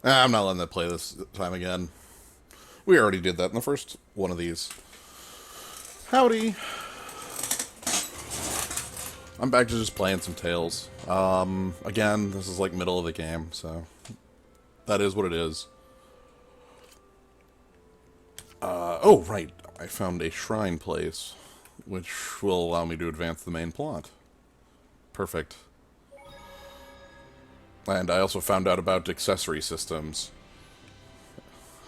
I'm not letting that play this time again. We already did that in the first one of these. Howdy. I'm back to just playing some Tales. Again, this is like middle of the game, so that is what it is. Oh, right. I found a shrine place, which will allow me to advance the main plot. Perfect. And I also found out about accessory systems.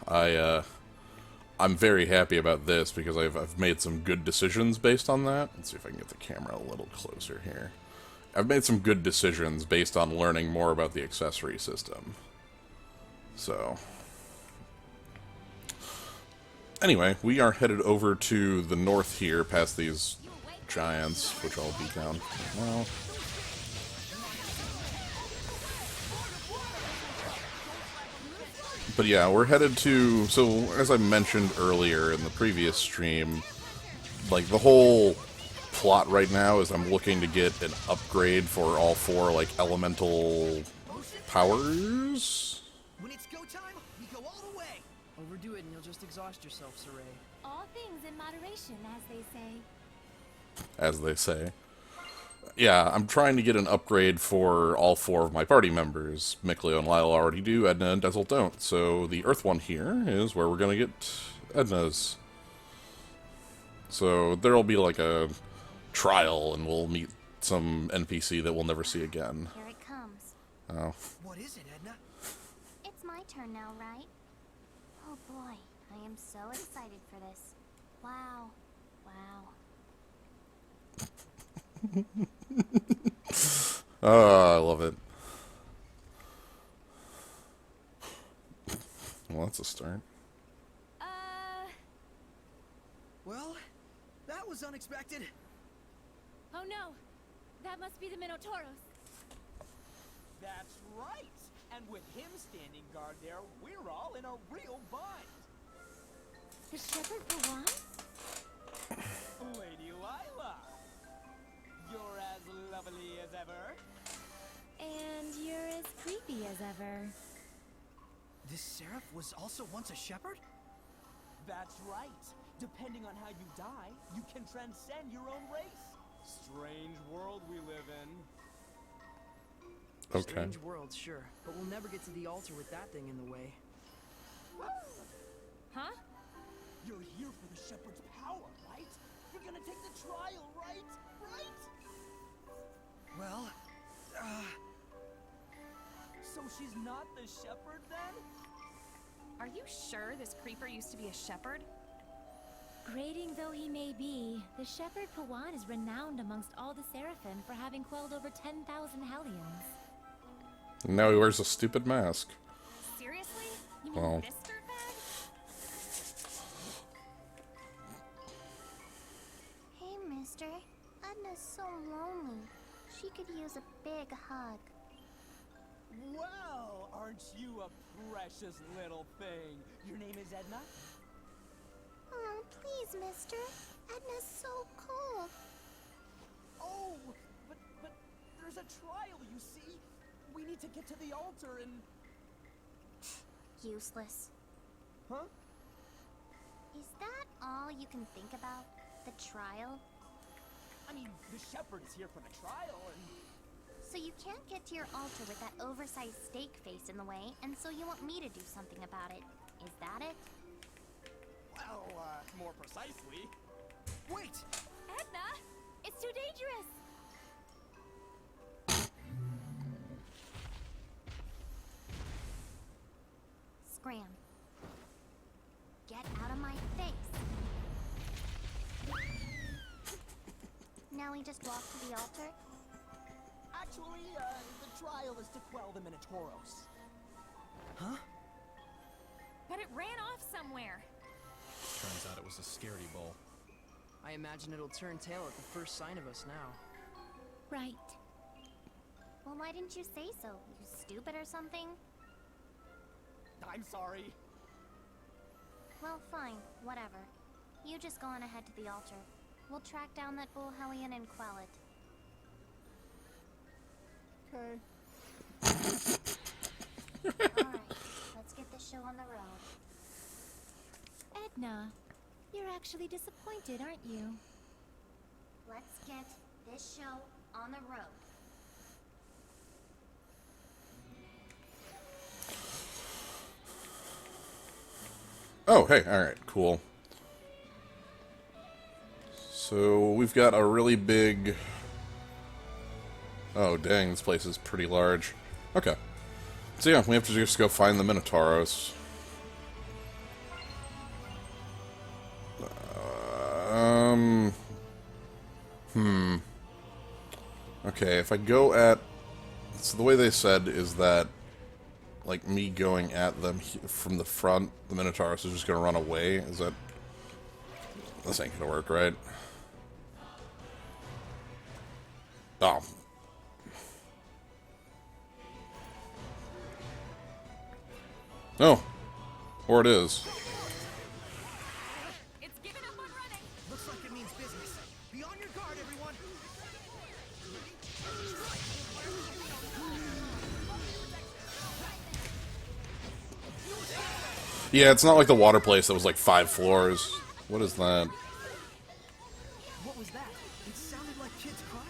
I, I'm very happy about this because I've made some good decisions based on that. Let's see if I can get the camera a little closer here. I've made some good decisions based on learning more about the accessory system. So, anyway, we are headed over to the north here, past these giants, which I'll beat down now. But yeah, we're headed to... So, as I mentioned earlier in the previous stream, like, the whole plot right now is I'm looking to get an upgrade for all four, like, elemental powers? When it's go time, we go all the way. Overdo it and you'll just exhaust yourself, Saray. All things in moderation, as they say. As they say. Yeah, I'm trying to get an upgrade for all four of my party members. Mikleo and Lyle already do, Edna and Dezel don't. So the Earth one here is where we're going to get Edna's. So there'll be like a trial, and we'll meet some NPC that we'll never see again. Here it comes. Oh. What is it, Edna? It's my turn now, right? Oh boy, I am so excited for this. Wow. Wow. Oh, I love it. Well, that's a start. Well, that was unexpected. Oh no! That must be the Minotauros. That's right! And with him standing guard there, we're all in a real bind! The Shepherd for one? Lady Lila! You're as lovely as ever. And you're as creepy as ever. This seraph was also once a shepherd? That's right. Depending on how you die, you can transcend your own race. Strange world we live in. Okay. Strange world, sure. But we'll never get to the altar with that thing in the way. Huh? You're here for the shepherd's power, right? You're gonna take the trial, right? Right? Well, So she's not the shepherd then? Are you sure this creeper used to be a shepherd? Grating though he may be, the Shepherd Pawan is renowned amongst all the Seraphim for having quelled over 10,000 Hellions. Now he wears a stupid mask. Seriously? You mean Well. this dirtbag? Hey, mister. Edna's so lonely. She could use a big hug. Well, aren't you a precious little thing? Your name is Edna? Oh, please, mister. Edna's so cool. Oh, but there's a trial, you see. We need to get to the altar and... Useless. Huh? Is that all you can think about? The trial? I mean, the shepherd is here for the trial and... So you can't get to your altar with that oversized steak face in the way, and so you want me to do something about it. Is that it? Well, more precisely... wait! Edna! It's too dangerous! Scram. Get out of my face. Now we just walk to the altar? Actually, the trial is to quell the Minotauros. Huh? But it ran off somewhere. Turns out it was a scaredy bowl. I imagine it'll turn tail at the first sign of us now. Right. Well, why didn't you say so? You stupid or something? I'm sorry. Well, fine. Whatever. You just go on ahead to the altar. We'll track down that bull Hellion and quell it. Okay. Alright. show on the road. Edna, you're actually disappointed, aren't you? Let's get this show on the road. Oh, hey, alright, cool. So, we've got a really big... Oh, dang, this place is pretty large. Okay. So yeah, we have to just go find the Minotauros. Okay, if I go at... So the way they said is that, like, me going at them from the front, the Minotauros is just gonna run away. Is that... This ain't gonna work, right? Oh. No. Or it is. It's giving up on running. Looks like it means business. Be on your guard, everyone. Yeah, it's not like the water place that was like 5 floors. What is that? What was that? It sounded like kids crying.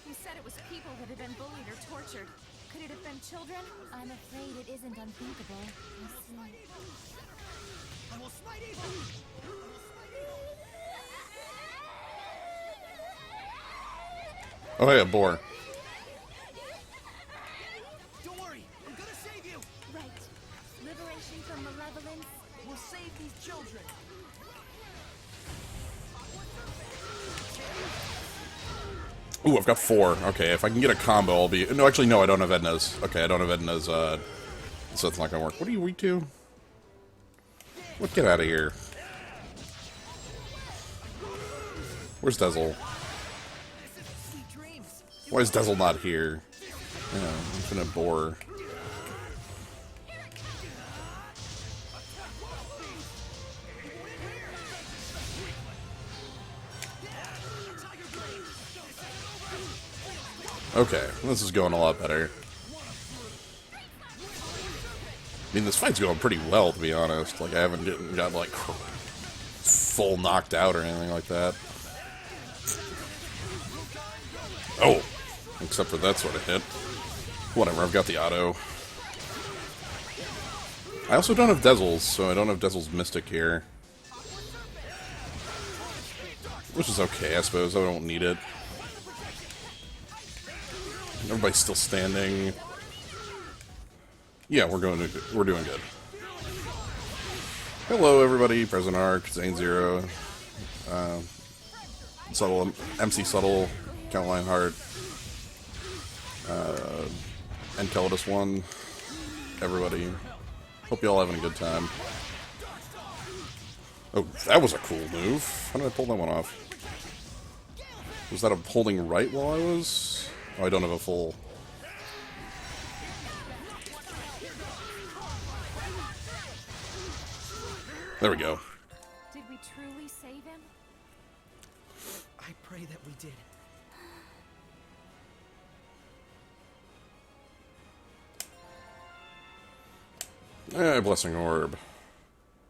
You said it was people that had been bullied or tortured. Could it have been children? I'm afraid it isn't unthinkable. I see. I will smite evil. Oh, hey, a boar. Don't worry, I'm gonna save you. Right. Liberation from malevolence. We'll save these children. Ooh, I've got 4. Okay, if I can get a combo, I'll be... No, actually, no, I don't have Edna's. Okay, I don't have Edna's, so it's not gonna work. What are you weak to? What? Get out of here. Where's Dezel? Sweet dreams. Why is Dezel not here? Yeah, infinite boar. Okay, this is going a lot better. I mean, this fight's going pretty well, to be honest. Like, I haven't got like, full knocked out or anything like that. Oh! Except for that sort of hit. Whatever, I've got the auto. I also don't have Dezel's, so I don't have Dezel's Mystic here. Which is okay, I suppose. I don't need it. Everybody's still standing. Yeah, we're doing good. Hello, everybody. Present Arc, Zane Zero, Subtle, MC Subtle, Count Lionheart, Enceladus One. Everybody. Hope you all having a good time. Oh, that was a cool move. How did I pull that one off? Was that a holding right while I was? Oh, I don't have a full... There we go. Did we truly save him? I pray that we did. Blessing Orb.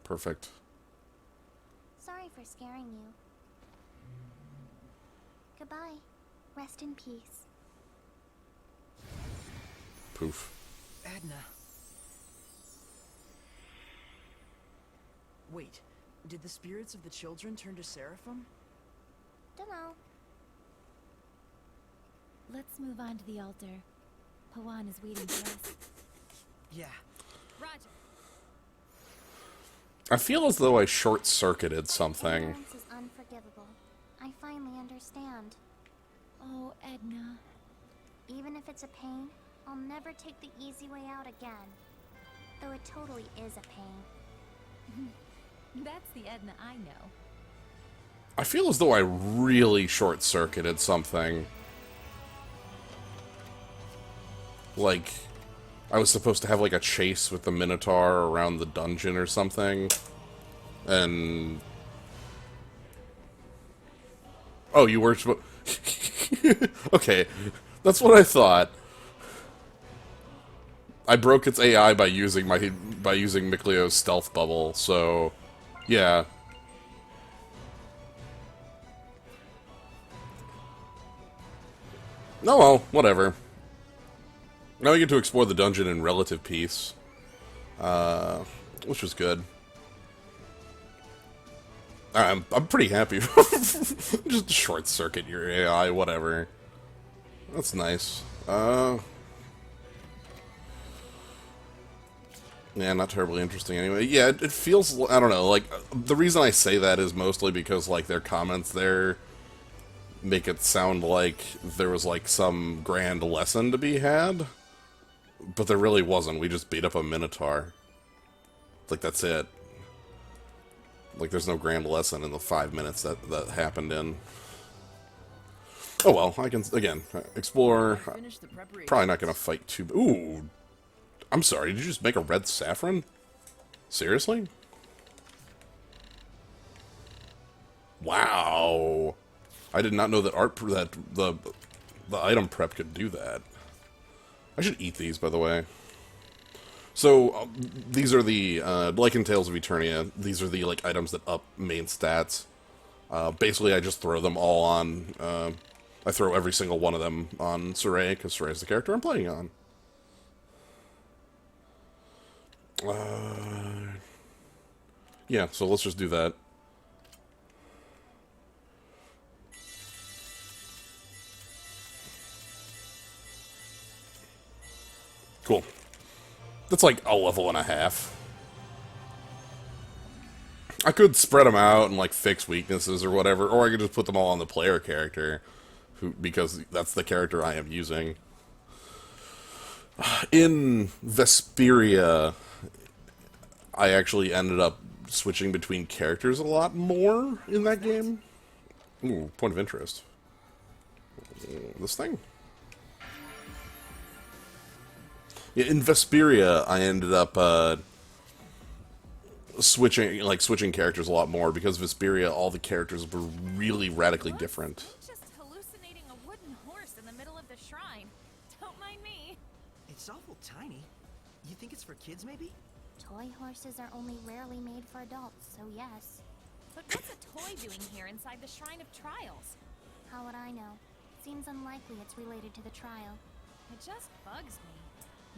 Perfect. Sorry for scaring you. Goodbye. Rest in peace. Poof. Edna. Wait, did the spirits of the children turn to Seraphim? Dunno. Let's move on to the altar. Pawan is waiting for us. Yeah. Roger. I feel as though I short-circuited something. Ignorance is unforgivable. I finally understand. Oh, Edna. Even if it's a pain, I'll never take the easy way out again. Though it totally is a pain. That's the Edna I know. I feel as though I really short-circuited something. Like, I was supposed to have, like, a chase with the Minotaur around the dungeon or something. And... Oh, you were supposed... Okay, that's what I thought. I broke its AI by using Miklio's stealth bubble, so... Yeah. Oh well, whatever. Now we get to explore the dungeon in relative peace. Which was good. I'm pretty happy. Just short circuit your AI, whatever. That's nice. Yeah, not terribly interesting anyway. Yeah, it feels, I don't know, like, the reason I say that is mostly because, like, their comments there make it sound like there was, like, some grand lesson to be had. But there really wasn't. We just beat up a Minotaur. Like, that's it. Like, there's no grand lesson in the 5 minutes that happened in. Oh well, I can, again, explore. Finish the preparation. Probably not gonna fight too... Ooh! I'm sorry, did you just make a red saffron? Seriously? Wow! I did not know that the item prep could do that. I should eat these, by the way. So, these are the, like in Tales of Eternia, these are the, like, items that up main stats. Basically, I just throw them all on, I throw every single one of them on Sorey, because Sorey's the character I'm playing on. Yeah, so let's just do that. Cool. That's like a level and a half. I could spread them out and like fix weaknesses or whatever, or I could just put them all on the player character, because that's the character I am using. In Vesperia, I actually ended up switching between characters a lot more in that game. Ooh, point of interest. This thing? Yeah, in Vesperia, I ended up switching characters a lot more, because Vesperia, all the characters were really radically different. I'm just hallucinating a wooden horse in the middle of the shrine. Don't mind me. It's awful tiny. You think it's for kids, maybe? Toy horses are only rarely made for adults, so yes. But what's a toy doing here inside the Shrine of Trials? How would I know? Seems unlikely it's related to the trial. It just bugs me.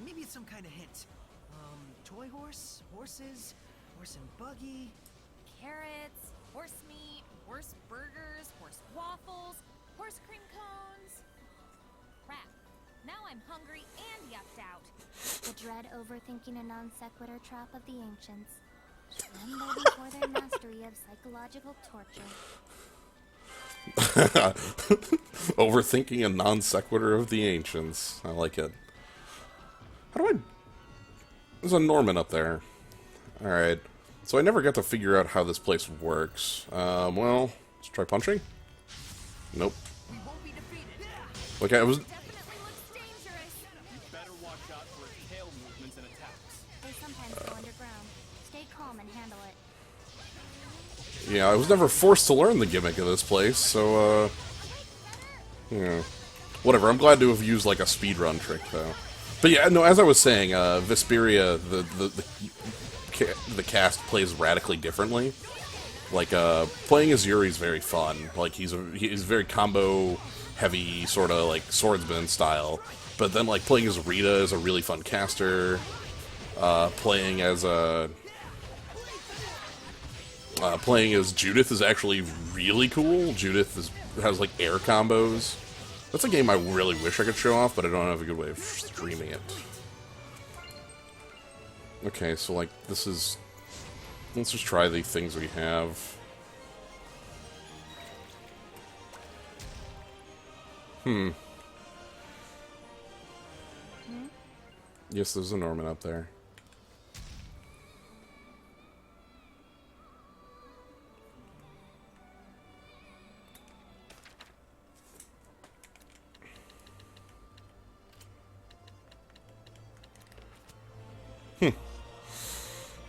Maybe it's some kind of hint. Toy horse, horses, horse and buggy. Carrots, horse meat, horse burgers, horse waffles, horse cream cones. Crap. Now I'm hungry and yucked out. The dread overthinking a non sequitur trap of the ancients. Tremble before their mastery of psychological torture. Overthinking a non sequitur of the ancients. I like it. How do I... There's a Norman up there. Alright. So I never got to figure out how this place works. Well, let's try punching. Nope. We won't be defeated. Like, I was... Definitely looks dangerous. Better watch out for its tail movements and attacks. They sometimes go underground. Stay calm and handle it. Yeah, I was never forced to learn the gimmick of this place, so, yeah. Whatever, I'm glad to have used, like, a speedrun trick, though. But yeah, no, as I was saying, Vesperia, the cast plays radically differently. Like, playing as Yuri's very fun. Like, he's very combo-heavy, sort of, like, swordsman style. But then, like, playing as Rita is a really fun caster. Playing as Judith is actually really cool. Judith has, like, air combos. That's a game I really wish I could show off, but I don't have a good way of streaming it. Okay, so, like, this is... Let's just try the things we have. Yes, there's a Norman up there.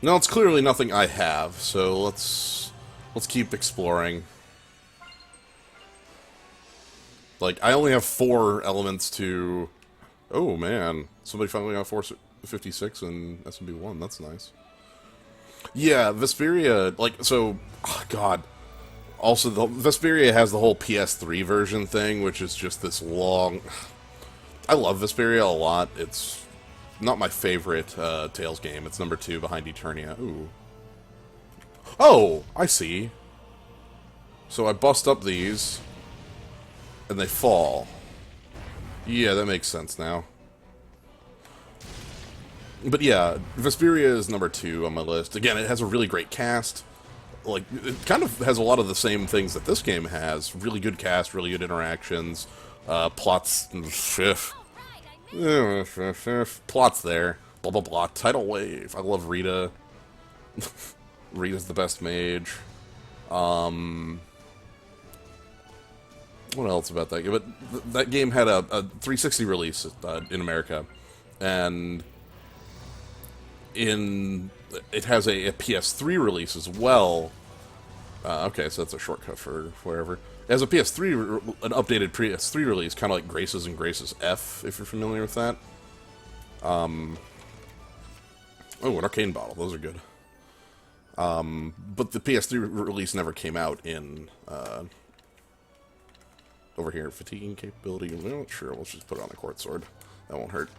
No, it's clearly nothing I have, so let's keep exploring. Like, I only have 4 elements to... Oh, man. Somebody finally got 456 in SMB1. That's nice. Yeah, Vesperia, like, so... Oh, God. Also, Vesperia has the whole PS3 version thing, which is just this long... I love Vesperia a lot. It's not my favorite Tales game. It's number 2 behind Eternia. Ooh. Oh, I see. So I bust up these, and they fall. Yeah, that makes sense now. But yeah, Vesperia is number 2 on my list. Again, it has a really great cast. Like, it kind of has a lot of the same things that this game has. Really good cast, really good interactions, plots, plots there, blah blah blah, tidal wave, I love Rita. Rita's the best mage. What else about that game? But that game had a 360 release in America, and it has a PS3 release as well. Okay, so that's a shortcut for wherever. It has a PS3, an updated PS3 release, kind of like Graces and Graces F, if you're familiar with that. Oh, an arcane bottle. Those are good. But the PS3 release never came out in, over here. Fatiguing capability. Well, sure, let's just put it on the Court Sword. That won't hurt.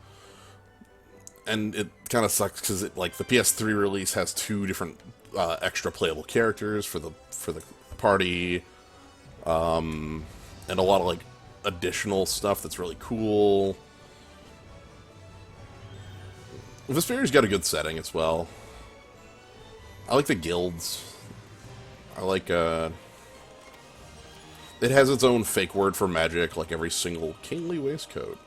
And it kind of sucks because like the PS3 release has 2 different extra playable characters for the party, and a lot of like additional stuff that's really cool. Vesperia's got a good setting as well. I like the guilds. I like it has its own fake word for magic, like every single kingly waistcoat.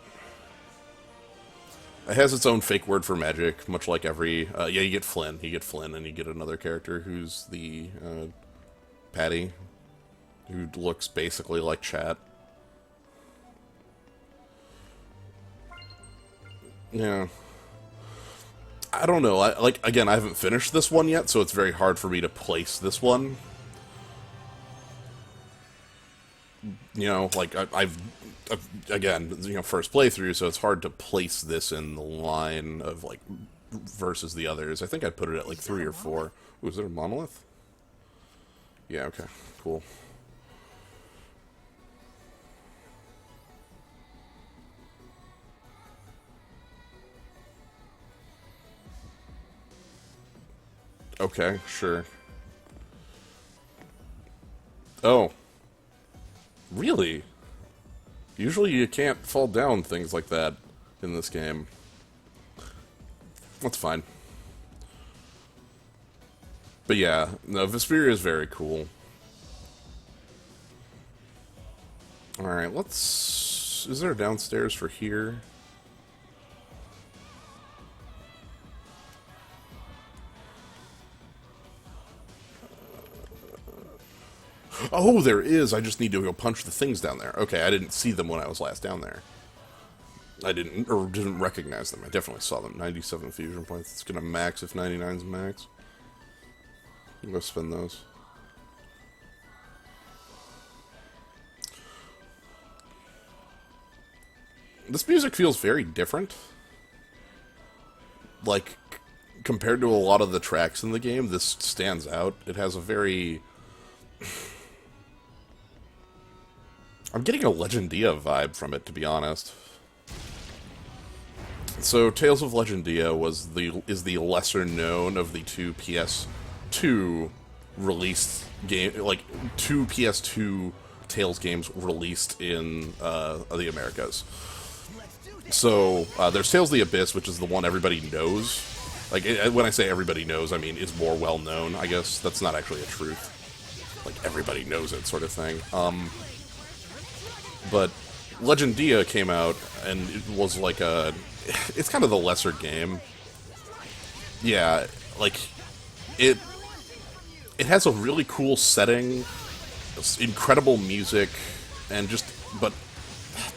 It has its own fake word for magic, much like every... yeah, you get Flynn. You get Flynn, and you get another character who's the Patty, who looks basically like Chat. Yeah. I don't know. Again, I haven't finished this one yet, so it's very hard for me to place this one. You know, like, I've again, you know, first playthrough, so it's hard to place this in the line of, like, versus the others. I think I'd put it at, like, 3 or 4. Ooh, is there a monolith? Yeah, okay. Cool. Okay, sure. Oh. Really? Usually you can't fall down things like that in this game. That's fine. But yeah, no, Vesperia is very cool. Alright, let's... Is there a downstairs for here? Oh, there is! I just need to go punch the things down there. Okay, I didn't see them when I was last down there. I didn't recognize them. I definitely saw them. 97 fusion points. It's gonna max if 99's max. I'm gonna spend those. This music feels very different. Like, compared to a lot of the tracks in the game, this stands out. It has a very... I'm getting a Legendia vibe from it, to be honest. So, Tales of Legendia is the lesser known of the 2 PS2 released game, like 2 PS2 Tales games released in the Americas. So, there's Tales of the Abyss, which is the one everybody knows. Like, when I say everybody knows, I mean is more well known, I guess. That's not actually a truth. Like, everybody knows it, sort of thing. But Legendia came out, and it was like a... It's kind of the lesser game. Yeah, like, it has a really cool setting, incredible music, and just... But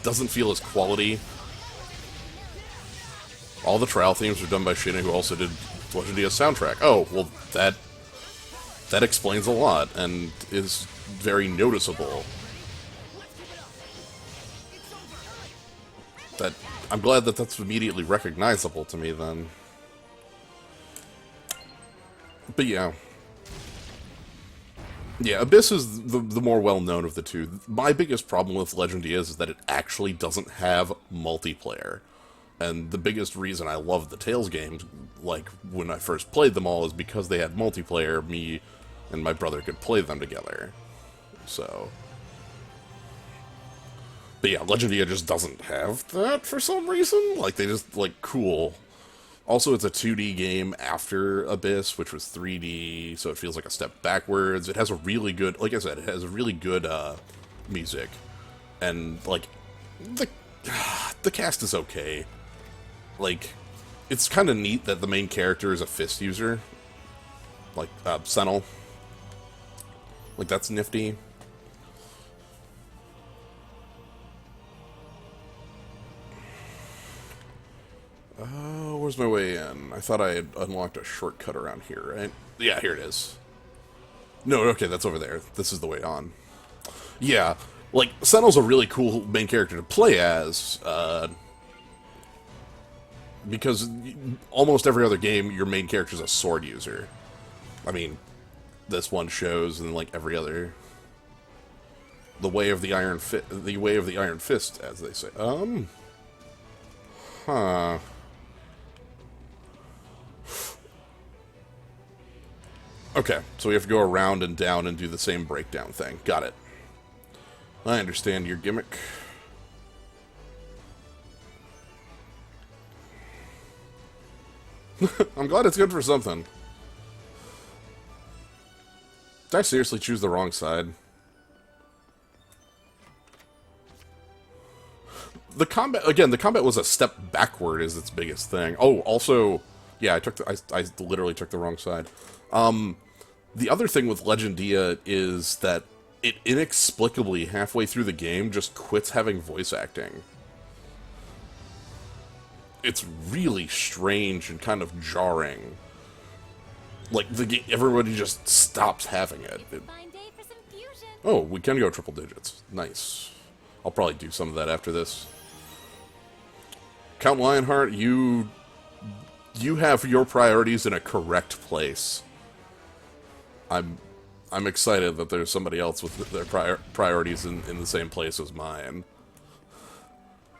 doesn't feel as quality. All the trial themes are done by Shina, who also did Legend of soundtrack. Oh, well, that explains a lot, and is very noticeable. I'm glad that that's immediately recognizable to me, then. But yeah. Yeah, Abyss is the more well-known of the two. My biggest problem with Legend is that it actually doesn't have multiplayer. And the biggest reason I love the Tales games, like, when I first played them all, is because they had multiplayer. Me and my brother could play them together. So... But yeah, Legendia just doesn't have that for some reason. Like, they just, like, cool. Also, it's a 2D game after Abyss, which was 3D, so it feels like a step backwards. It has a really good, like I said, it has a really good music. And, like, the cast is okay. Like, it's kind of neat that the main character is a fist user. Like, Senel. Like, that's nifty. Where's my way in? I thought I had unlocked a shortcut around here, right? Yeah, here it is. No, okay, that's over there. This is the way on. Yeah, like, Senel's a really cool main character to play as, because almost every other game, your main character's a sword user. I mean, this one shows, and like every other... The way of the Iron Fist, as they say. Huh... Okay, so we have to go around and down and do the same breakdown thing. Got it. I understand your gimmick. I'm glad it's good for something. Did I seriously choose the wrong side? The combat was a step backward is its biggest thing. Oh, also, yeah, I literally took the wrong side. The other thing with Legendia is that it inexplicably, halfway through the game, just quits having voice acting. It's really strange and kind of jarring. Like, everybody just stops having it. It's a fine day for some fusion. Oh, we can go triple digits. Nice. I'll probably do some of that after this. Count Lionheart, you have your priorities in a correct place. I'm excited that there's somebody else with their priorities in the same place as mine.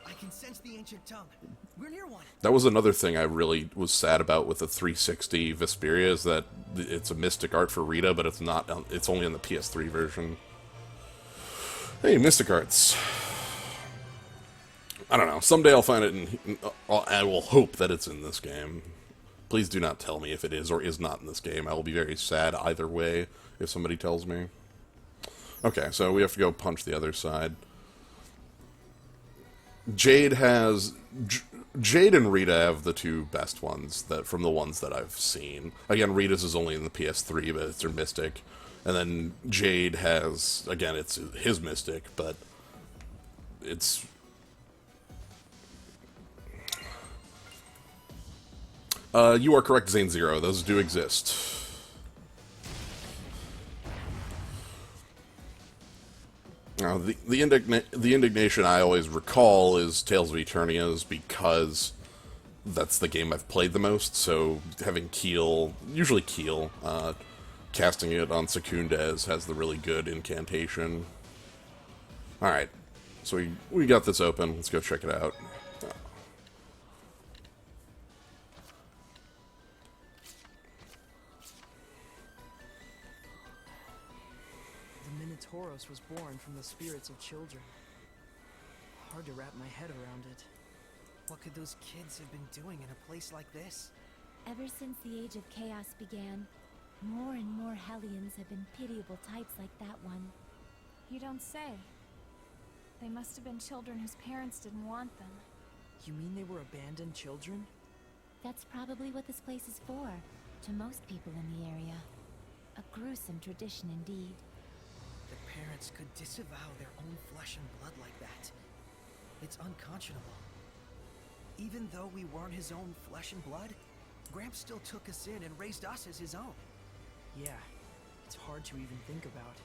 I can sense the ancient tongue. We're near one. That was another thing I really was sad about with the 360 Vesperia, is that it's a Mystic Art for Rita, but it's not. It's only on the PS3 version. Hey, Mystic Arts. I don't know. Someday I'll find it, and I will hope that it's in this game. Please do not tell me if it is or is not in this game. I will be very sad either way if somebody tells me. Okay, so we have to go punch the other side. Jade and Rita have the two best ones from the ones that I've seen. Again, Rita's is only in the PS3, but it's her Mystic. And then Jade has, again, it's his Mystic, but it's... you are correct, Zane Zero. Those do exist. Now, the indignation I always recall is Tales of Eternia's, because that's the game I've played the most, so having Keel, usually Keel, casting it on Secundez has the really good incantation. Alright, so we got this open. Let's go check it out. Tauros was born from the spirits of children. Hard to wrap my head around it. What could those kids have been doing in a place like this? Ever since the Age of Chaos began, more and more Hellions have been pitiable types like that one. You don't say. They must have been children whose parents didn't want them. You mean they were abandoned children? That's probably what this place is for, to most people in the area. A gruesome tradition indeed. The parents could disavow their own flesh and blood like that. It's unconscionable. Even though we weren't his own flesh and blood, Gramps still took us in and raised us as his own. Yeah, it's hard to even think about.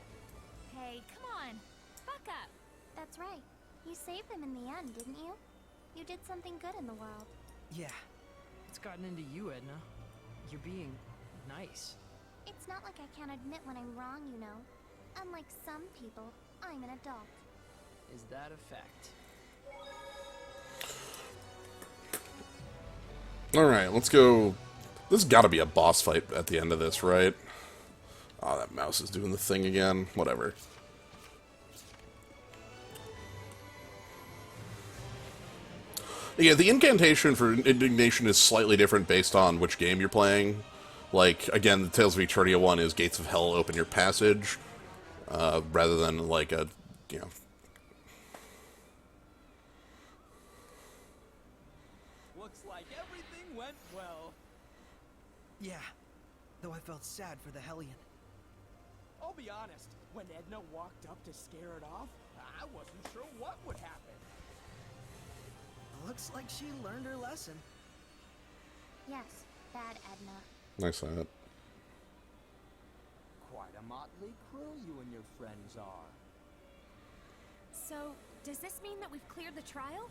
Hey, come on. Buck up. That's right. You saved them in the end, didn't you? You did something good in the world. Yeah. It's gotten into you, Edna. You're being nice. It's not like I can't admit when I'm wrong, you know. Unlike some people, I'm an adult. Is that a fact? Alright, let's go. There's gotta be a boss fight at the end of this, right? Oh, that mouse is doing the thing again. Whatever. Yeah, the incantation for indignation is slightly different based on which game you're playing. Like, again, the Tales of Zestiria I is Gates of Hell, open your passage, rather than, like, a, you know... Looks like everything went well. Yeah. Though I felt sad for the Hellion. I'll be honest, when Edna walked up to scare it off, I wasn't sure what would happen. Looks like she learned her lesson. Yes, bad Edna. Nice hat. Quite a motley crew you and your friends are. So, does this mean that we've cleared the trial?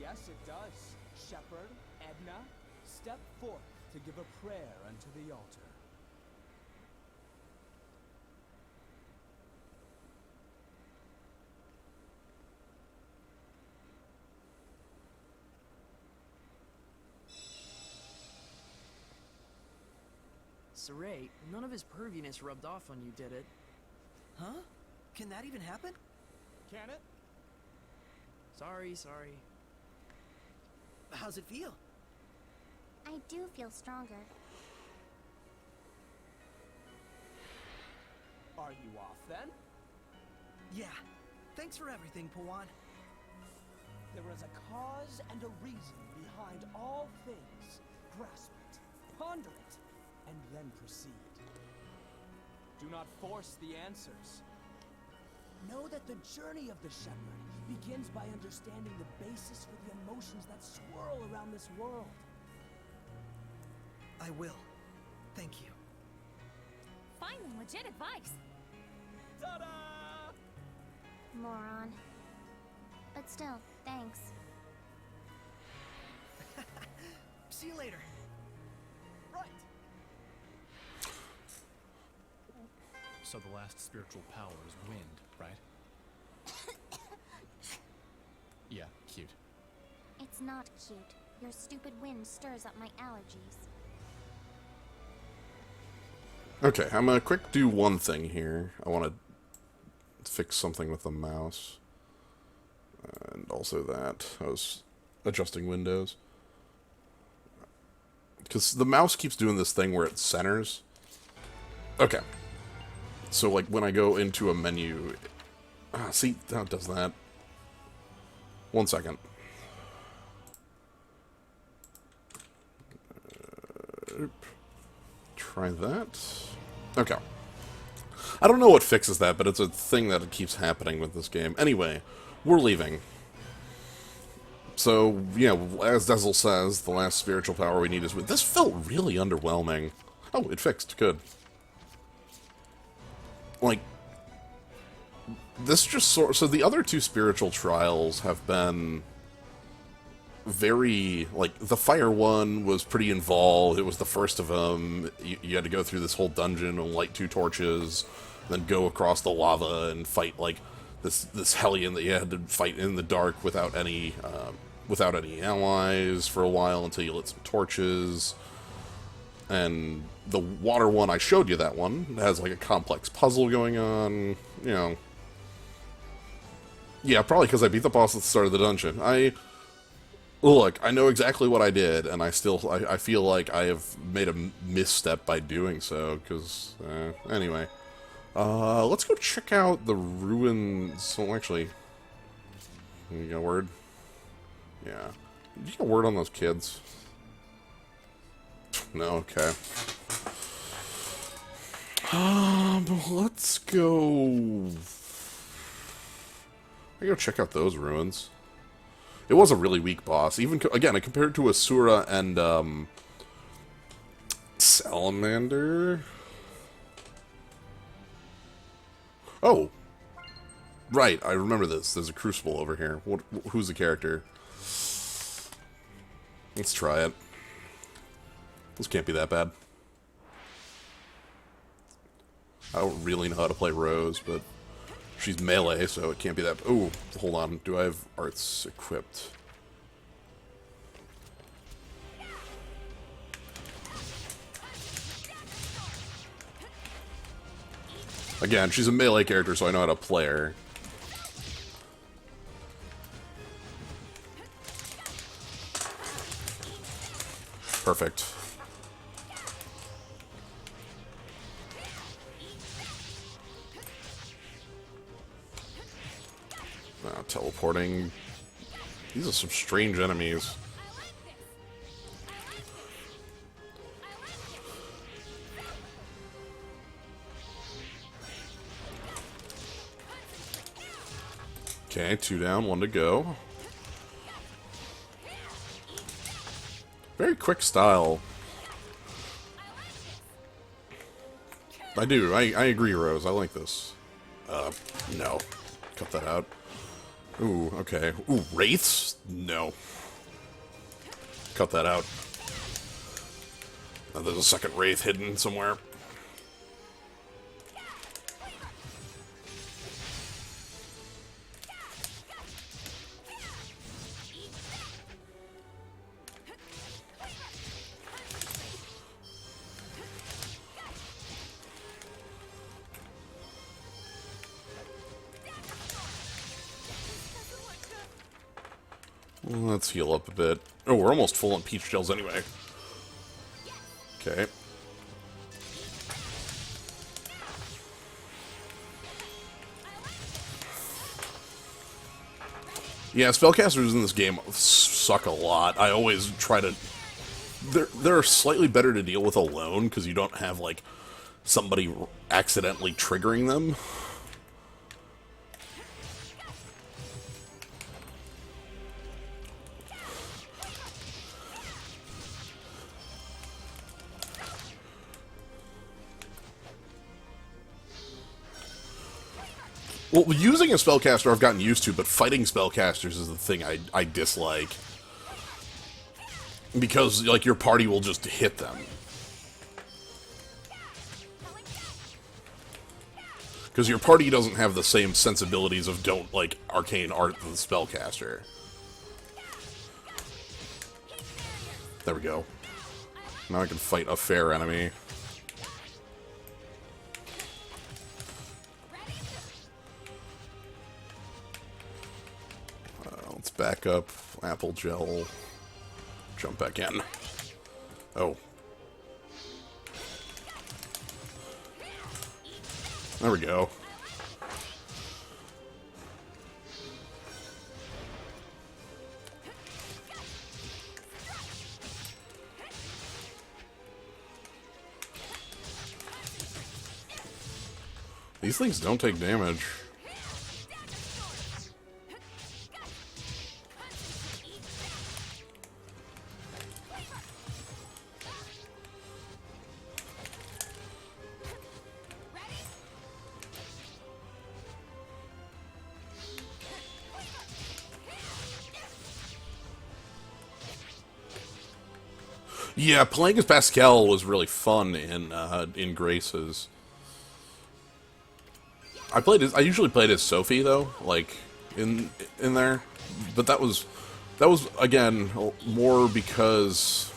Yes, it does. Shepherd, Edna, step forth to give a prayer unto the altar. Saray, none of his perviness rubbed off on you, did it? Huh? Can that even happen? Can it? Sorry. How's it feel? I do feel stronger. Are you off then? Yeah. Thanks for everything, Pawan. There is a cause and a reason behind all things. Grasp it, ponder it, and then proceed. Do not force the answers. Know that the journey of the shepherd begins by understanding the basis for the emotions that swirl around this world. I will. Thank you. Finally, legit advice. Ta-da! Moron. But still, thanks. See you later. Right. So the last spiritual power is wind, right? Yeah, cute. It's not cute. Your stupid wind stirs up my allergies. Okay, I'm gonna quick do one thing here. I want to fix something with the mouse. And also that. I was adjusting windows. Because the mouse keeps doing this thing where it centers. Okay. So, like, when I go into a menu... see how it does that? 1 second. Try that. Okay. I don't know what fixes that, but it's a thing that keeps happening with this game. Anyway, we're leaving. So, yeah, as Dezel says, the last spiritual power we need is... This felt really underwhelming. Oh, it fixed. Good. Like, this just sort... So the other two spiritual trials have been very... Like, the fire one was pretty involved. It was the first of them. You had to go through this whole dungeon and light 2 torches, then go across the lava and fight, like, this hellion that you had to fight in the dark without any allies for a while until you lit some torches. And the water one, I showed you that one. It has, like, a complex puzzle going on, you know. Yeah, probably because I beat the boss at the start of the dungeon. Look, I know exactly what I did, and I feel like I have made a misstep by doing so, because, anyway. Let's go check out the ruins. So, actually, you got a word? Yeah. Did you get a word on those kids? No, okay. Let's go... I go check out those ruins. It was a really weak boss. Even, again, compared to Asura and, Salamander? Oh! Right, I remember this. There's a Crucible over here. Who's the character? Let's try it. This can't be that bad. I don't really know how to play Rose, but she's melee, so it can't be that... Ooh, hold on. Do I have arts equipped? Again, she's a melee character, so I know how to play her. Perfect. Teleporting. These are some strange enemies. Okay, 2 down, 1 to go. Very quick style. I do. I agree, Rose. I like this. No. Cut that out. Ooh, okay. Ooh, wraiths? No. Cut that out. There's a second wraith hidden somewhere. Let's heal up a bit. Oh, we're almost full on peach shells anyway. Okay. Yeah, spellcasters in this game suck a lot. I always try to... They're slightly better to deal with alone, because you don't have, like, somebody accidentally triggering them. Well, using a spellcaster I've gotten used to, but fighting spellcasters is the thing I dislike. Because, like, your party will just hit them. Because your party doesn't have the same sensibilities of don't, like, arcane art than the spellcaster. There we go. Now I can fight a fair enemy. Let's back up. Apple gel. Jump back in. Oh. There we go. These things don't take damage. Yeah, playing as Pascal was really fun in Graces. I usually played as Sophie though, like in there, but that was again more because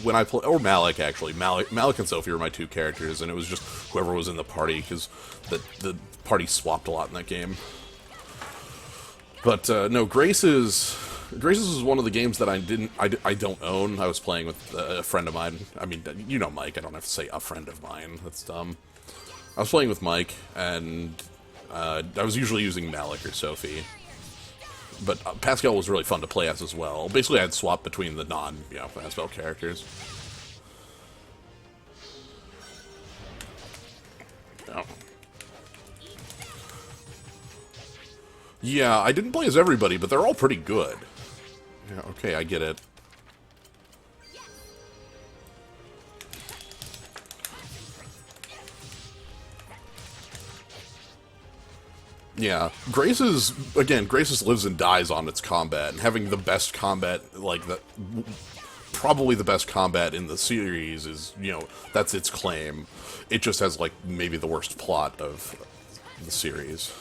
when I play, or Malik actually, Malik and Sophie were my two characters, and it was just whoever was in the party because the party swapped a lot in that game. But no, Graces is one of the games that I don't own. I was playing with a friend of mine. I mean, you know Mike. I don't have to say a friend of mine. That's dumb. I was playing with Mike, and I was usually using Malik or Sophie. But Pascal was really fun to play as well. Basically, I'd swap between the Pascal characters. Oh. Yeah, I didn't play as everybody, but they're all pretty good. Okay, I get it. Yeah, Grace's lives and dies on its combat, and having the best combat, like probably the best combat in the series is, you know, that's its claim. It just has, like, maybe the worst plot of the series.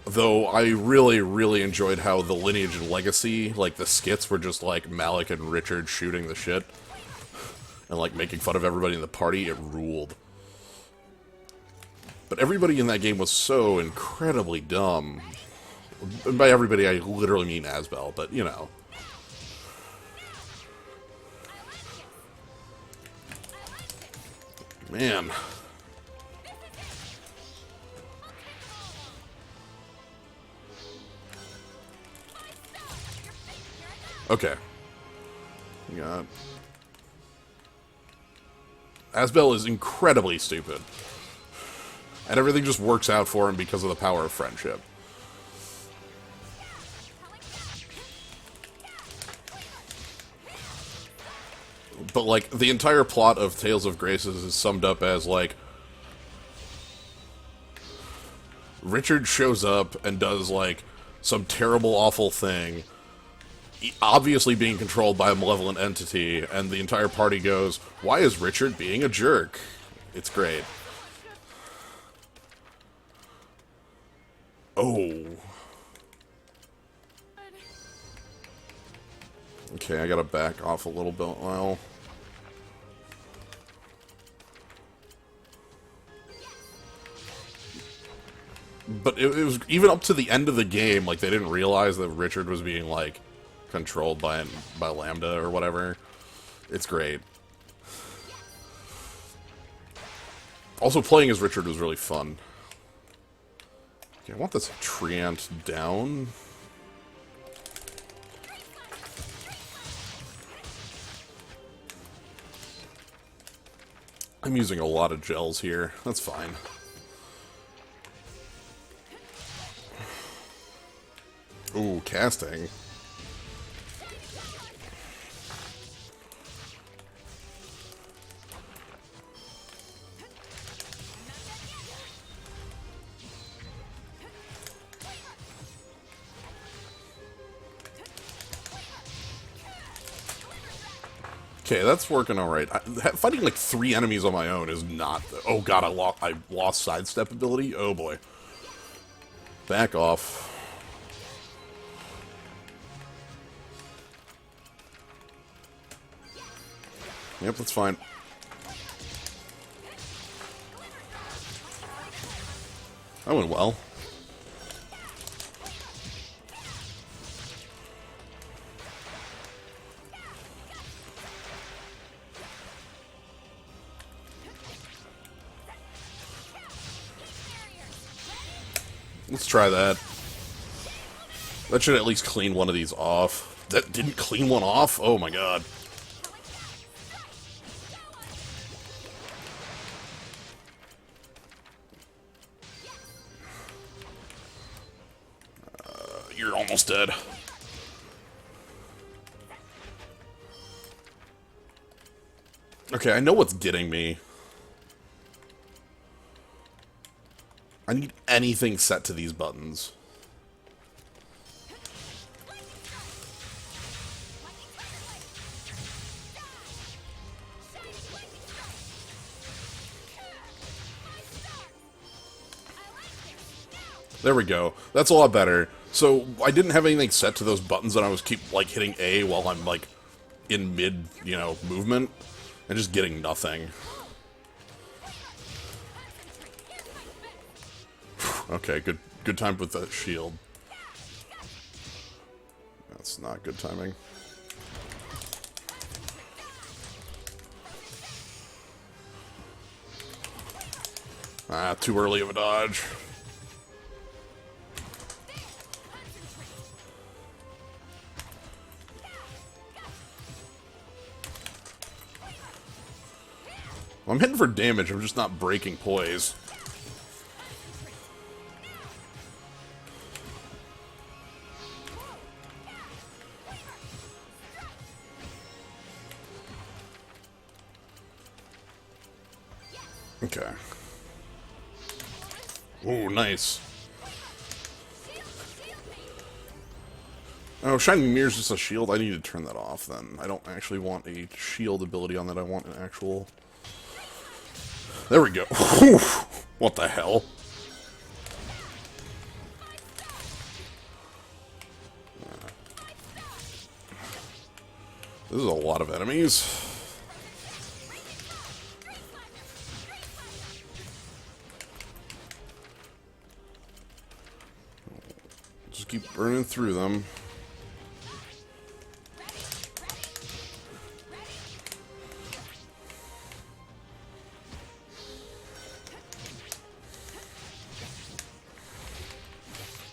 Though I really, really enjoyed how the Lineage and Legacy, like, the skits were just, like, Malik and Richard shooting the shit, and, like, making fun of everybody in the party. It ruled. But everybody in that game was so incredibly dumb. And by everybody, I literally mean Asbel, but, you know. Man. Okay. We got... Asbel is incredibly stupid. And everything just works out for him because of the power of friendship. But, like, the entire plot of Tales of Graces is summed up as, like, Richard shows up and does, like, some terrible, awful thing, obviously being controlled by a malevolent entity, and the entire party goes, "Why is Richard being a jerk?" It's great. Oh. Okay, I gotta back off a little bit. Well, but it was even up to the end of the game, like, they didn't realize that Richard was being, like, controlled by Lambda or whatever. It's great. Also, playing as Richard was really fun. Okay, I want this Treant down. I'm using a lot of gels here. That's fine. Ooh, casting. Okay, that's working alright. Fighting like 3 enemies on my own is not... Oh god, I lost sidestep ability? Oh boy. Back off. Yep, that's fine. That went well. Let's try that. That should at least clean one of these off. That didn't clean one off? Oh my god. You're almost dead. Okay, I know what's getting me. I need anything set to these buttons. There we go. That's a lot better. So, I didn't have anything set to those buttons, and I was like, hitting A while I'm, like, in mid, you know, movement, and just getting nothing. Okay, good time with that shield. That's not good timing. Ah, too early of a dodge. I'm hitting for damage, I'm just not breaking poise. Okay. Ooh, nice. Oh, Shining Mirror's just a shield. I need to turn that off, then. I don't actually want a shield ability on that. I want an actual... There we go. Whew. What the hell? This is a lot of enemies. Just keep burning through them.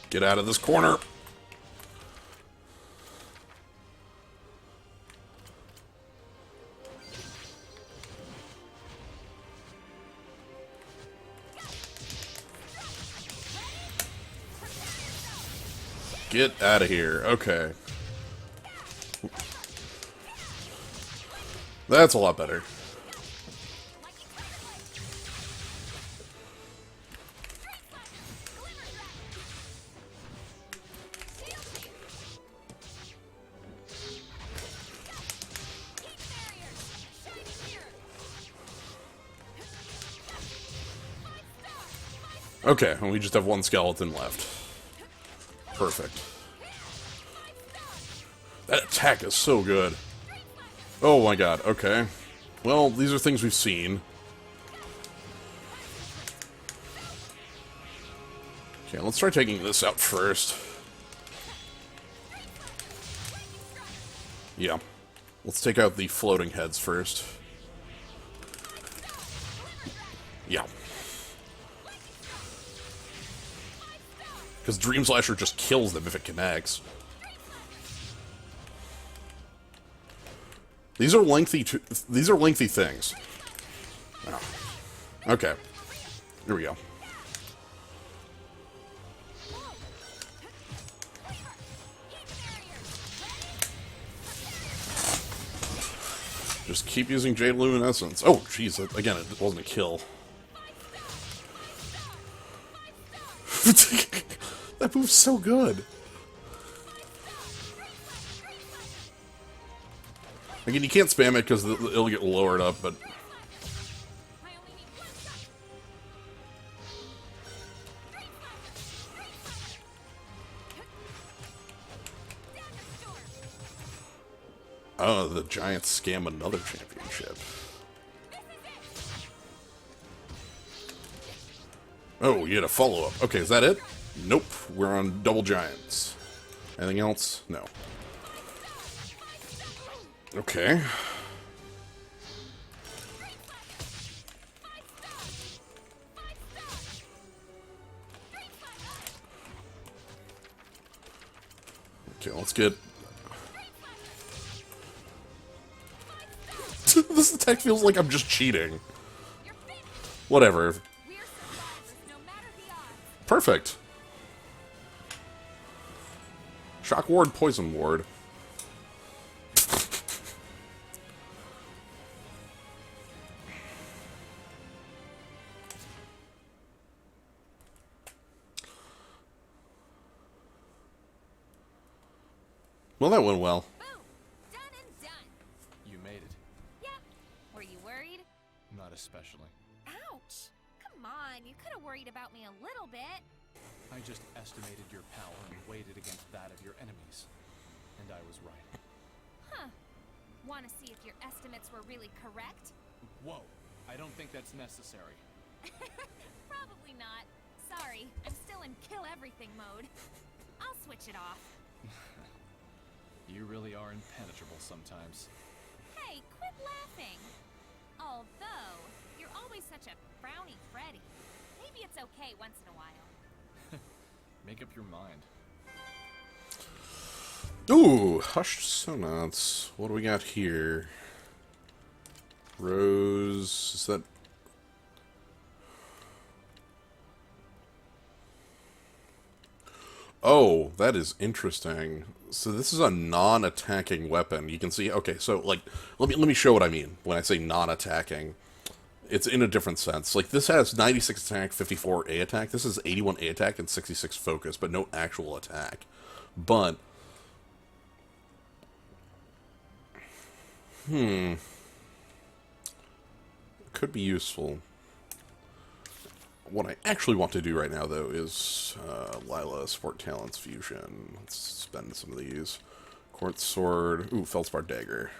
Get out of this corner. Get out of here. Okay. That's a lot better. Okay, and we just have one skeleton left. Perfect. That attack is so good. Oh my god, okay. Well, these are things we've seen. Okay, let's try taking this out first. Yeah. Let's take out the floating heads first. Yeah. Because Dream Slasher just kills them if it connects. These are lengthy things. Oh. Okay. Here we go. Just keep using Jade Luminescence. Oh, jeez. Again, it wasn't a kill. That move's so good. Again, you can't spam it because it'll get lowered up, but... Oh, the Giants scam another championship. Oh, you had a follow-up. Okay, is that it? Nope, we're on double Giants. Anything else? No. Okay. Okay, let's get... This attack feels like I'm just cheating. Whatever. Perfect. Shock Ward, Poison Ward. Well, that went well. Boom! Done and done. You made it. Yep. Were you worried? Not especially. Ouch! Come on, you could have worried about me a little bit. I just estimated your power and weighed it against that of your enemies. And I was right. Huh. Want to see if your estimates were really correct? Whoa! I don't think that's necessary. Probably not. Sorry, I'm still in kill everything mode. I'll switch it off. You really are impenetrable sometimes. Hey, quit laughing. Although, you're always such a frowny Freddy. Maybe it's okay once in a while. Make up your mind. Ooh, Hushed Sonates. What do we got here? Rose... Is that... Oh, that is interesting. So this is a non-attacking weapon. You can see, okay, so like let me show what I mean when I say non-attacking. It's in a different sense. Like, this has 96 attack, 54 A attack. This is 81 A attack and 66 focus, but no actual attack. But... could be useful. What I actually want to do right now, though, is Lila, Sport Talents, Fusion. Let's spend some of these. Quartz Sword. Ooh, Feldspar Dagger.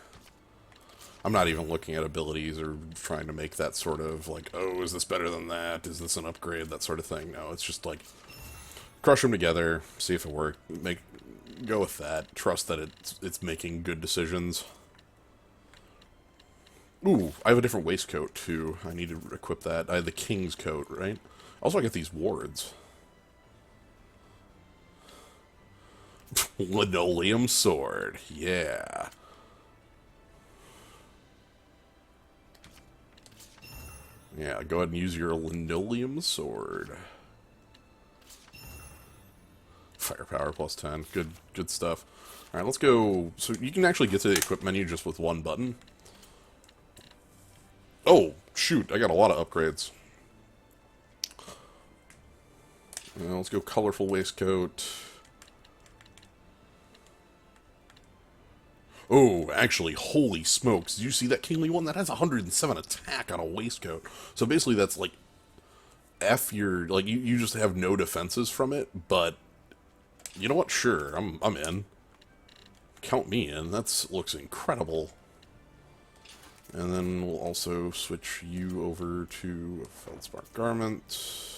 I'm not even looking at abilities or trying to make that sort of, like, oh, is this better than that? Is this an upgrade? That sort of thing. No, it's just, like, crush them together, see if it works. Go with that. Trust that it's making good decisions. Ooh, I have a different waistcoat, too. I need to equip that. I have the King's Coat, right? Also, I get these wards. Linoleum Sword. Yeah. Yeah, go ahead and use your Linoleum Sword. Firepower plus 10. Good stuff. Alright, let's go. So you can actually get to the equip menu just with one button. Oh, shoot, I got a lot of upgrades. Let's go colorful waistcoat. Oh, actually, holy smokes. Did you see that kingly one? That has 107 attack on a waistcoat. So basically that's like F your... Like, you just have no defenses from it, but... You know what? Sure, I'm in. Count me in. That looks incredible. And then we'll also switch you over to a Feldspar Garment.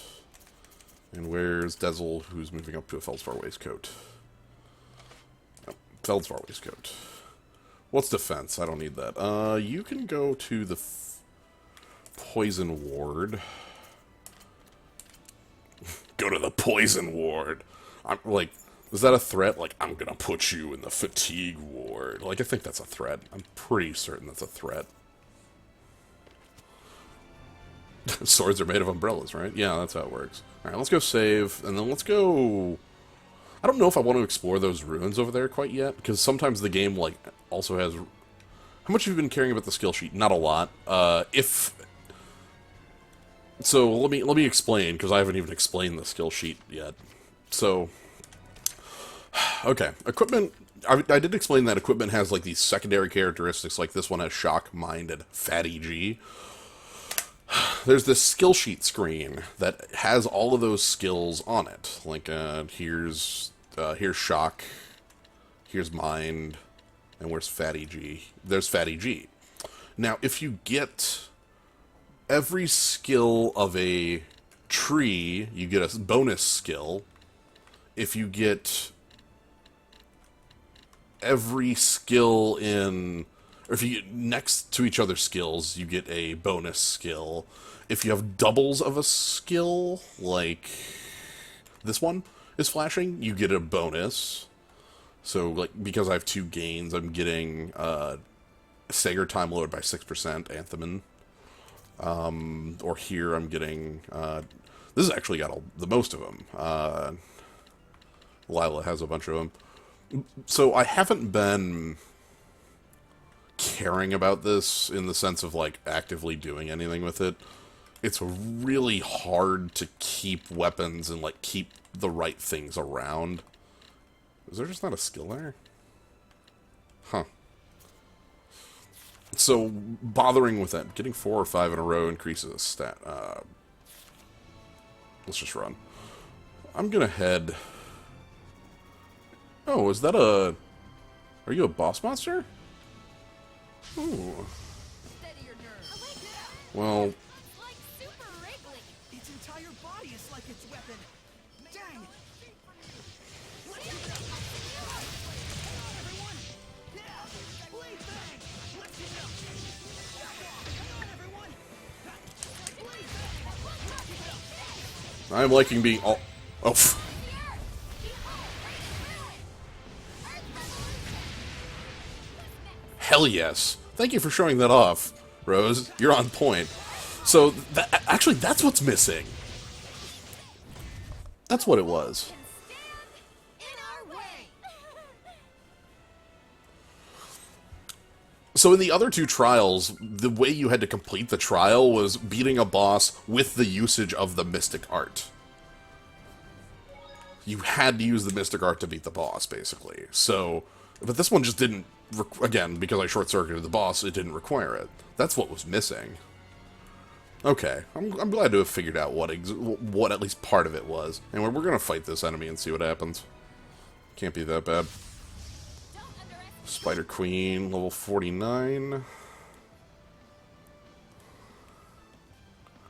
And where's Dezel, who's moving up to a Feldspar Waistcoat? Oh, Feldspar Waistcoat. What's defense? I don't need that. You can go to the Poison Ward. Go to the Poison Ward! I'm like... Is that a threat? Like, I'm gonna put you in the Fatigue Ward. Like, I think that's a threat. I'm pretty certain that's a threat. Swords are made of umbrellas, right? Yeah, that's how it works. Alright, let's go save, and then let's go... I don't know if I want to explore those ruins over there quite yet, because sometimes the game, like, also has... How much have you been caring about the skill sheet? Not a lot. So, let me explain, because I haven't even explained the skill sheet yet. So... Okay, equipment... I did explain that equipment has, like, these secondary characteristics, like this one has Shock, Mind, and Fatty G. There's this skill sheet screen that has all of those skills on it. Like, here's Shock, here's Mind, and where's Fatty G? There's Fatty G. Now, if you get every skill of a tree, you get a bonus skill. If you get every skill in... Or if you get next to each other's skills, you get a bonus skill. If you have doubles of a skill, like this one is flashing, you get a bonus. So, like, because I have 2 gains, I'm getting staggered time lowered by 6%, Anthemin. Or here I'm getting... this has actually got the most of them. Lila has a bunch of them. So I haven't been caring about this in the sense of, like, actively doing anything with it. It's really hard to keep weapons and, like, keep the right things around. Is there just not a skill there? Huh. So, bothering with that. Getting 4 or 5 in a row increases a stat. Let's just run. I'm gonna head... Oh, is that a... Are you a boss monster? Ooh. Well... Its entire body is like its weapon. Dang! Everyone! Yeah! Blade bang! Let's get it up! Come on, everyone! Blade bang! I'm liking being all... Oh, pff. Hell yes. Thank you for showing that off, Rose. You're on point. So, actually, that's what's missing. That's what it was. So in the other two trials, the way you had to complete the trial was beating a boss with the usage of the Mystic Art. You had to use the Mystic Art to beat the boss, basically. So, but this one just didn't, again, because I short-circuited the boss, it didn't require it. That's what was missing. Okay, I'm glad to have figured out what at least part of it was. Anyway, we're gonna fight this enemy and see what happens. Can't be that bad. Spider Queen, level 49.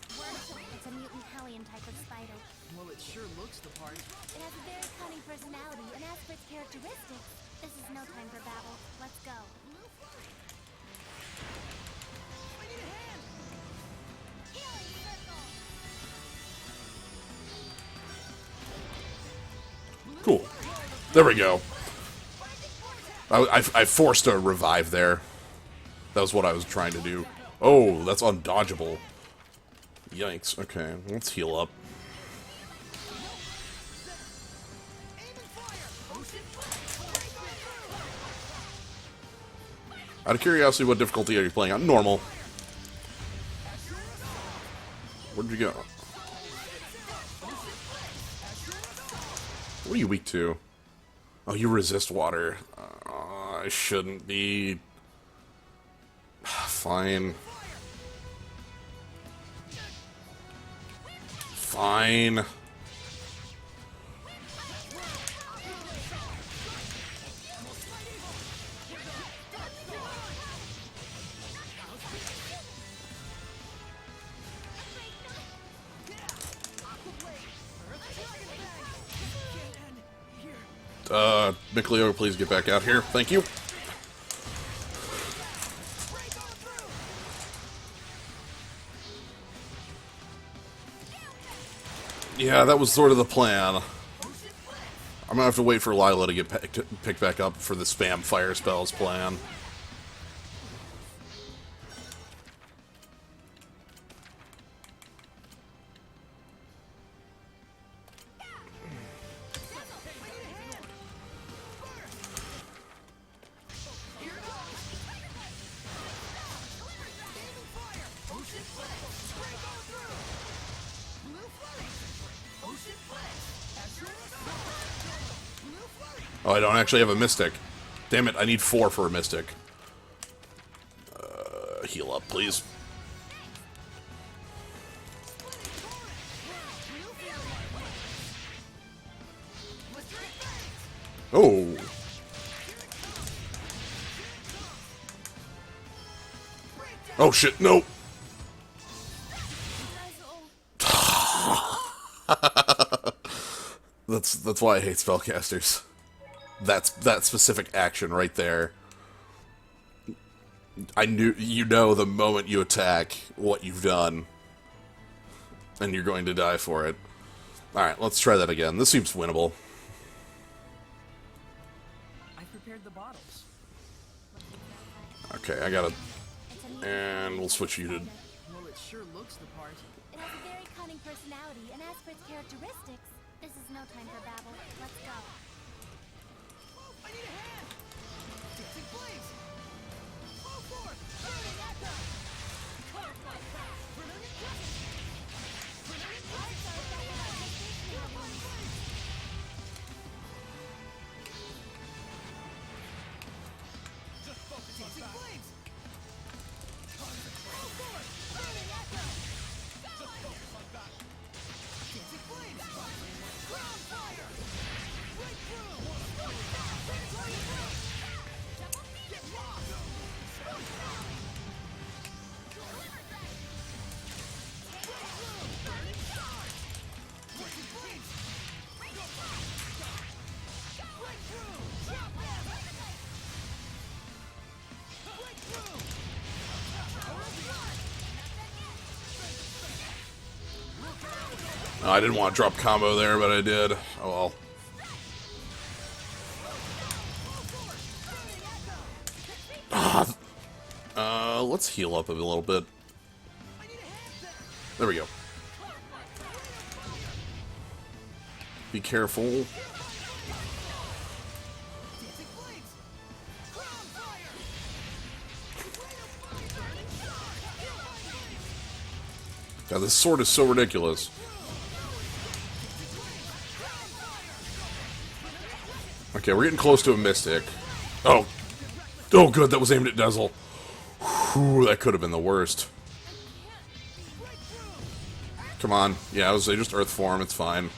It's a mutant hellion type of spider. Well, it sure looks the part. It has a very cunning personality, and as for its characteristics, this is no time for babble. Let's go. I need a hand! Healing circle! Cool. There we go. I forced a revive there. That was what I was trying to do. Oh, that's undodgeable. Yikes. Okay, let's heal up. Out of curiosity, what difficulty are you playing on? Normal. Where'd you go? What are you weak to? Oh, you resist water. I shouldn't be. Fine. Fine. Micleo, please get back out here. Thank you. Yeah, that was sort of the plan. I'm gonna have to wait for Lila to get picked back up for the spam fire spells plan. Oh, I don't actually have a Mystic. Damn it, I need 4 for a Mystic. Heal up, please. Oh. Oh shit, no. That's why I hate spellcasters. That specific action right there. You know the moment you attack what you've done, and you're going to die for it. Alright, let's try that again. This seems winnable. I prepared the bottles. Okay, I gotta... And we'll switch you to... Well, it sure looks the part. It has a very cunning personality, and as for its characteristics, this is no time for babble. Let's go. I need a hand! Dancing flames! Fall forth! Burning echo! Brilliant justice! Brilliant just focus on dancing flames! Fall forth! Burning echo! Just focus on that! Dancing flames! Ground fire! Breakthrough! Get lost! I didn't want to drop combo there, but I did. Oh well. Let's heal up a little bit. There we go. Be careful. God, this sword is so ridiculous. Okay, we're getting close to a Mystic. Oh. Oh, good, that was aimed at Dazzle. Whew, that could have been the worst. Come on. Yeah, I was just Earth form, it's fine.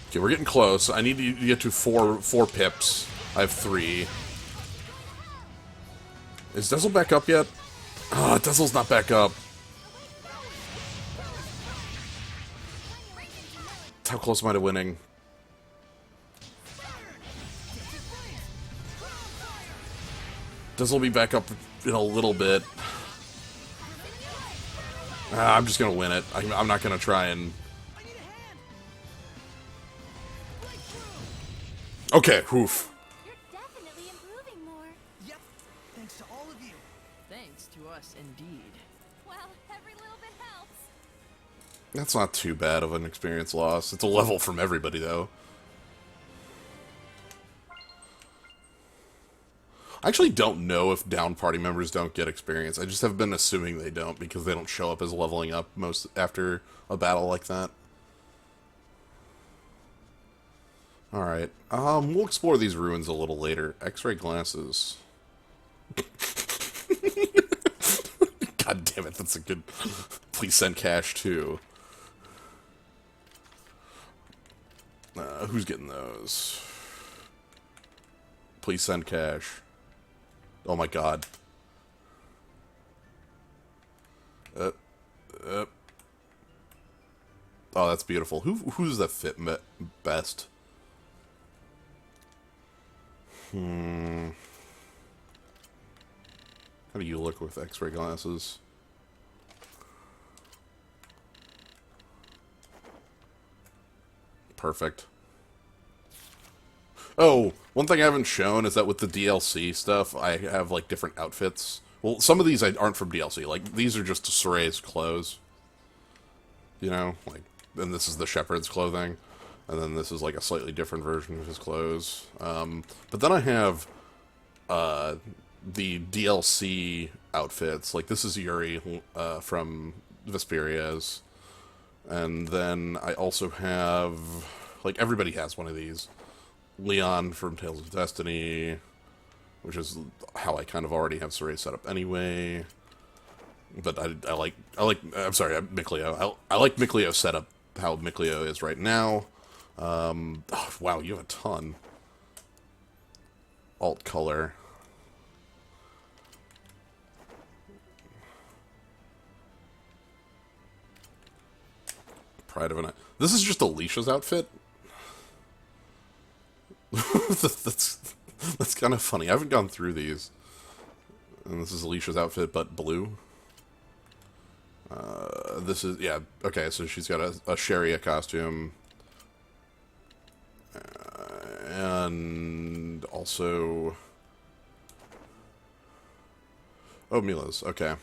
Okay, we're getting close. I need to get to four pips. I have 3. Is Dazzle back up yet? Ah, Dazzle's not back up. How close am I to winning? Dazzle will be back up in a little bit. I'm just gonna win it. I'm not gonna try and... Okay, oof. You're definitely improving more. Yep, thanks to all of you. Thanks to us, indeed. Well, every little bit helps. That's not too bad of an experience loss. It's a level from everybody, though. I actually don't know if down party members don't get experience. I just have been assuming they don't because they don't show up as leveling up most after a battle like that. Alright, we'll explore these ruins a little later. X-ray glasses. God damn it, that's a good... Please send cash, too. Who's getting those? Please send cash. Oh my god. Oh, that's beautiful. Who's that fit best? How do you look with X-ray glasses? Perfect. Oh, one thing I haven't shown is that with the DLC stuff, I have, like, different outfits. Well, some of these aren't from DLC. Like, these are just Soray's clothes. You know? Like, and this is the Shepherd's clothing. And then this is, like, a slightly different version of his clothes. But then I have, the DLC outfits. Like, this is Yuri, from Vesperia's. And then I also have... Like, everybody has one of these. Leon from Tales of Destiny, which is how I kind of already have Soray set up anyway. But I like I'm sorry, Mikleo. I like Mikleo set up how Mikleo is right now. Oh, wow, you have a ton. Alt color. Pride of an... This is just Alicia's outfit? that's kind of funny. I haven't gone through these. And this is Alicia's outfit, but blue. This is... Yeah, okay, so she's got a Sharia costume. And also... Oh, Mila's. Okay.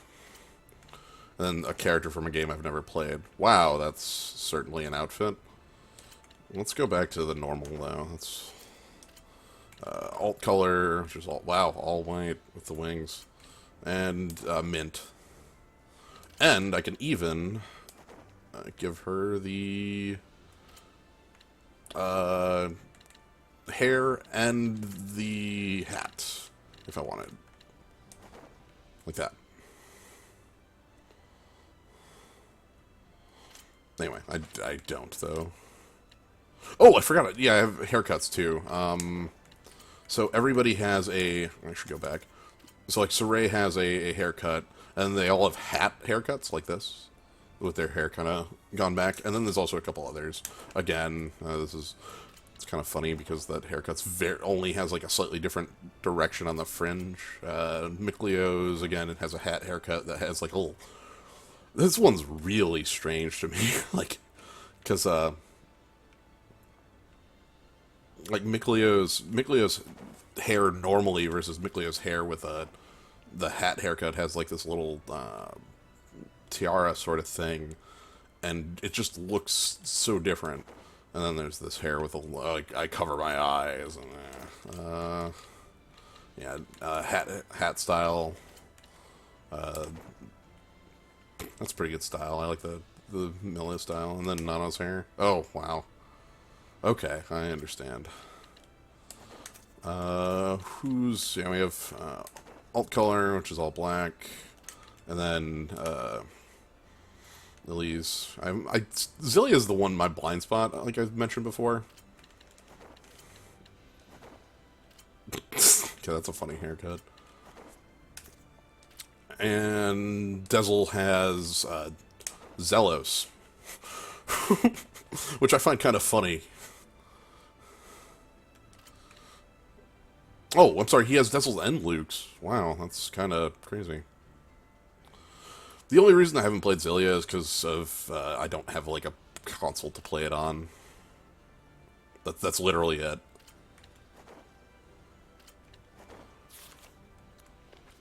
And then a character from a game I've never played. Wow, that's certainly an outfit. Let's go back to the normal, though. That's... alt color, which is all... Wow, all white with the wings. And mint. And I can even give her the... hair and the hat, if I wanted. Like that. Anyway, I don't, though. Oh, I forgot it. Yeah, I have haircuts, too. So everybody has a... I should go back. So, like, Soray has a haircut, and they all have hat haircuts, like this, with their hair kind of gone back. And then there's also a couple others. Again, it's kind of funny because that haircut's only has, like, a slightly different direction on the fringe. Mikleo's, again, it has a hat haircut that has, like, a little... This one's really strange to me, like, because, like, Mikleo's hair normally versus Mikleo's hair with a the hat haircut has like this little tiara sort of thing, and it just looks so different. And then there's this hair with a like I cover my eyes and yeah, hat style. That's pretty good style. I like the Mila style, and then Nano's hair. Oh wow. Okay, I understand. Yeah, we have alt color, which is all black, and then Lily's. Zillia's the one my blind spot, like I've mentioned before. Okay, that's a funny haircut. And Dezel has Zelos, which I find kind of funny. Oh, I'm sorry, he has Dezel's and Luke's. Wow, that's kind of crazy. The only reason I haven't played Zillia is because of I don't have like a console to play it on. That's literally it.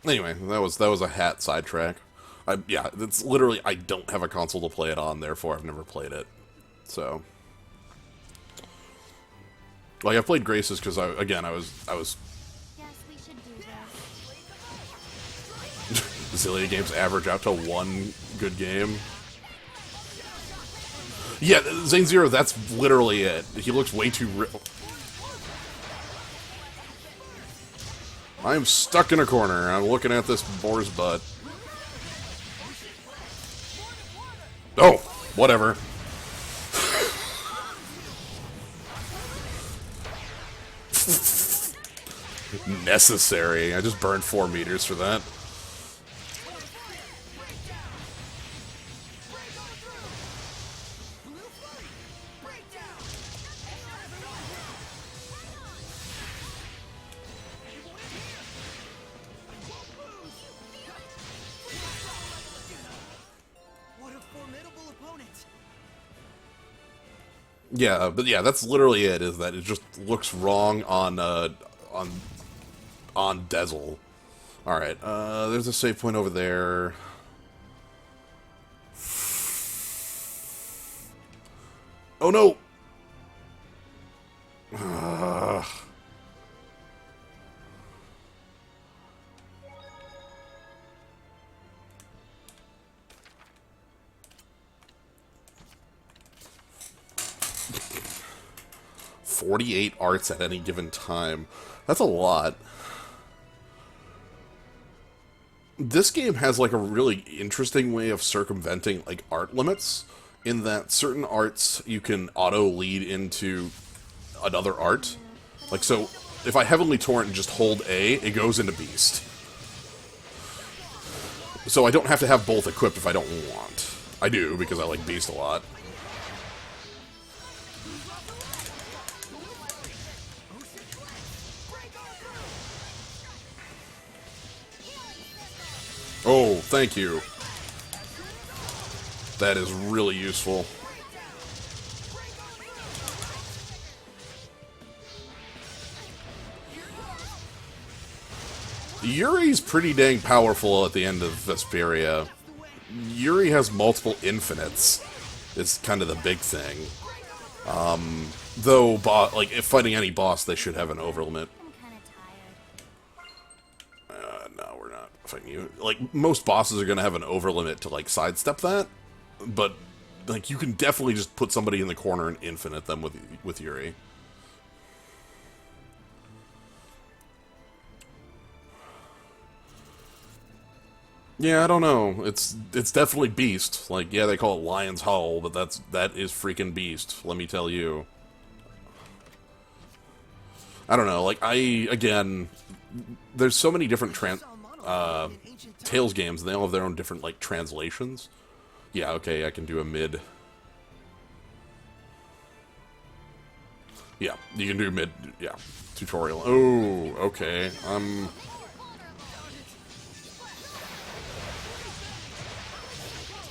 Anyway, that was a hat sidetrack. Yeah, it's literally I don't have a console to play it on, therefore I've never played it. So, like I played Graces because I was. Yes, we should do this. Zillia games average out to one good game. Yeah, Zane Zero, that's literally it. He looks way too real. I'm stuck in a corner. I'm looking at this boar's butt. Oh, whatever. Necessary. I just burned 4 meters for that. What a formidable opponent! Yeah, but yeah, that's literally it. Is that it just looks wrong on Dezel. All right, there's a save point over there. Oh no! Ugh. "48 arts at any given time." That's a lot. This game has like a really interesting way of circumventing like art limits, in that certain arts you can auto lead into another art. Like, so if I Heavenly Torrent and just hold A, it goes into Beast. So I don't have to have both equipped if I don't want. I do, because I like Beast a lot. Oh, thank you. That is really useful. Yuri's pretty dang powerful at the end of Vesperia. Yuri has multiple infinites. Is kind of the big thing. Though, like, if fighting any boss, they should have an overlimit. I'm kind of tired. No, we're not fighting you. Like, most bosses are going to have an overlimit to, like, sidestep that. But, like, you can definitely just put somebody in the corner and infinite them with Yuri. Yeah, I don't know. It's definitely Beast. Like, yeah, they call it Lion's Howl, but that is freaking Beast, let me tell you. I don't know, like, again, there's so many different Tales games, and they all have their own different, like, translations. Yeah, okay, I can do a mid. Yeah, you can do mid, yeah, tutorial. Oh, okay, I'm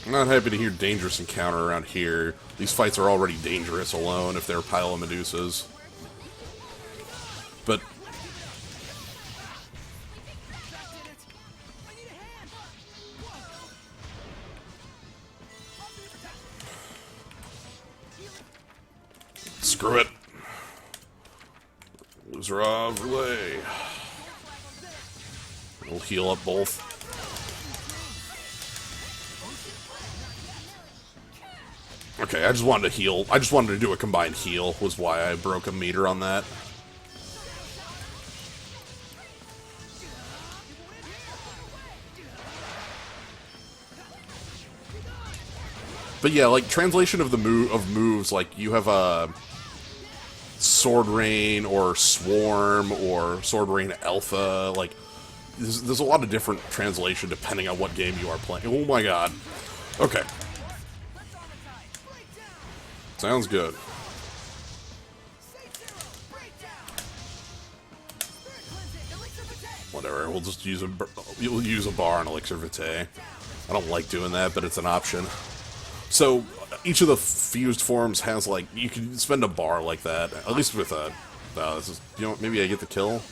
not happy to hear dangerous encounter around here. These fights are already dangerous alone if they're a pile of Medusas. But Screw it. Loser of relay. We'll heal up both. Okay, I just wanted to heal. I just wanted to do a combined heal, was why I broke a meter on that. But yeah, like, translation of the moves, like, you have a Sword Rain or Swarm or Sword Rain Alpha, like, there's a lot of different translation depending on what game you are playing. Oh my god. Okay. Sounds good. Whatever, we'll just use you'll use a bar and elixir vitae. I don't like doing that, but it's an option. So, each of the fused forms has, like, you can spend a bar like that, at least with a, this is, you know, maybe I get the kill?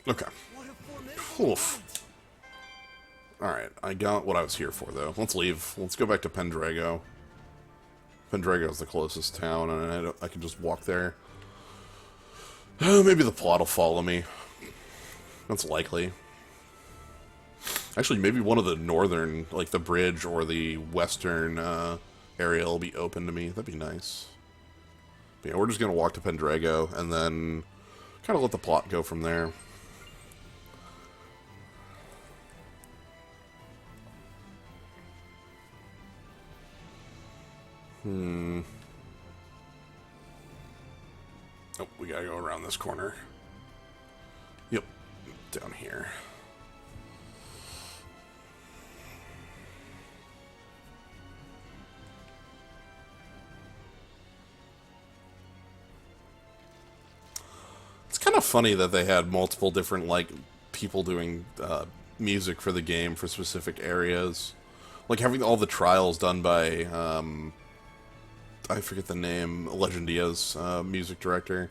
Okay. Oof. Alright, I got what I was here for, though. Let's leave. Let's go back to Pendrago. Pendrago's the closest town, and I can just walk there. Maybe the plot will follow me. That's likely. Actually, maybe one of the northern, like the bridge or the western area will be open to me. That'd be nice. But yeah, we're just going to walk to Pendrago and then kind of let the plot go from there. Oh, we gotta go around this corner. Yep, down here. It's kind of funny that they had multiple different, like, people doing music for the game for specific areas. Like, having all the trials done by, I forget the name, Legendia's music director.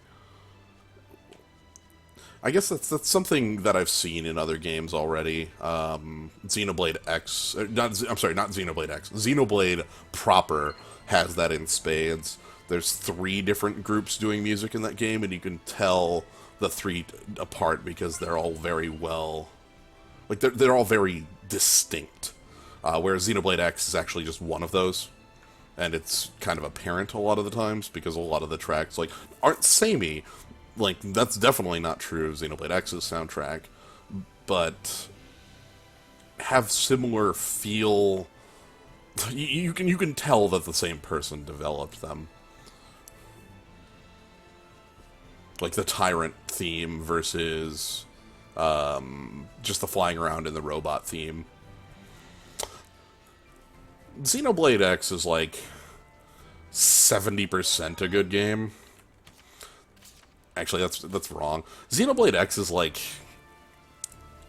I guess that's something that I've seen in other games already. Xenoblade X, I'm sorry, not Xenoblade X. Xenoblade proper has that in spades. There's 3 different groups doing music in that game, and you can tell the 3 apart because they're all very well, like they're all very distinct. Whereas Xenoblade X is actually just one of those, and it's kind of apparent a lot of the times because a lot of the tracks like aren't samey. Like, that's definitely not true of Xenoblade X's soundtrack, but have similar feel. You can tell that the same person developed them. Like the Tyrant theme versus just the flying around in the robot theme. Xenoblade X is like 70% a good game. Actually, that's wrong. Xenoblade X is like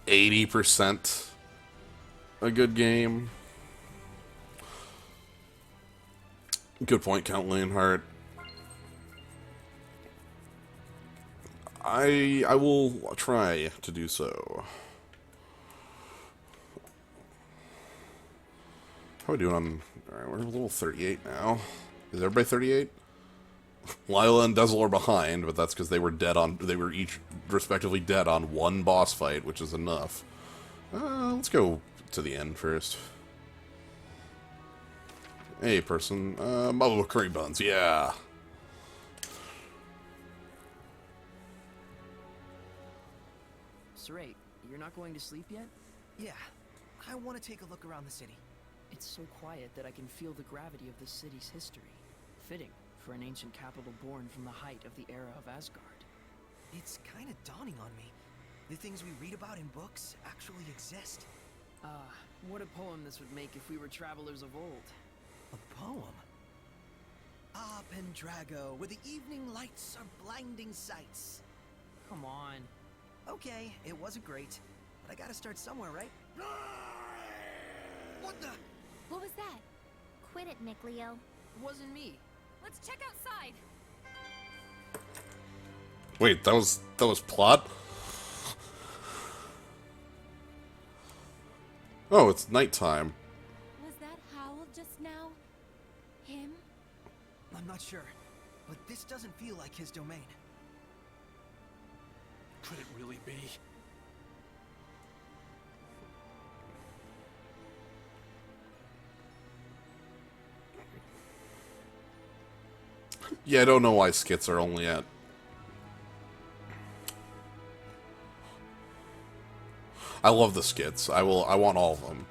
80% a good game. Good point, Count Leonhardt. I will try to do so. How are we doing on... Alright, we're a little 38 now. Is everybody 38? Lila and Dezel are behind, but that's because they were dead on... They were each respectively dead on one boss fight, which is enough. Let's go to the end first. Hey, person. Bubble curry buns, yeah. Saray, you're not going to sleep yet? Yeah, I want to take a look around the city. It's so quiet that I can feel the gravity of this city's history. Fitting for an ancient capital born from the height of the era of Asgard. It's kind of dawning on me. The things we read about in books actually exist. What a poem this would make if we were travelers of old. A poem? Ah, Pendrago, where the evening lights are blinding sights. Come on. Okay, it wasn't great, but I gotta start somewhere, right? What the? What was that? Quit it, Nick Leo. It wasn't me. Let's check outside. Wait, that was plot? Oh, it's nighttime. Was that Howl just now? Him? sure, but this doesn't feel like his domain. Could it really be? Yeah, I don't know why skits are only at... I love the skits. I want all of them.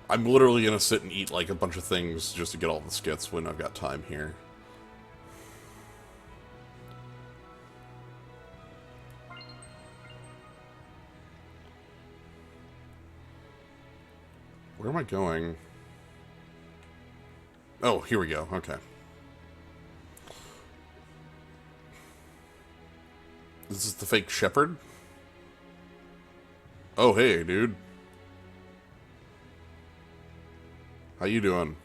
I'm literally gonna sit and eat like a bunch of things just to get all the skits when I've got time here. Where am I going? Oh, here we go. Okay. This is the fake shepherd? Oh, hey, dude. How you doing?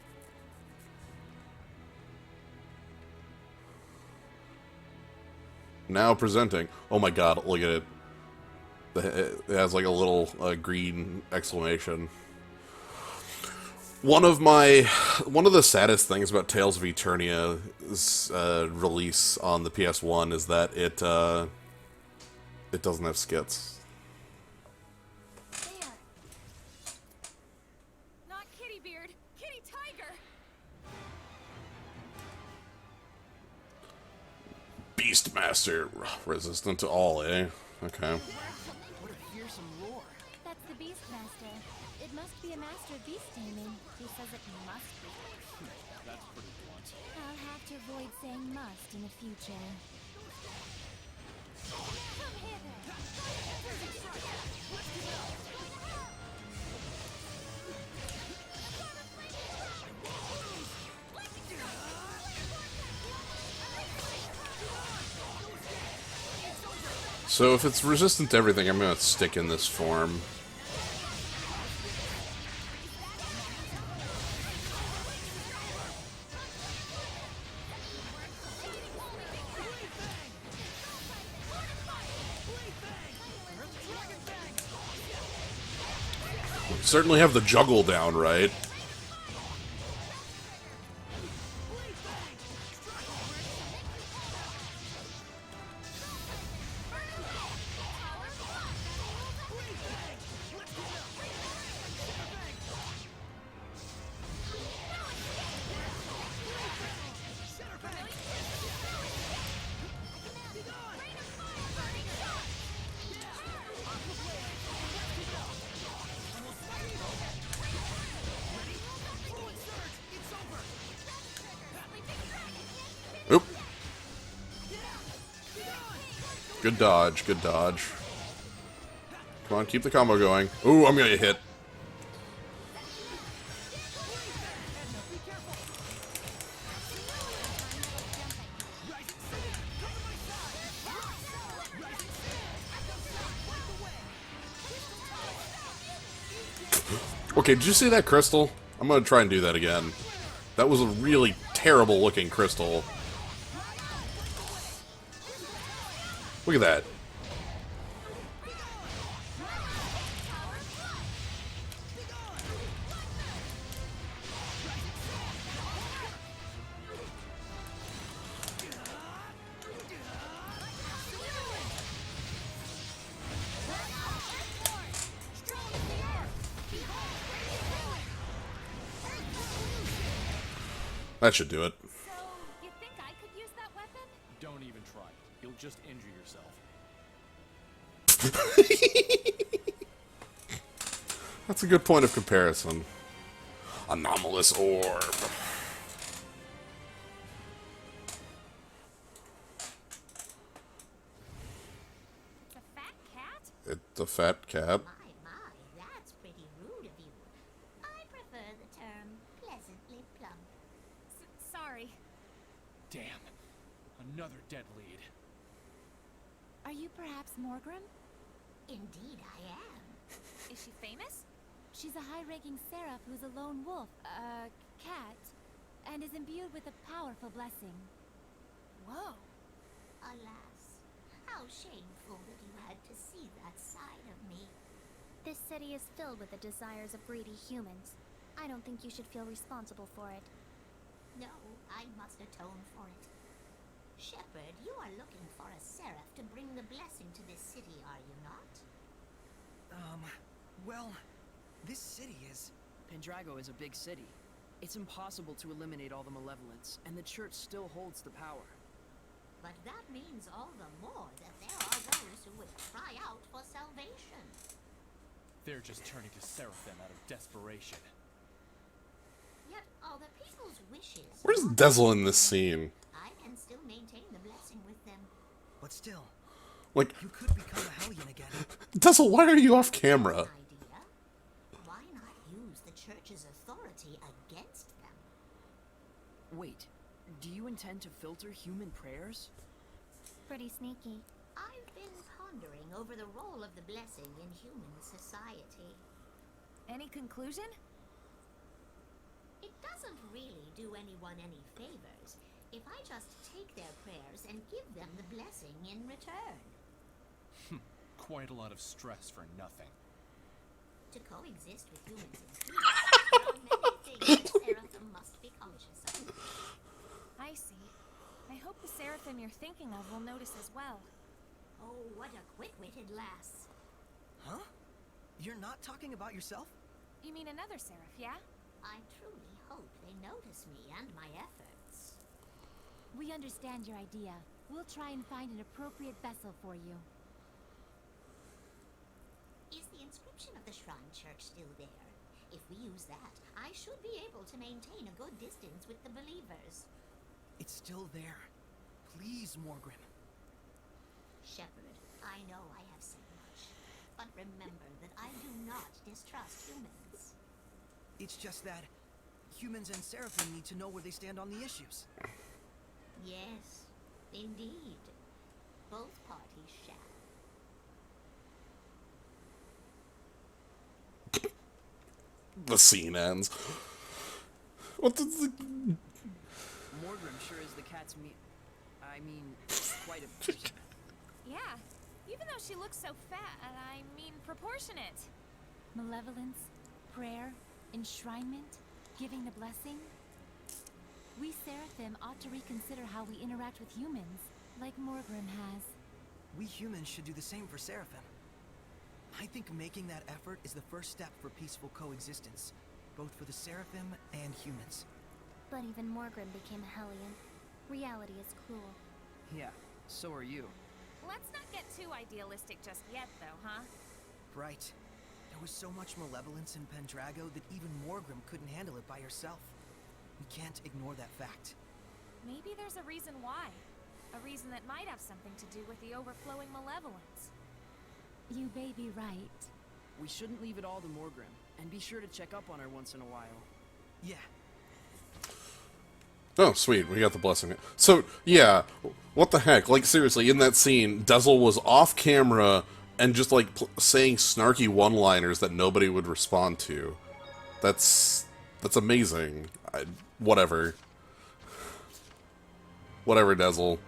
Now presenting. Oh my god, look at it. It has like a little green exclamation. One of the saddest things about Tales of Eternia's release on the PS1 is that it doesn't have skits. There. Not Kitty Beard, Kitty Tiger. Beastmaster, resistant to all, eh? Okay. What a fearsome roar. That's the Beastmaster. It must be a master of beast taming. Who says it must be? That's pretty blunt. I'll have to avoid saying must in the future. Come hither. So if it's resistant to everything, I'm gonna stick in this form. Certainly have the juggle down, right? Oop. Good dodge, good dodge. Come on, keep the combo going. Ooh, I'm gonna get hit. Okay, did you see that crystal? I'm gonna try and do that again. That was a really terrible looking crystal. Look at that. That should do it. So, you think I could use that weapon? Don't even try it. You'll just injure yourself. That's a good point of comparison. Anomalous orb. It's a fat cat? It's a fat cat. My, that's pretty rude of you. I prefer the term pleasantly plump. Sorry. Damn. Another dead lead. Are you perhaps Morgrim? Indeed I am. Is she famous? She's a high-ranking seraph who's a lone wolf, cat, and is imbued with a powerful blessing. Whoa. Alas, how shameful that you had to see that side of me. This city is filled with the desires of greedy humans. I don't think you should feel responsible for it. No, I must atone for it. Shepherd, you are looking for a seraph to bring the blessing to this city, are you not? Well, this city is... Pendrago is a big city. It's impossible to eliminate all the malevolence, and the church still holds the power. But that means all the more that there are those who would cry out for salvation. They're just turning to Seraphim out of desperation. Yet are the people's wishes... Where's Dezel in this scene? I can still maintain the blessing with them. But still, Like, you could become a Hellion again. Dezel, why are you off camera? Idea? Why not use the church's authority against them? Wait, do you intend to filter human prayers? Pretty sneaky. I've been pondering over the role of the blessing in human society. Any conclusion? It doesn't really do anyone any favors if I just take their prayers and give them the blessing in return. Quite a lot of stress for nothing. To coexist with humans in peace, there are many things that Seraphim must be conscious of. I see. I hope the Seraphim you're thinking of will notice as well. Oh, what a quick-witted lass. Huh? You're not talking about yourself? You mean another Seraph, yeah? I truly hope they notice me and my efforts. We understand your idea. We'll try and find an appropriate vessel for you. Is the inscription of the Shrine Church still there? If we use that, I should be able to maintain a good distance with the believers. It's still there. Please, Morgrim. Shepherd, I know I have said much, but remember that I do not distrust humans. It's just that humans and Seraphim need to know where they stand on the issues. Yes, indeed. Both parties shall. The scene ends. What the... Morgrim sure is the cat's I mean, quite a person. Yeah, even though she looks so fat, I mean proportionate. Malevolence, prayer, enshrinement, giving the blessing. We Seraphim ought to reconsider how we interact with humans, like Morgrim has. We humans should do the same for Seraphim. I think making that effort is the first step for peaceful coexistence, both for the Seraphim and humans. But even Morgrim became a Hellion. Reality is cruel. Yeah, so are you. Let's not get too idealistic just yet, though, huh? Right. There was so much malevolence in Pendrago that even Morgrim couldn't handle it by herself. We can't ignore that fact. Maybe there's a reason why. A reason that might have something to do with the overflowing malevolence. You may be right. We shouldn't leave it all to Morgrim, and be sure to check up on her once in a while. Yeah. Oh, sweet. We got the blessing. So, yeah. What the heck? Like, seriously, in that scene, Dezel was off camera and just, like, saying snarky one-liners that nobody would respond to. That's amazing. Whatever. Whatever, Dezel.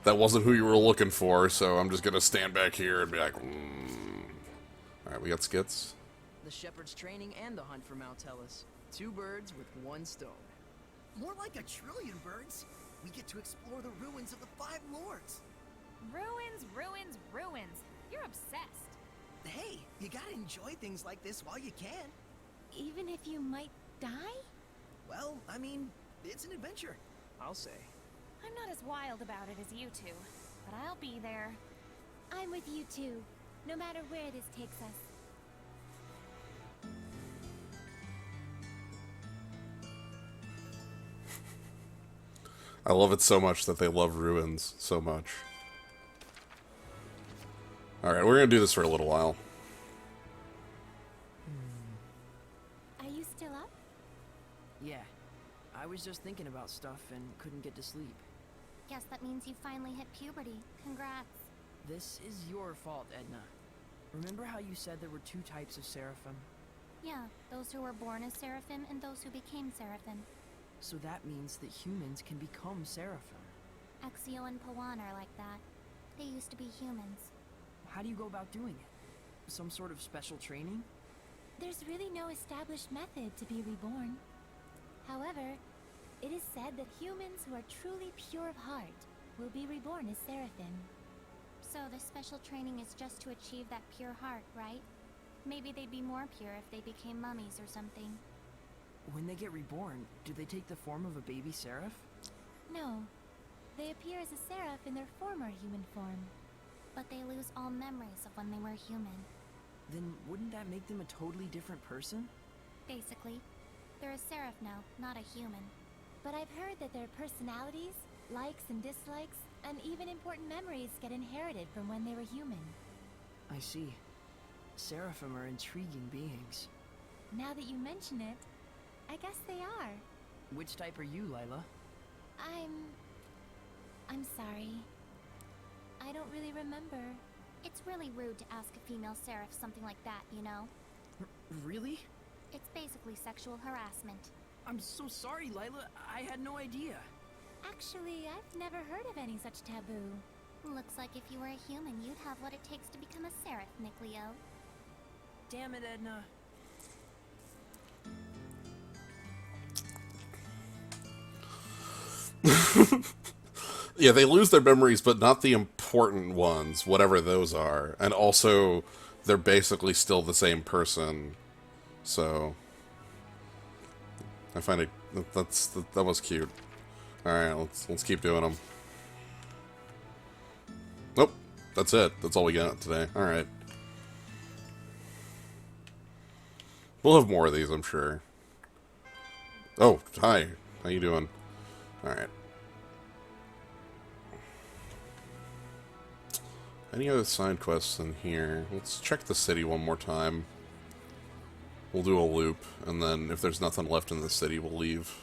That wasn't who you were looking for, so I'm just gonna stand back here and be like, Alright, we got skits. The shepherd's training and the hunt for Mount Tellus. 2 birds with 1 stone. More like a trillion birds. We get to explore the ruins of the 5 lords. Ruins, ruins, ruins. You're obsessed. Hey, you gotta enjoy things like this while you can. Even if you might die? Well, I mean, it's an adventure. I'll say. I'm not as wild about it as you two, but I'll be there. I'm with you too, no matter where this takes us. I love it so much that they love ruins so much. Alright, we're gonna do this for a little while. Are you still up? Yeah. I was just thinking about stuff and couldn't get to sleep. Guess that means you finally hit puberty. Congrats. This is your fault, Edna. Remember how you said there were 2 types of Seraphim? Yeah, those who were born as Seraphim and those who became Seraphim. So that means that humans can become Seraphim. Exio and Pawan are like that. They used to be humans. How do you go about doing it? Some sort of special training? There's really no established method to be reborn. However, It is said that humans who are truly pure of heart will be reborn as seraphim. So the special training is just to achieve that pure heart, right? Maybe they'd be more pure if they became mummies or something. When they get reborn, do they take the form of a baby seraph? No. They appear as a seraph in their former human form. But they lose all memories of when they were human. Then wouldn't that make them a totally different person? Basically, they're a seraph now, not a human. But I've heard that their personalities, likes and dislikes, and even important memories get inherited from when they were human. I see. Seraphim are intriguing beings. Now that you mention it, I guess they are. Which type are you, Lila? I'm sorry. I don't really remember. It's really rude to ask a female seraph something like that, you know? Really? It's basically sexual harassment. I'm so sorry, Lila. I had no idea. Actually, I've never heard of any such taboo. Looks like if you were a human, you'd have what it takes to become a seraph, Nickleo. Damn it, Edna. Yeah, they lose their memories, but not the important ones, whatever those are. And also, they're basically still the same person. So, I find it that was cute. All right, let's keep doing them. Nope, that's it. That's all we got today. All right, we'll have more of these, I'm sure. Oh, hi. How you doing? All right. Any other side quests in here? Let's check the city one more time. We'll do a loop, and then if there's nothing left in the city, we'll leave.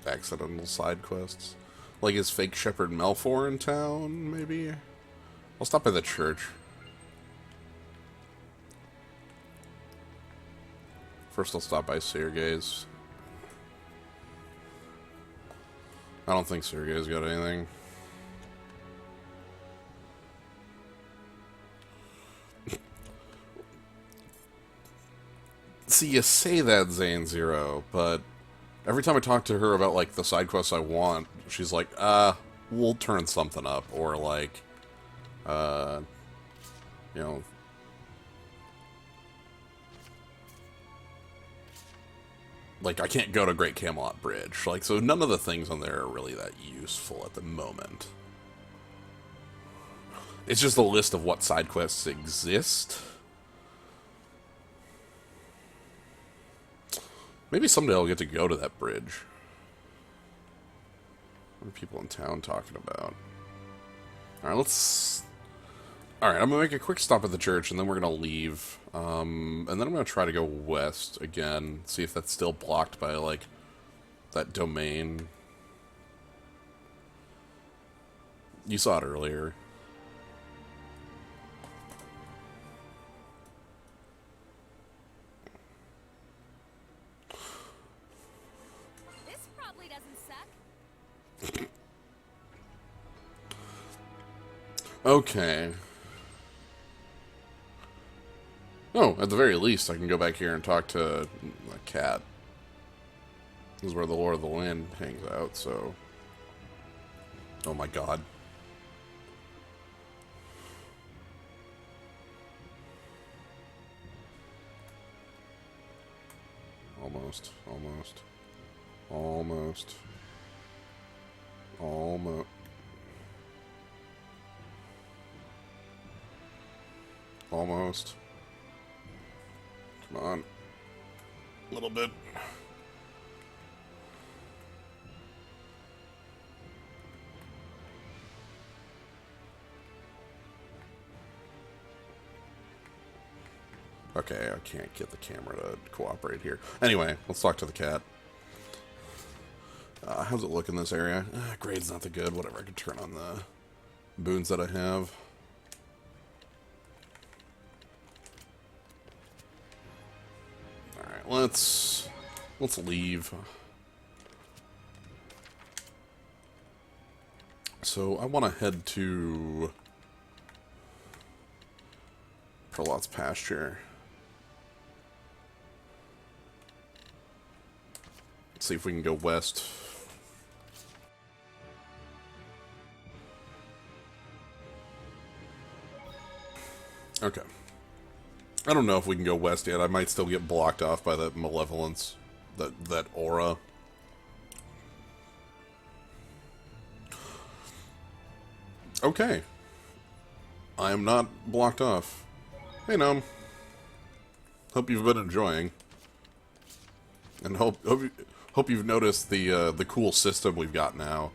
Accidental side quests. Like, is fake Shepherd Malfour in town, maybe? I'll stop by the church. First, I'll stop by Sergei's. I don't think Sergei's got anything. See, you say that, Zane Zero, but every time I talk to her about, like, the side quests I want, she's like, we'll turn something up, or, like, you know, like, I can't go to Great Camelot Bridge. Like, so none of the things on there are really that useful at the moment. It's just a list of what side quests exist. Maybe someday I'll get to go to that bridge. What are people in town talking about? Alright, let's... Alright, I'm gonna make a quick stop at the church, and then we're gonna leave. And then I'm gonna try to go west again, see if that's still blocked by, like, that domain. You saw it earlier. This probably doesn't suck. Okay. Oh, at the very least, I can go back here and talk to a cat. This is where the Lord of the Land hangs out, so... Oh my god. Almost. Almost. Almost. Almost. Almost. Come on. A little bit. Okay, I can't get the camera to cooperate here. Anyway, let's talk to the cat. How's it look in this area? Grade's not that good. Whatever, I can turn on the boons that I have. Alright, let's leave. So I want to head to Prolot's pasture. Let's see if we can go west. Okay. I don't know if we can go west yet. I might still get blocked off by that malevolence, that aura. Okay. I am not blocked off. Hey, Gnome. Hope you've been enjoying. And hope you've noticed the cool system we've got now.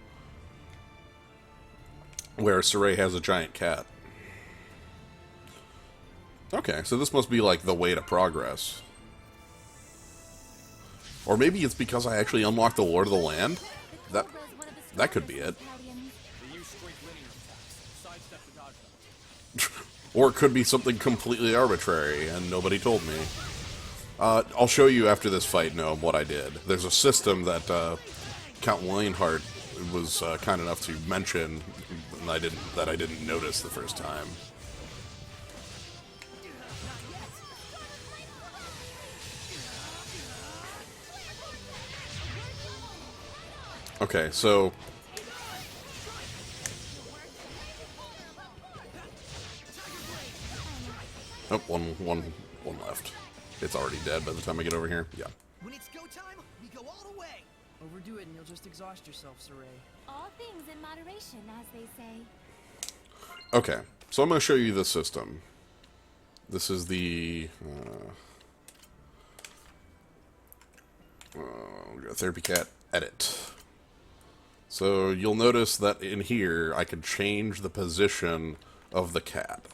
Where Saray has a giant cat. Okay, so this must be like the way to progress. Or maybe it's because I actually unlocked the Lord of the Land? That could be it. Or it could be something completely arbitrary, and nobody told me. I'll show you after this fight, Gnome, what I did. There's a system that Count Lionheart was kind enough to mention, and I didn't notice the first time. Okay, so... Oh, one left. It's already dead by the time I get over here. Yeah. When it's go time, we go all the way. Overdo it and you'll just exhaust yourself, Saray. All things in moderation, as they say. Okay, so I'm going to show you the system. This is the... Therapy Cat Edit. So you'll notice that in here, I can change the position of the cat.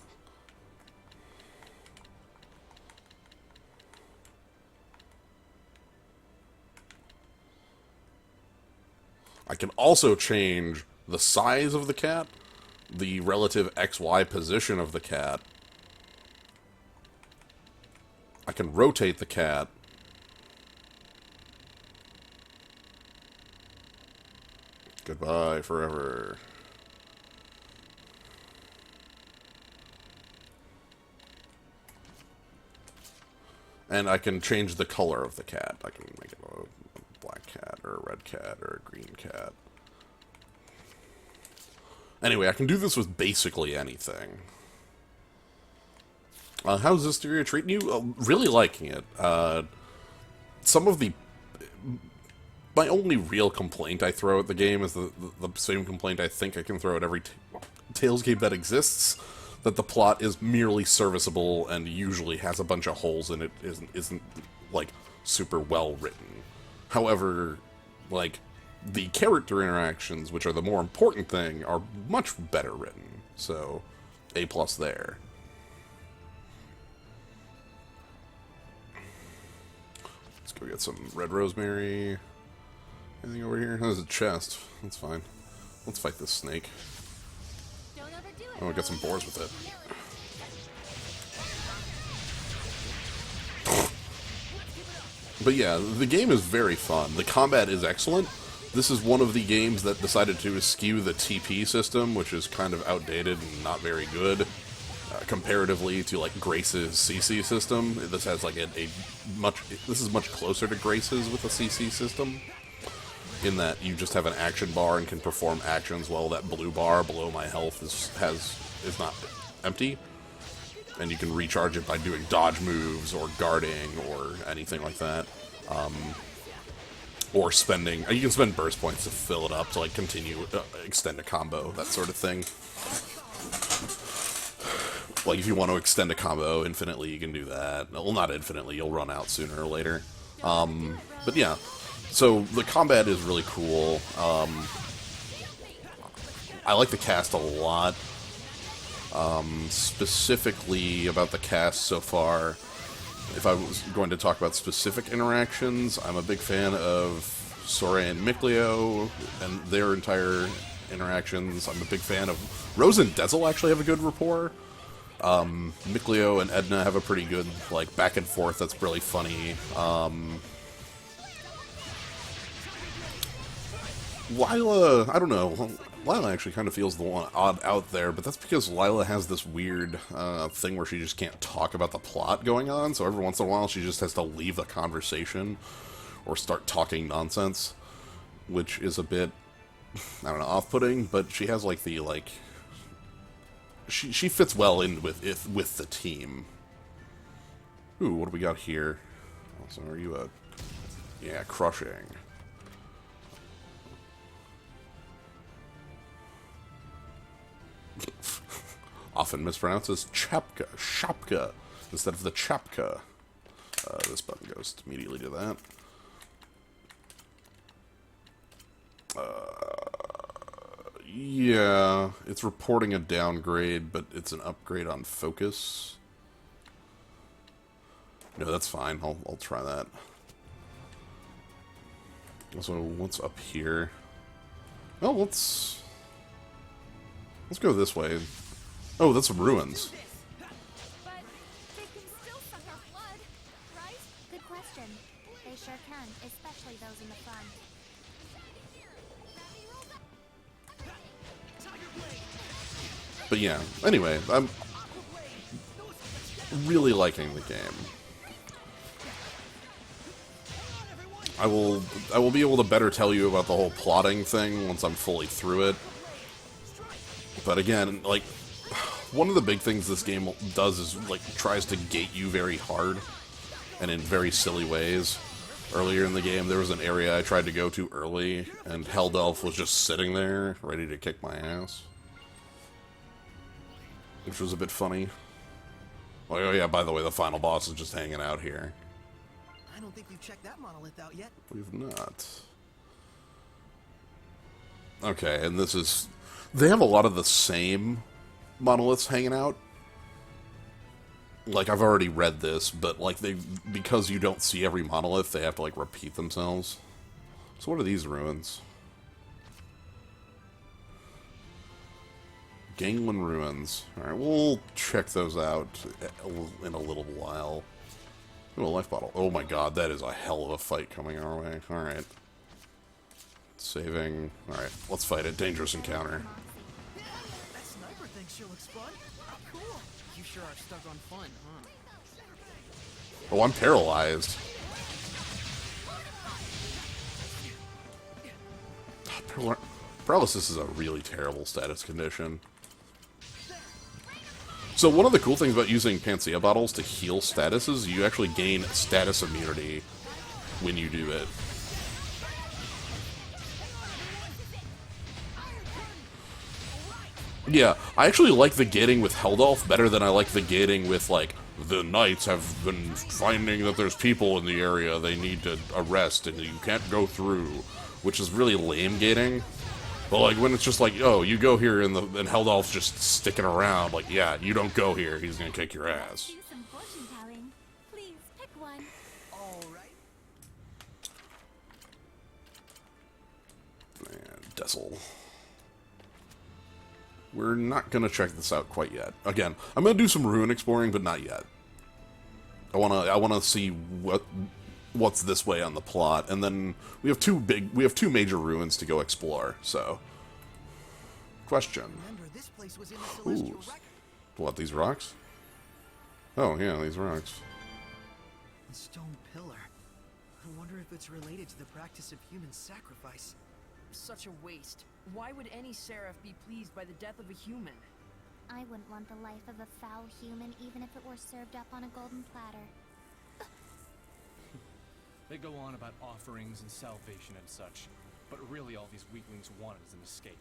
I can also change the size of the cat, the relative XY position of the cat. I can rotate the cat. Goodbye forever. And I can change the color of the cat. I can make it a black cat, or a red cat, or a green cat. Anyway, I can do this with basically anything. How's Zestiria treating you? Really liking it. Some of the... My only real complaint I throw at the game is the same complaint I think I can throw at every Tales game that exists, that the plot is merely serviceable and usually has a bunch of holes in it, isn't like, super well written. However, like, the character interactions, which are the more important thing, are much better written, so A+ there. Let's go get some red rosemary. Anything over here? There's a chest. That's fine. Let's fight this snake. Oh, I got some boars with it. But yeah, the game is very fun. The combat is excellent. This is one of the games that decided to eschew the TP system, which is kind of outdated and not very good. Comparatively to like Grace's CC system. This has like this is much closer to Grace's with a CC system. In that you just have an action bar and can perform actions while that blue bar below my health is not empty. And you can recharge it by doing dodge moves or guarding or anything like that. Or spending... You can spend burst points to fill it up to like continue, extend a combo, that sort of thing. Like if you want to extend a combo infinitely, you can do that. Well, not infinitely, you'll run out sooner or later. But yeah. So, the combat is really cool. I like the cast a lot. Specifically about the cast so far, if I was going to talk about specific interactions, I'm a big fan of Soray and Mikleo and their entire interactions. I'm a big fan of... Rose and Dezel actually have a good rapport. Mikleo and Edna have a pretty good, like, back and forth that's really funny. Lila, I don't know. Lila actually kind of feels the one odd out there, but that's because Lila has this weird thing where she just can't talk about the plot going on, so every once in a while she just has to leave the conversation or start talking nonsense, which is a bit, I don't know, off-putting, but she has, like, the, like... She fits well in with the team. Ooh, what do we got here? So are you a... Yeah, crushing. Often mispronounced as chapka, shapka, instead of the chapka. This button goes immediately to that. Yeah, it's reporting a downgrade, but it's an upgrade on focus. No, that's fine. I'll try that. So what's up here? Oh, let's go this way. Oh, that's some ruins. But they can still suck our blood, right? Good question. They sure can, especially those in the front. But yeah, anyway, I'm really liking the game. I will be able to better tell you about the whole plotting thing once I'm fully through it. But again, like, one of the big things this game does is, like, tries to gate you very hard and in very silly ways. Earlier in the game, there was an area I tried to go to early, and Heldelf was just sitting there, ready to kick my ass. Which was a bit funny. Like, oh yeah, by the way, the final boss is just hanging out here. I don't think we've checked that monolith out yet. We've not. Okay, and this is... They have a lot of the same monoliths hanging out. Like, I've already read this, but, like, because you don't see every monolith, they have to, like, repeat themselves. So what are these ruins? Gangland Ruins. Alright, we'll check those out in a little while. Ooh, a life bottle. Oh my god, that is a hell of a fight coming our way. Alright. Saving. Alright, let's fight it. Dangerous encounter. That sniper thing sure looks fun. Cool. You sure are stuck on fun, huh? Oh, I'm paralyzed. Paralysis is a really terrible status condition. So one of the cool things about using Panacea bottles to heal statuses, you actually gain status immunity when you do it. Yeah, I actually like the gating with Heldelf better than I like the gating with, like, the knights have been finding that there's people in the area they need to arrest and you can't go through, which is really lame gating. But, like, when it's just like, oh, you go here and Heldelf's just sticking around, like, yeah, you don't go here, he's gonna kick your ass. Do some fortune telling. Please pick one. All right. And Dessel. We're not gonna check this out quite yet. Again, I'm gonna do some ruin exploring, but not yet. I wanna see what's this way on the plot, and then we have two major ruins to go explore. So, question. Remember, this place was in the celestial Ooh. record. What, these rocks? Oh yeah, these rocks. The stone pillar. I wonder if it's related to the practice of human sacrifice. Such a waste. Why would any seraph be pleased by the death of a human? I wouldn't want the life of a foul human even if it were served up on a golden platter. They go on about offerings and salvation and such, but really all these weaklings want is an escape.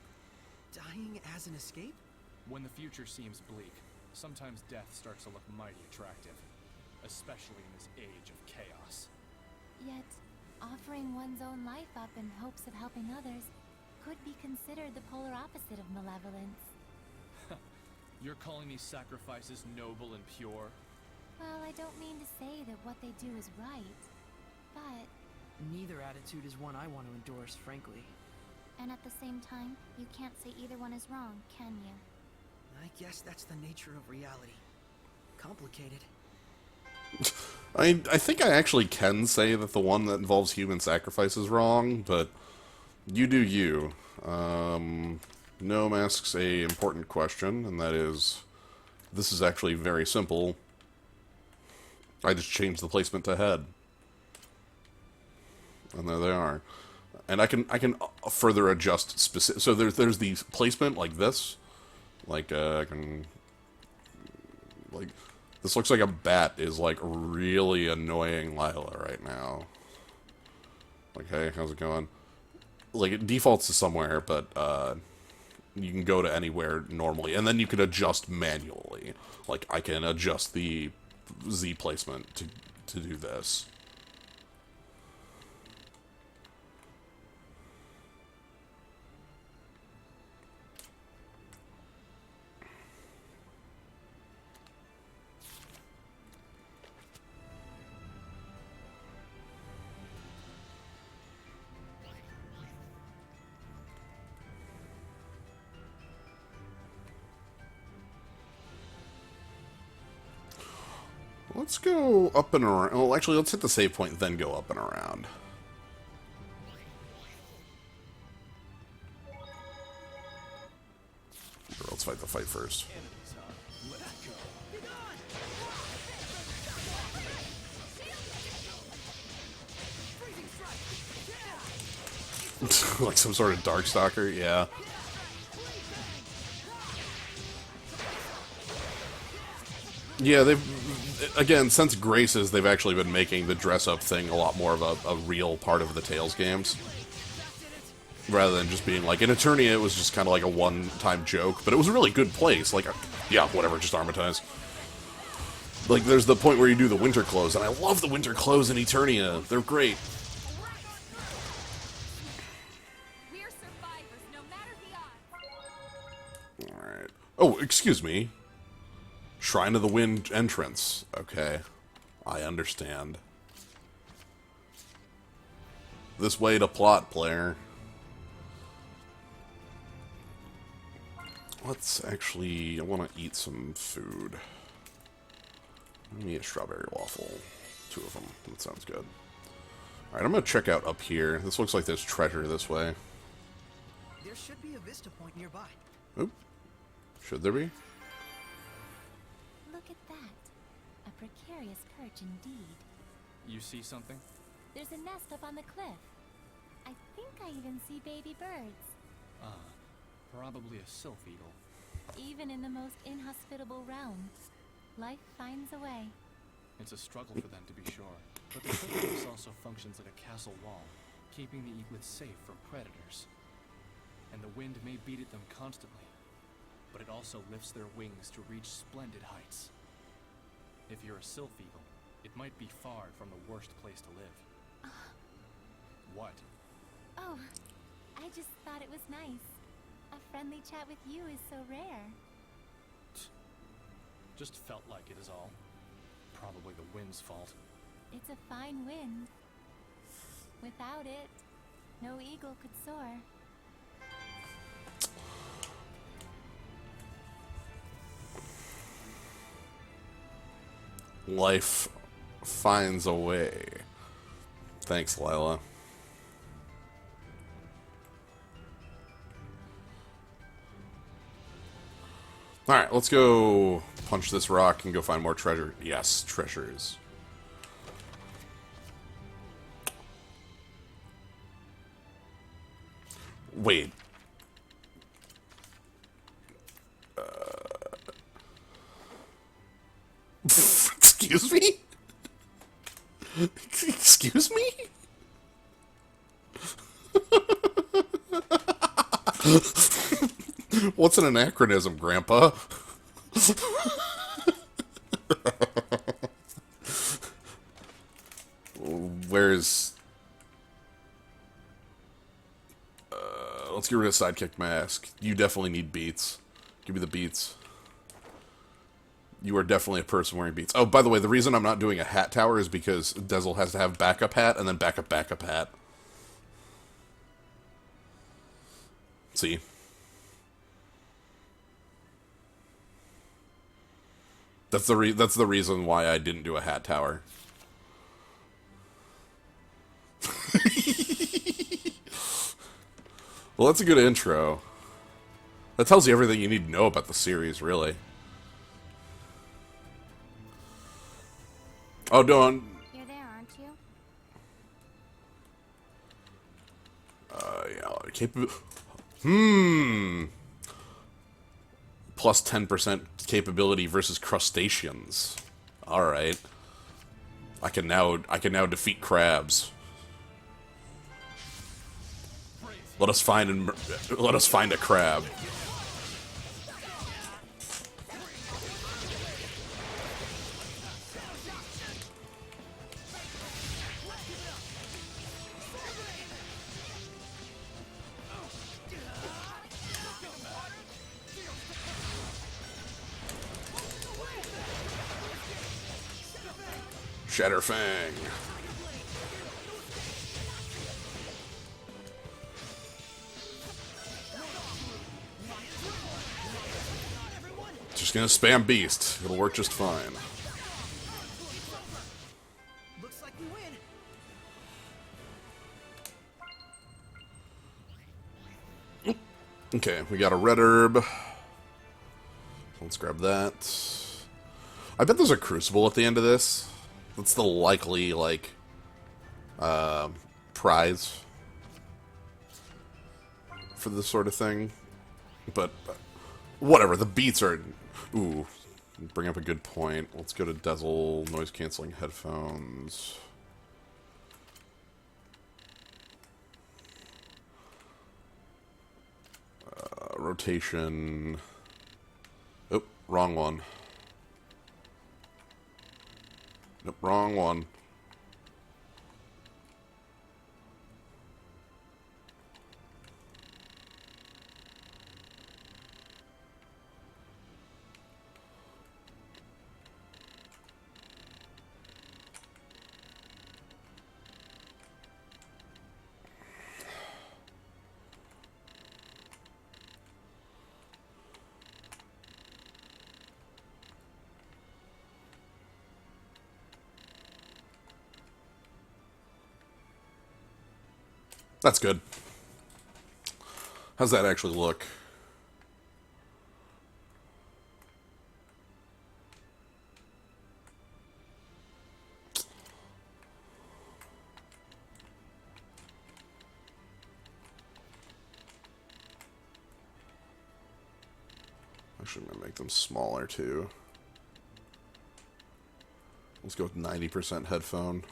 Dying as an escape? When the future seems bleak, sometimes death starts to look mighty attractive, especially in this age of chaos. Yet, offering one's own life up in hopes of helping others could be considered the polar opposite of malevolence. You're calling these sacrifices noble and pure? Well, I don't mean to say that what they do is right, but... Neither attitude is one I want to endorse, frankly. And at the same time, you can't say either one is wrong, can you? I guess that's the nature of reality. Complicated. I think I actually can say that the one that involves human sacrifice is wrong, but you do you. Gnome asks a important question, and that is, this is actually very simple. I just changed the placement to head. And there they are. And I can further adjust specific. So there's the placement like this. Like I can like this looks like a bat is like really annoying Lila right now. Like, hey, how's it going? Like it defaults to somewhere, but you can go to anywhere normally, and then you can adjust manually. Like I can adjust the Z placement to do this. Let's go up and around. Well, actually, let's hit the save point, then go up and around. Or let's fight the fight first. Like some sort of Darkstalker, yeah. Yeah, they've, again, since Graces, they've actually been making the dress-up thing a lot more of a real part of the Tales games. Rather than just being like, in Eternia, it was just kind of like a one-time joke, but it was a really good place. Like, yeah, whatever, just Armatize. Like, there's the point where you do the winter clothes, and I love the winter clothes in Eternia. They're great. We're survivors, no matter the odds. Alright. Oh, excuse me. Shrine of the Wind entrance. Okay. I understand. This way to plot, player. Let's actually... I want to eat some food. Let me eat a strawberry waffle. 2 of them. That sounds good. Alright, I'm going to check out up here. This looks like there's treasure this way. There should be a vista point nearby. Oop. Should there be? Look at that. A precarious perch indeed. You see something? There's a nest up on the cliff. I think I even see baby birds. Probably a sylph eagle. Even in the most inhospitable realms, life finds a way. It's a struggle for them, to be sure. But the cliff also functions like a castle wall, keeping the eaglets safe from predators. And the wind may beat at them constantly, but it also lifts their wings to reach splendid heights. If you're a sylph eagle, it might be far from the worst place to live. What? Oh, I just thought it was nice. A friendly chat with you is so rare. Just felt like it is all. Probably the wind's fault. It's a fine wind. Without it, no eagle could soar. Life finds a way. Thanks, Lila. Alright, let's go punch this rock and go find more treasure. Yes, treasures. Wait. Excuse me? Excuse me? What's an anachronism, Grandpa? Where's... let's get rid of Sidekick Mask. You definitely need beats. Give me the beats. You are definitely a person wearing beats. Oh, by the way, the reason I'm not doing a hat tower is because Dezel has to have backup hat and then backup hat. See? That's the reason why I didn't do a hat tower. Well, that's a good intro. That tells you everything you need to know about the series, really. Oh, don't. You're there, aren't you? Yeah, Plus 10% capability versus crustaceans. All right. I can now defeat crabs. Let us find a crab. Shatterfang. Just gonna spam Beast. It'll work just fine. Looks like we win. Okay, we got a red herb. Let's grab that. I bet there's a crucible at the end of this. That's the likely, like, prize for this sort of thing. But, whatever, the beats are... Ooh, bring up a good point. Let's go to Dazzle, noise-canceling headphones. Rotation... Oh, wrong one. Nope, wrong one. That's good. How's that actually look? Actually, I'm gonna make them smaller too. Let's go with 90% headphone.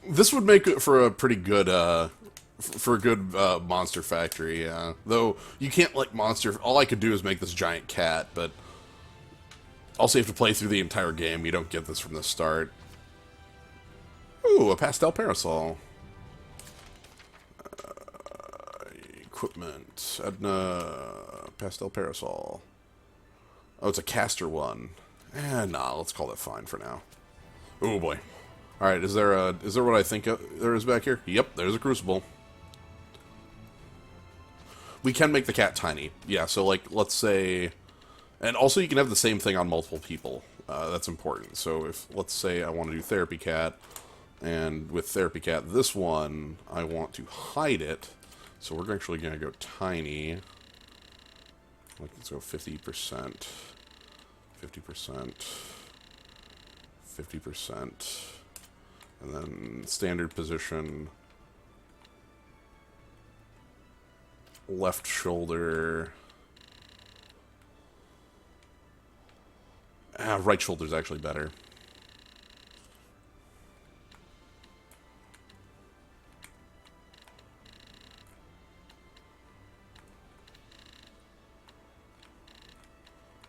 This would make it for a pretty good, for a good monster factory, yeah. Though, you can't, like, monster... All I could do is make this giant cat, but... Also, you have to play through the entire game. You don't get this from the start. Ooh, a pastel parasol. Equipment. Edna... Pastel parasol. Oh, it's a caster one. Nah, let's call that fine for now. Oh boy. Alright, is there what I think there is back here? Yep, there's a crucible. We can make the cat tiny. Yeah, so like, let's say... And also you can have the same thing on multiple people. That's important. So if, let's say I want to do Therapy Cat, and with Therapy Cat, this one, I want to hide it. So we're actually going to go tiny. Let's go 50%. 50%. 50%. And then standard position. Left shoulder. Right shoulder's actually better.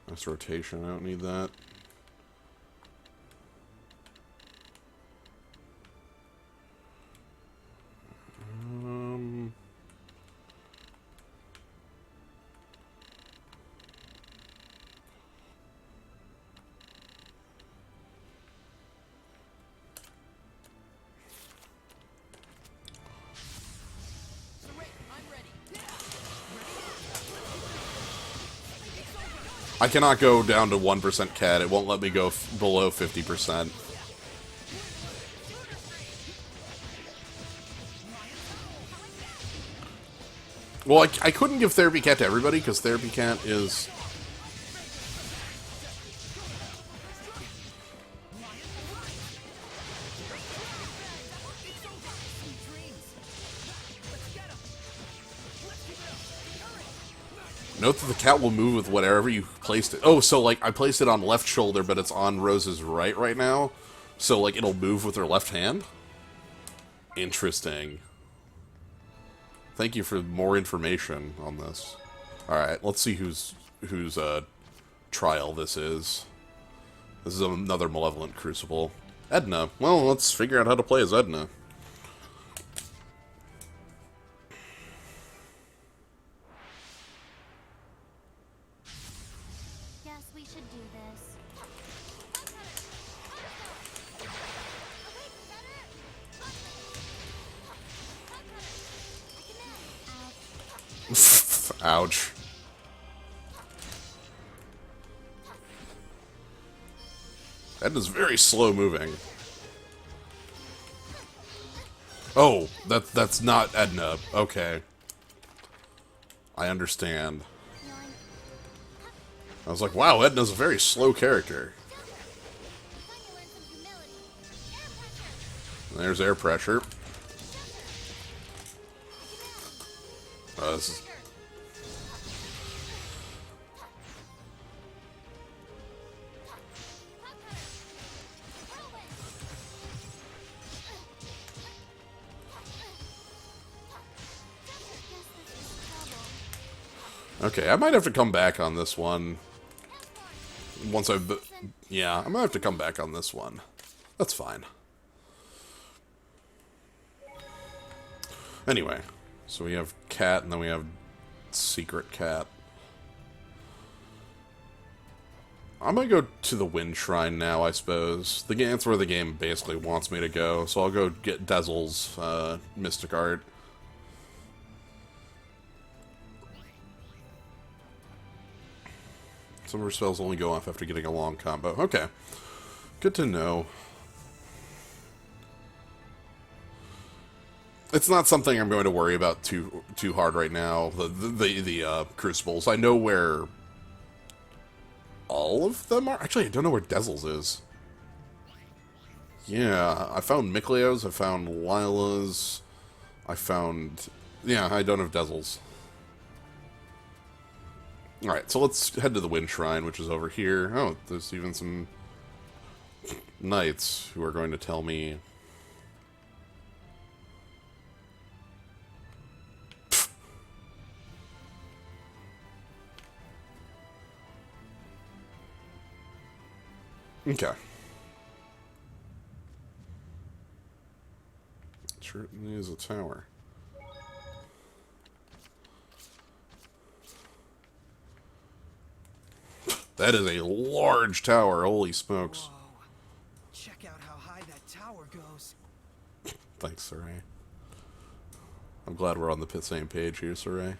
Nice rotation, I don't need that. I cannot go down to 1% cat. It won't let me go below 50%. Well, I couldn't give Therapy Cat to everybody, because Therapy Cat is... Note that the cat will move with whatever you placed it. Oh, so, like, I placed it on left shoulder, but it's on Rose's right now. So, like, it'll move with her left hand? Interesting. Thank you for more information on this. Alright, let's see whose trial this is. This is another Malevolent Crucible. Edna. Well, let's figure out how to play as Edna. Yes, we should do this. Ouch. Edna's very slow moving. Oh, that's not Edna. Okay. I understand. I was like, wow, Edna's a very slow character. There's air pressure. This is... Okay, I might have to come back on this one. Once I've... Yeah, I might have to come back on this one. That's fine. Anyway, so we have Cat, and then we have Secret Cat. I'm gonna go to the Wind Shrine now, I suppose. That's where the game basically wants me to go, so I'll go get Dezel's Mystic Art. Some of her spells only go off after getting a long combo. Okay. Good to know. It's not something I'm going to worry about too hard right now. The Crucibles. I know where all of them are. Actually, I don't know where Dezel's is. Yeah, I found Mikleo's, I found Lila's, I found... Yeah, I don't have Dezel's. Alright, so let's head to the Wind Shrine, which is over here. Oh, there's even some knights who are going to tell me... Okay. It certainly is a tower. That is a large tower, holy smokes. Whoa. Check out how high that tower goes. Thanks, Saray. I'm glad we're on the same page here, Saray.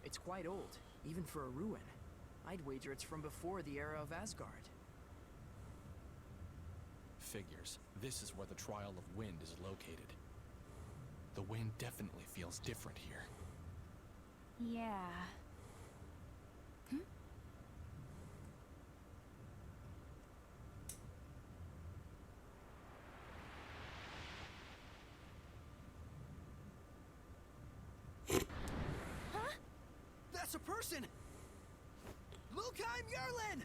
It's quite old, even for a ruin. I'd wager it's from before the era of Asgard. Figures. This is where the Trial of Wind is located. The wind definitely feels different here. Yeah. That's a person! Lukheim Yerlin!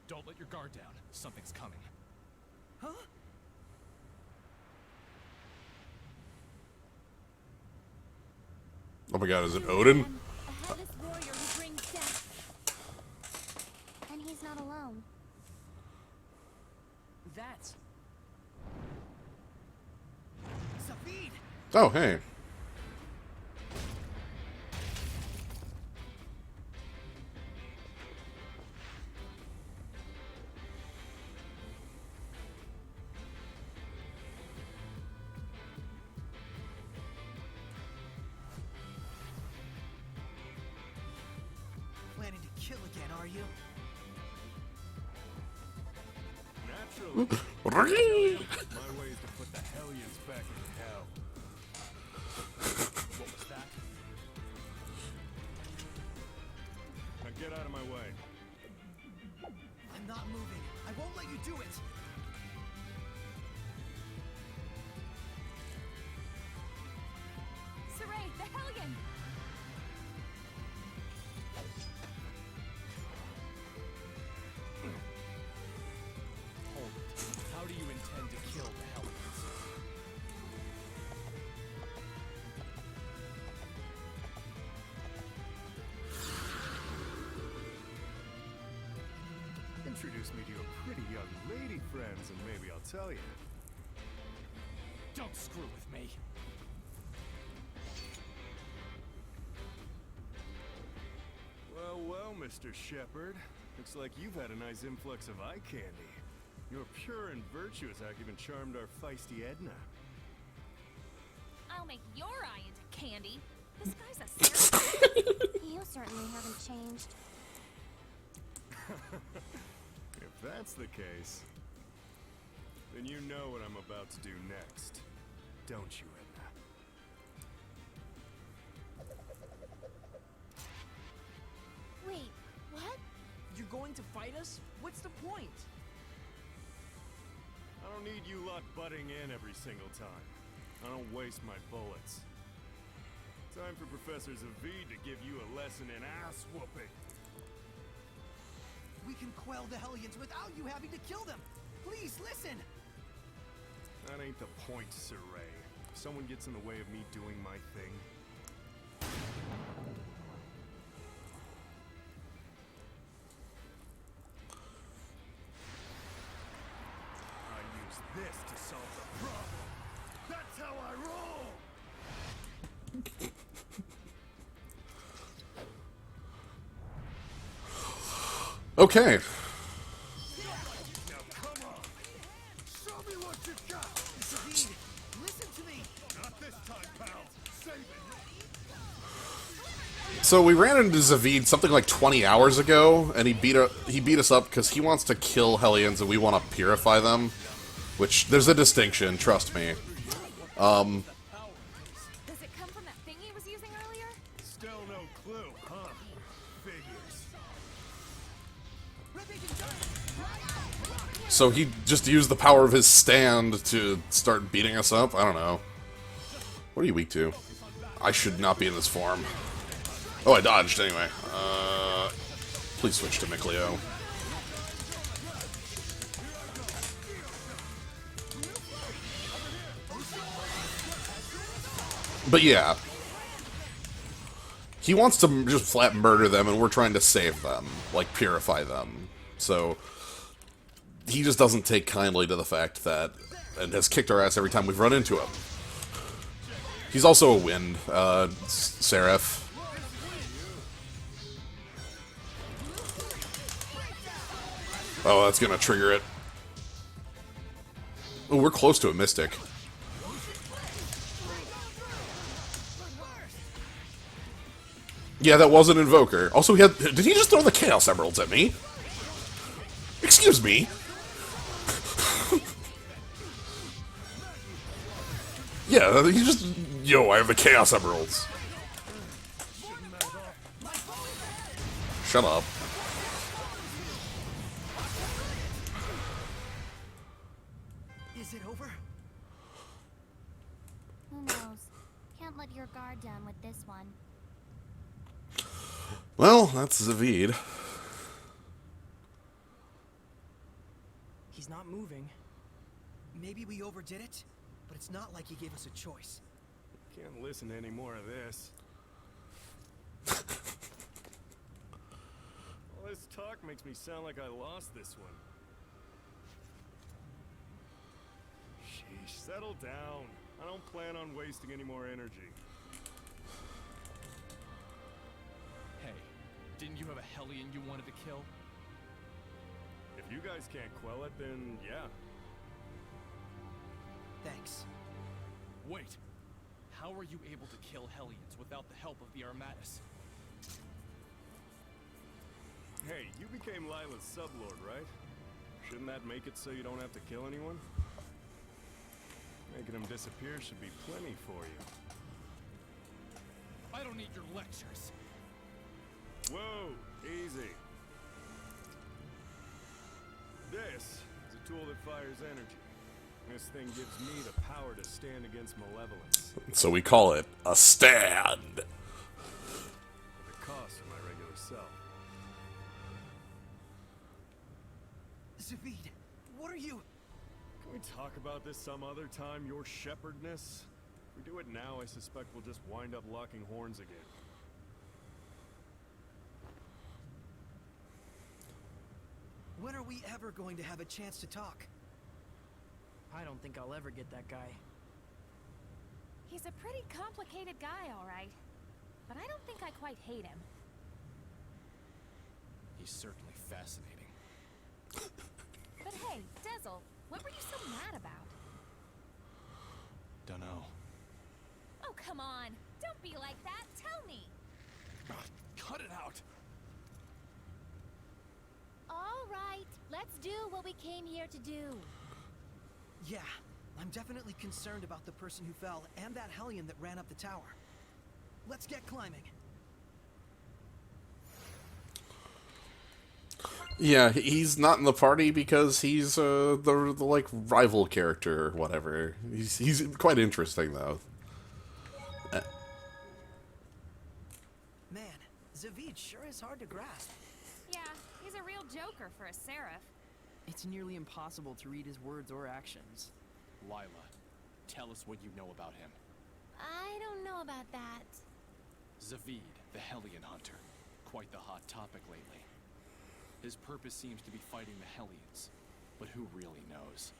Don't let your guard down. Something's coming. Huh? Oh my god, is it Odin? A headless warrior who brings death. And he's not alone. That's... Zavied! Oh, hey. Planning to kill again, are you? Naturally. My way is to put the Hellions back in hell. What was that? Now get out of my way. I'm not moving. I won't let you do it. Saray, the Hellion! Hold it. How do you intend to kill the Hellions? Introduce me to your pretty young lady friends, and maybe I'll tell you. Don't screw with me. Well, well, Mr. Shepherd. Looks like you've had a nice influx of eye candy. Your pure and virtuous act even charmed our feisty Edna. I'll make your eye into candy. This guy's a serious. You certainly haven't changed. If that's the case, then you know what I'm about to do next. Don't you, Edna? Wait, what? You're going to fight us? What's the point? I don't need you lot butting in every single time. I don't waste my bullets. Time for Professor Zavied to give you a lesson in ass whooping. We can quell the Hellions without you having to kill them. Please listen. That ain't the point, Saray. If someone gets in the way of me doing my thing, I use this to solve the problem. That's how I roll. Okay. Now come on. Show me what you got. Zavied, listen to me. Not this time, pal. Save it. So we ran into Zavied something like 20 hours ago, and he beat us up because he wants to kill Hellions and we want to purify them. Which, there's a distinction, trust me. Does it come from that thing he was using earlier? Still no clue, huh? Figures. So he just used the power of his stand to start beating us up? I don't know. What are you weak to? I should not be in this form. Oh, I dodged anyway. Please switch to Mikleo. But yeah. He wants to just flat murder them, and we're trying to save them. Like, purify them. So, he just doesn't take kindly to the fact that... and has kicked our ass every time we've run into him. He's also a wind, Seraph. Oh, that's gonna trigger it. Oh, we're close to a Mystic. Yeah, that was an Invoker. Also, he had... did he just throw the Chaos Emeralds at me? Excuse me? Yeah, he just... yo, I have the Chaos Emeralds. Shut up. Is it over? Who knows? Can't let your guard down with this one. Well, that's Zavied. He's not moving. Maybe we overdid it, but it's not like he gave us a choice. Can't listen to any more of this. All this talk makes me sound like I lost this one. settle down. I don't plan on wasting any more energy. Hey, didn't you have a Hellion you wanted to kill? If you guys can't quell it, then yeah. Thanks. Wait, how are you able to kill Hellions without the help of the Armatus? Hey, you became Lila's sublord, right? Shouldn't that make it so you don't have to kill anyone? Making them disappear should be plenty for you. I don't need your lectures. Whoa, easy. This is a tool that fires energy. This thing gives me the power to stand against malevolence. So we call it a stand. At the cost of my regular self. Zavied, what are you? Can we talk about this some other time, your shepherdness? If we do it now, I suspect we'll just wind up locking horns again. When are we ever going to have a chance to talk? I don't think I'll ever get that guy. He's a pretty complicated guy, all right. But I don't think I quite hate him. He's certainly fascinating. But hey, Dezel, what were you so mad about? Dunno. Oh, come on. Don't be like that. Tell me. Cut it out! All right, let's do what we came here to do. Yeah, I'm definitely concerned about the person who fell and that Hellion that ran up the tower. Let's get climbing. Yeah, he's not in the party because he's the like rival character or whatever. He's quite interesting though. Man, Zavied sure is hard to grasp. Yeah, he's a real joker for a seraph. It's nearly impossible to read his words or actions. Lila, tell us what you know about him. I don't know about that. Zavied, the Hellion Hunter. Quite the hot topic lately. His purpose seems to be fighting the Hellions, but who really knows?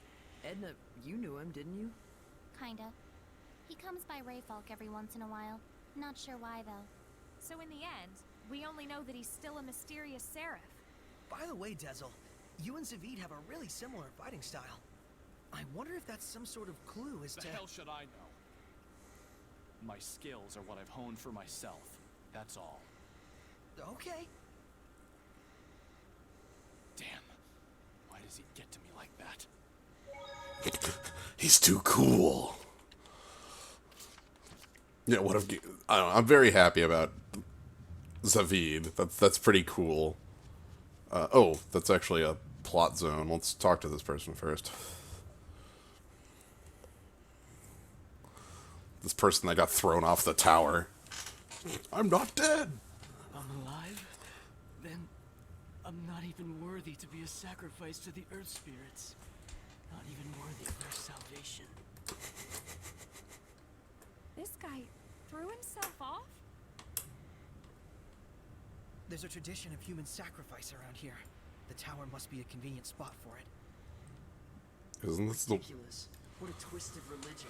Edna, you knew him, didn't you? Kinda. He comes by Rayfolk every once in a while. Not sure why, though. So in the end, we only know that he's still a mysterious seraph. By the way, Dezel, you and Zavied have a really similar fighting style. I wonder if that's some sort of clue as The to... hell should I know? My skills are what I've honed for myself. That's all. Okay. Damn. Why does he get to me like that? He's too cool. Yeah, what if I don't know, I'm very happy about Zavied. That's pretty cool. Oh, that's actually a plot zone. Let's talk to this person first. This person that got thrown off the tower. I'm not dead. I'm alive? Then I'm not even worthy to be a sacrifice to the Earth Spirits. Not even worthy of their salvation. This guy threw himself off? There's a tradition of human sacrifice around here. The tower must be a convenient spot for it. Isn't this the... Ridiculous. What a twisted religion.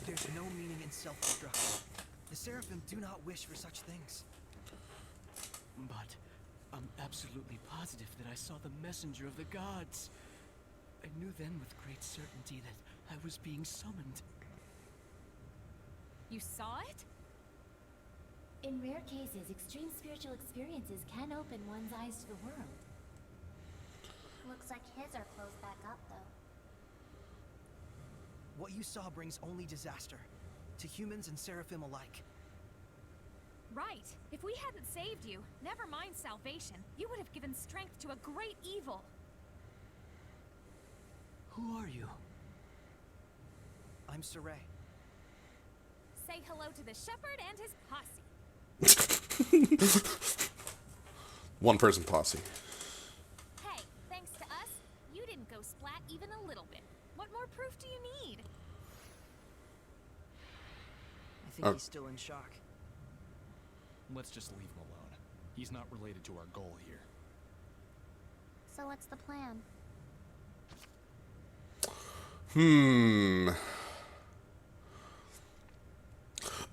There's no meaning in self-destruction. The Seraphim do not wish for such things. But I'm absolutely positive that I saw the messenger of the gods. I knew then with great certainty that I was being summoned. You saw it? In rare cases, extreme spiritual experiences can open one's eyes to the world. Looks like his are closed back up, though. What you saw brings only disaster. To humans and Seraphim alike. Right. If we hadn't saved you, never mind salvation, you would have given strength to a great evil. Who are you? I'm Saray. Say hello to the shepherd and his posse. One person posse. Hey, thanks to us, you didn't go splat even a little bit. What more proof do you need? I think he's still in shock. Let's just leave him alone. He's not related to our goal here. So what's the plan?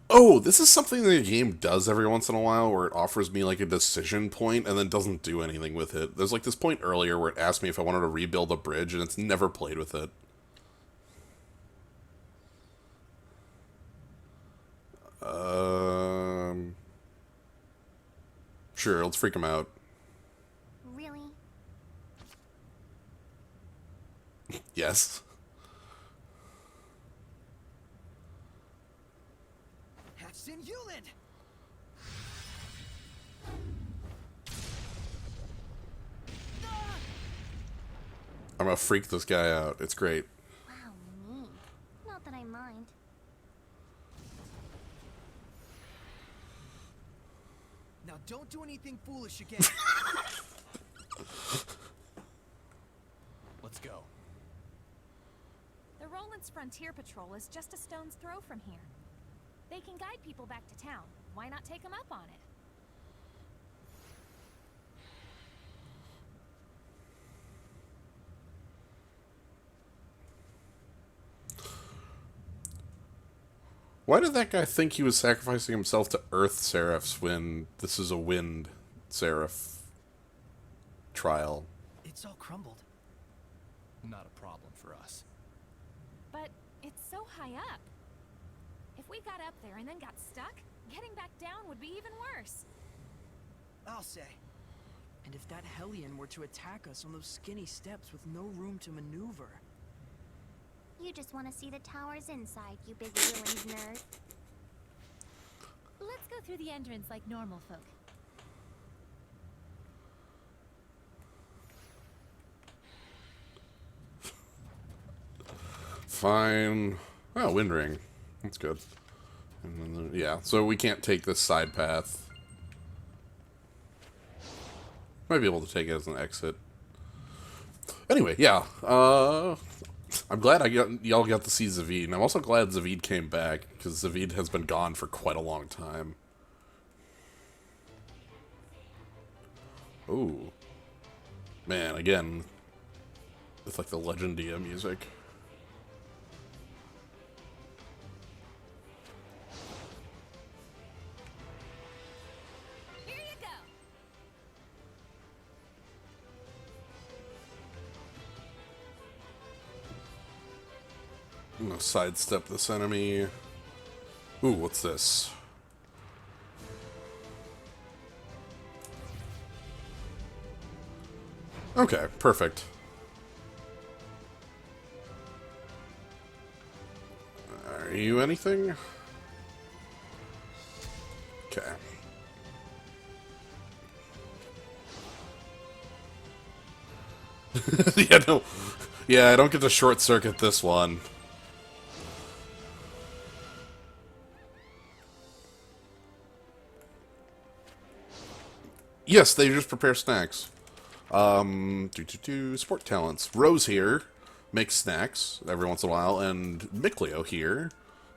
Oh, this is something that the game does every once in a while, where it offers me like a decision point and then doesn't do anything with it. There's like this point earlier where it asked me if I wanted to rebuild a bridge, and it's never played with it. Sure, let's freak him out. Really? Yes. Hatsin Yulin! I'm gonna freak this guy out. It's great. Wow, mean. Not that I mind. Now don't do anything foolish again. Let's go. The Roland's Frontier Patrol is just a stone's throw from here. They can guide people back to town. Why not take them up on it? Why did that guy think he was sacrificing himself to Earth Seraphs when this is a Wind Seraph trial? It's all crumbled. Not a problem for us. But it's so high up. If we got up there and then got stuck, getting back down would be even worse. I'll say. And if that Hellion were to attack us on those skinny steps with no room to maneuver... You just want to see the tower's inside, you big ruined nerd. Let's go through the entrance like normal folk. Fine. Oh, Wind Ring. That's good. And then, yeah, so we can't take this side path. Might be able to take it as an exit. Anyway, yeah. I'm glad y'all got to see Zavied, and I'm also glad Zavied came back, because Zavied has been gone for quite a long time. Ooh. Man, again, with like the Legendia music. Here you go. I'm gonna sidestep this enemy. Ooh, what's this? Okay, perfect. Are you anything? Okay. Yeah, no. Yeah, I don't get to short circuit this one. Yes, they just prepare snacks. Sport talents. Rose here makes snacks every once in a while, and Micleo here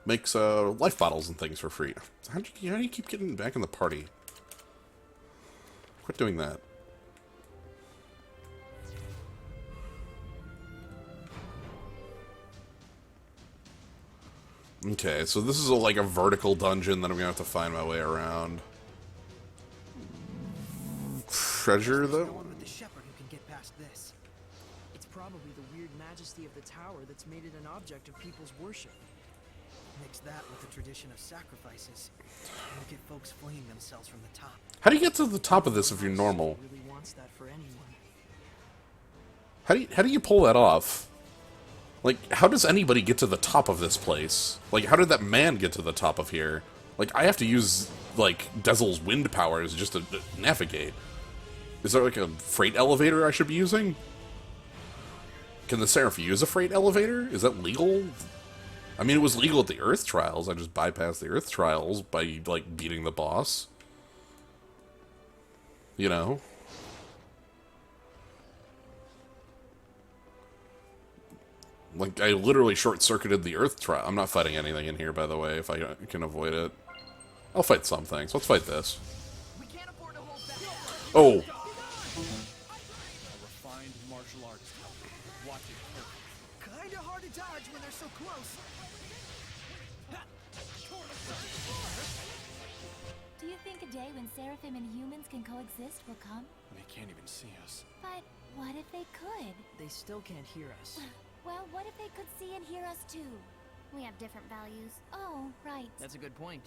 makes life bottles and things for free. How do you keep getting back in the party? Quit doing that. Okay, so this is like a vertical dungeon that I'm gonna have to find my way around. Treasure, though? No one but the shepherd who can get past this. It's probably the weird majesty of the tower that's made it an object of people's worship. Mix that with the tradition of sacrifices, and look at folks flinging themselves from the top. How do you get to the top of this if you're normal? Really wants that for anyone. How do you pull that off? Like, how does anybody get to the top of this place? Like, how did that man get to the top of here? Like, I have to use, like, Dezel's wind powers just to navigate. Is there, like, a freight elevator I should be using? Can the Seraph use a freight elevator? Is that legal? I mean, it was legal at the Earth Trials. I just bypassed the Earth Trials by, like, beating the boss. You know? Like, I literally short-circuited the Earth Trial. I'm not fighting anything in here, by the way, if I can avoid it. I'll fight some things. Let's fight this. Oh! A refined martial artist. Watch it carefully. kinda hard to dodge when they're so close. Do you think a day when Seraphim and humans can coexist will come? They can't even see us. But what if they could? They still can't hear us. Well, what if they could see and hear us too? We have different values. Oh, right. That's a good point.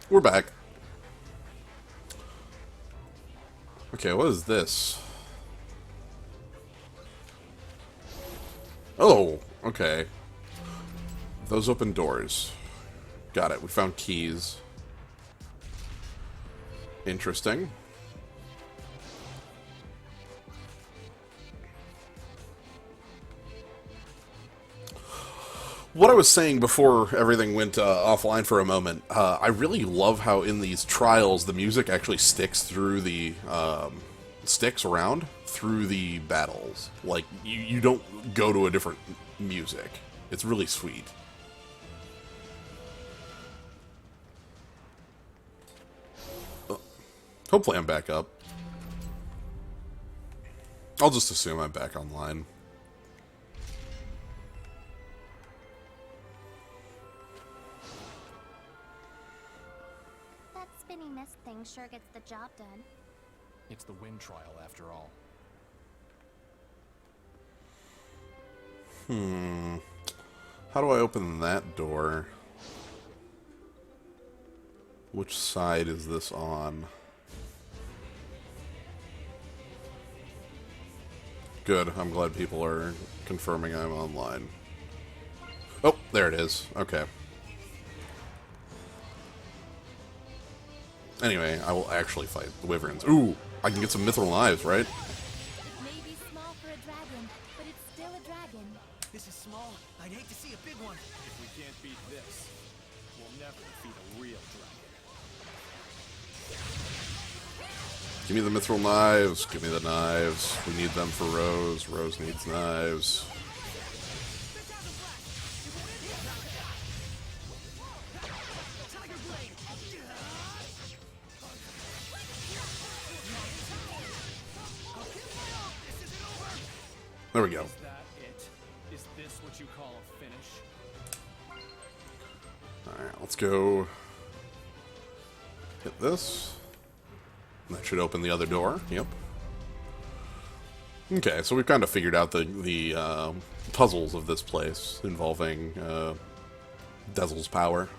We're back. Okay, what is this? Oh, okay. Those open doors. Got it. We found keys. Interesting. What I was saying before everything went offline for a moment, I really love how in these trials the music actually sticks through the sticks around through the battles. Like you don't go to a different music. It's really sweet. Hopefully I'm back up. I'll just assume I'm back online. That spinny mist thing sure gets the job done. It's the wind trial, after all. How do I open that door? Which side is this on? Good. I'm glad people are confirming I'm online. Oh, there it is. Okay. Anyway, I will actually fight the wyverns. Ooh, I can get some mithril knives, right? It may be small for a dragon, but it's still a dragon. This is small. I'd hate to see a big one. If we can't beat this, we'll never defeat a real dragon. Give me the mithril knives. Give me the knives. We need them for Rose. Rose needs knives. There we go. Is that it? Is this what you call a finish? Alright, let's go hit this. That should open the other door. Yep. Okay, so we've kind of figured out the puzzles of this place involving Dezel's power.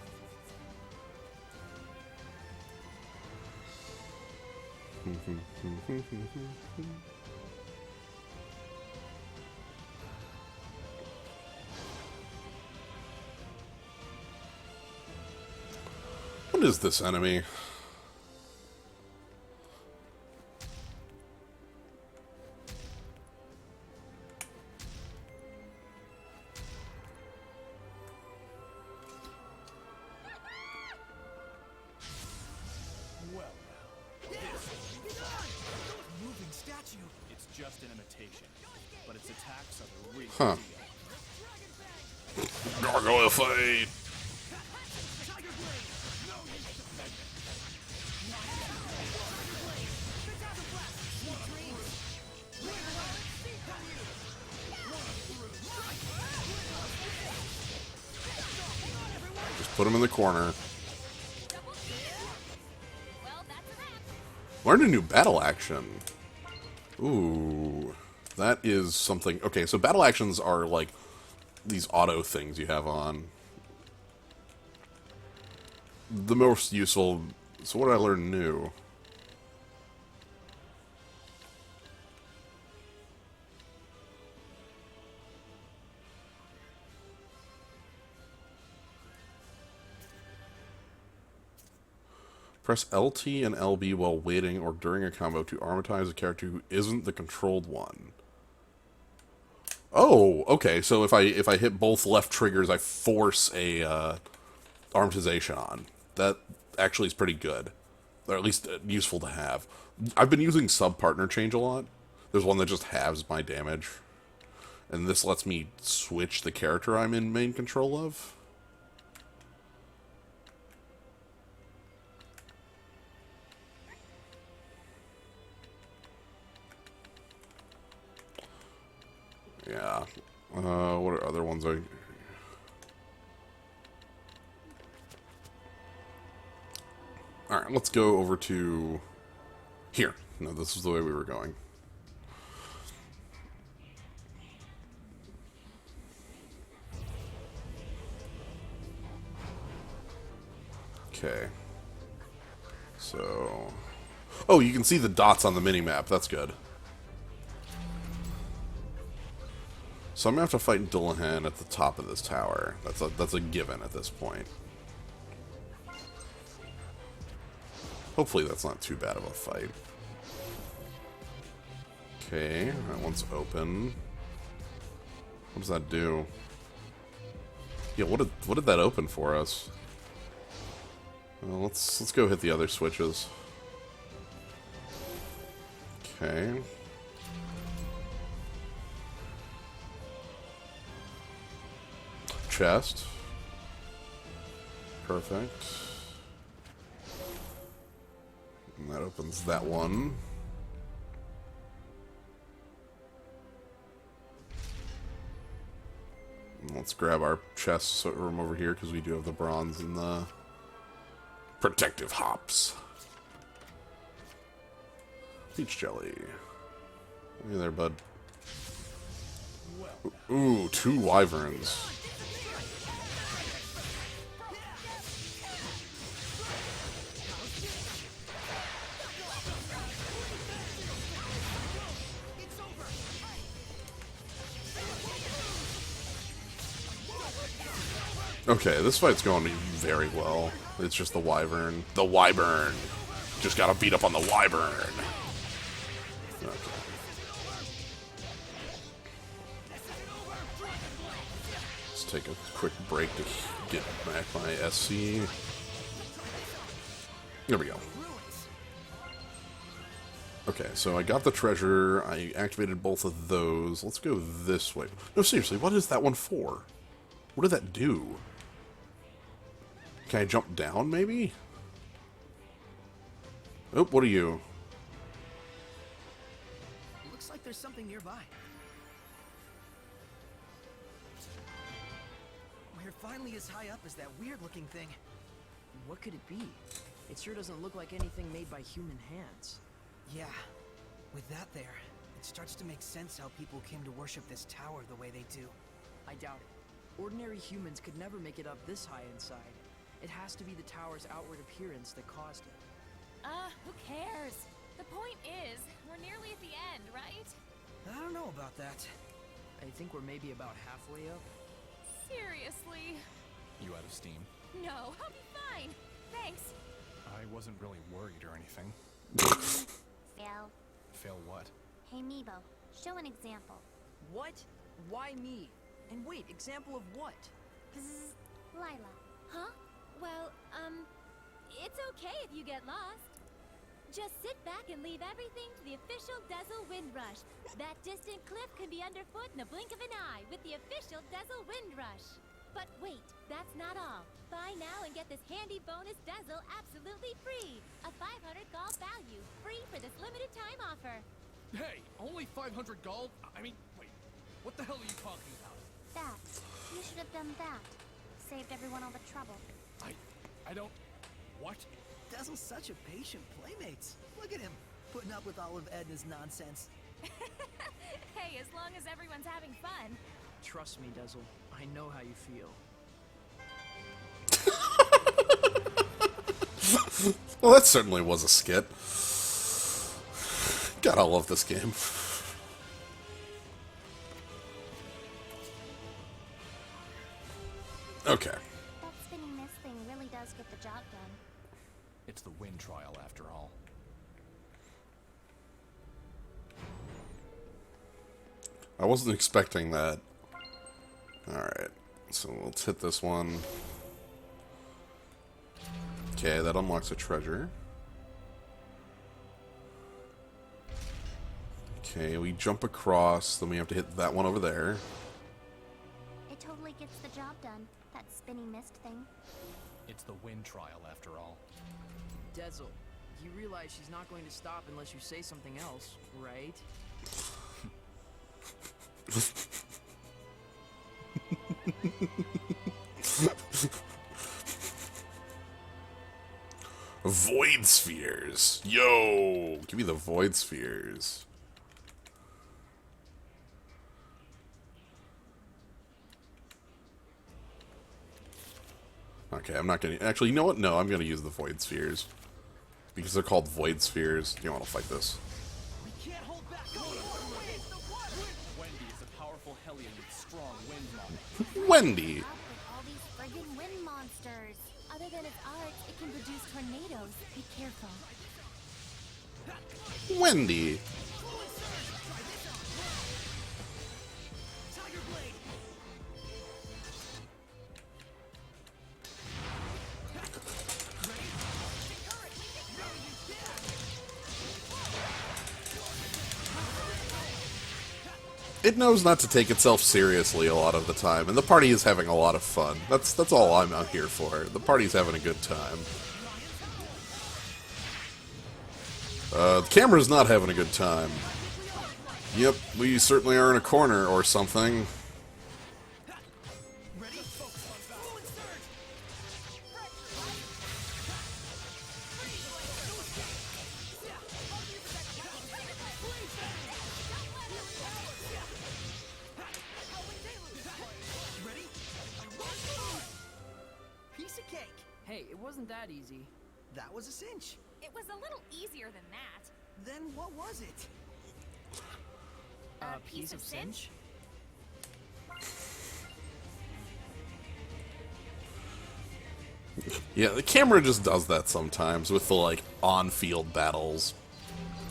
What is this enemy? Well, Moving statue. it's just an imitation, but its attacks are the real Huh. deal. Gargoyle fight! Just put him in the corner. Learned a new battle action. Ooh. That is something... Okay, so battle actions are like these auto things you have on. The most useful... So what did I learn new? Press LT and LB while waiting or during a combo to armatize a character who isn't the controlled one. Oh, okay. So if I hit both left triggers, I force a armatization on. That actually is pretty good, or at least useful to have. I've been using sub-partner change a lot. There's one that just halves my damage, and this lets me switch the character I'm in main control of. Yeah. What are other ones I... Alright, let's go over to... Here. No, this is the way we were going. Okay. So... Oh, you can see the dots on the minimap. That's good. So I'm gonna have to fight Dullahan at the top of this tower. That's a given at this point. Hopefully that's not too bad of a fight. Okay, that one's open. What does that do? Yeah, what did that open for us? Well, let's go hit the other switches. Okay. Chest. Perfect. And that opens that one. And let's grab our chest room over here because we do have the bronze and the protective hops. Peach jelly. Hey there, bud. Ooh, 2 wyverns. Okay, this fight's going very well. It's just the wyvern. The wyvern! Just gotta beat up on the wyvern! Okay. Let's take a quick break to get back my SC. There we go. Okay, so I got the treasure. I activated both of those. Let's go this way. No, seriously, what is that one for? What did that do? Can I jump down, maybe? Oh, what are you? Looks like there's something nearby. We're finally as high up as that weird-looking thing. What could it be? It sure doesn't look like anything made by human hands. Yeah. With that there, it starts to make sense how people came to worship this tower the way they do. I doubt it. Ordinary humans could never make it up this high inside. It has to be the tower's outward appearance that caused it. Who cares? The point is, we're nearly at the end, right? I don't know about that. I think we're maybe about halfway up. Seriously? You out of steam? No, I'll be fine. Thanks. I wasn't really worried or anything. Fail. Fail what? Hey, Meebo, show an example. What? Why me? And wait, example of what? Bzzz, Lila. Huh? Well, it's okay if you get lost. Just sit back and leave everything to the official Dazzle Windrush. That distant cliff can be underfoot in the blink of an eye with the official Dazzle Windrush. But wait, that's not all. Buy now and get this handy bonus Dazzle absolutely free. A 500 gold value, free for this limited time offer. Hey, only 500 gold? I mean, wait, what the hell are you talking about? That. You should have done that. Saved everyone all the trouble. I don't... What? Dazzle's such a patient playmate. Look at him, putting up with all of Edna's nonsense. Hey, as long as everyone's having fun. Trust me, Dazzle. I know how you feel. Well, that certainly was a skit. God, I love this game. Okay. That spinning mist thing really does get the job It's the wind trial, after all. I wasn't expecting that. Alright, so let's hit this one. Okay, that unlocks a treasure. Okay, we jump across, then we have to hit that one over there. It totally gets the job done, that spinny mist thing. It's the wind trial, after all. Dezel, you realize she's not going to stop unless you say something else, right? Void spheres! Yo! Give me the void spheres. Okay, I'm not gonna... Actually, you know what? No, I'm gonna use the void spheres. Because they're called void spheres. You want to fight this. We can't hold back. Wendy is a powerful Hellion with strong wind knowledge. Wendy! Up with all these friggin' wind monsters. Other than its art, it can produce tornadoes. Be careful. Wendy! Tiger Blade. It knows not to take itself seriously a lot of the time, and the party is having a lot of fun. That's all I'm out here for. The party's having a good time. The camera's not having a good time. Yep, we certainly are in a corner or something. Piece of cake. Hey, it wasn't that easy. That was a cinch. It was a little easier than that. Then what was it? A piece of cinch? Yeah, the camera just does that sometimes with the, like, on-field battles.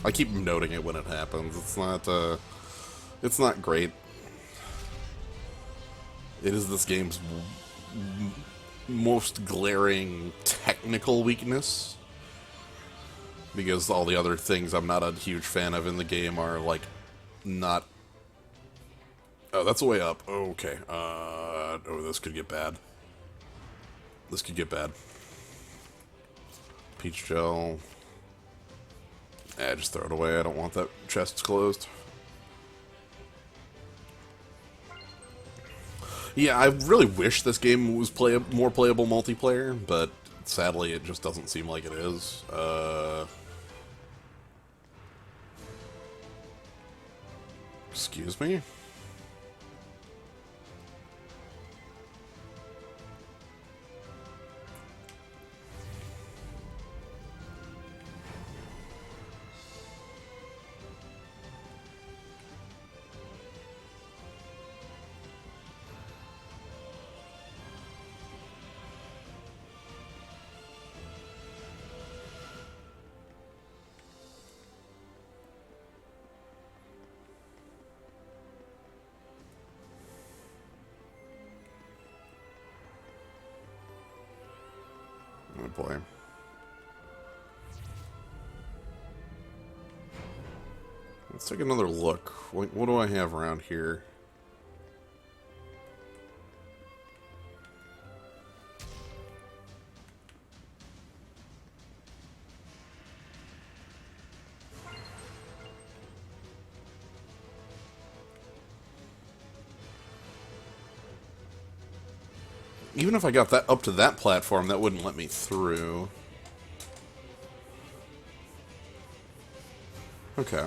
I keep noting it when it happens. It's not great. It is this game's most glaring technical weakness. Because all the other things I'm not a huge fan of in the game are, like, not... Oh, that's the way up. Okay. Oh, this could get bad. This could get bad. Peach gel. Just throw it away. I don't want that chest closed. Yeah, I really wish this game was more playable multiplayer, but sadly it just doesn't seem like it is. Excuse me? Oh boy. Let's take another look. What do I have around here? Even if I got that up to that platform, that wouldn't let me through. Okay.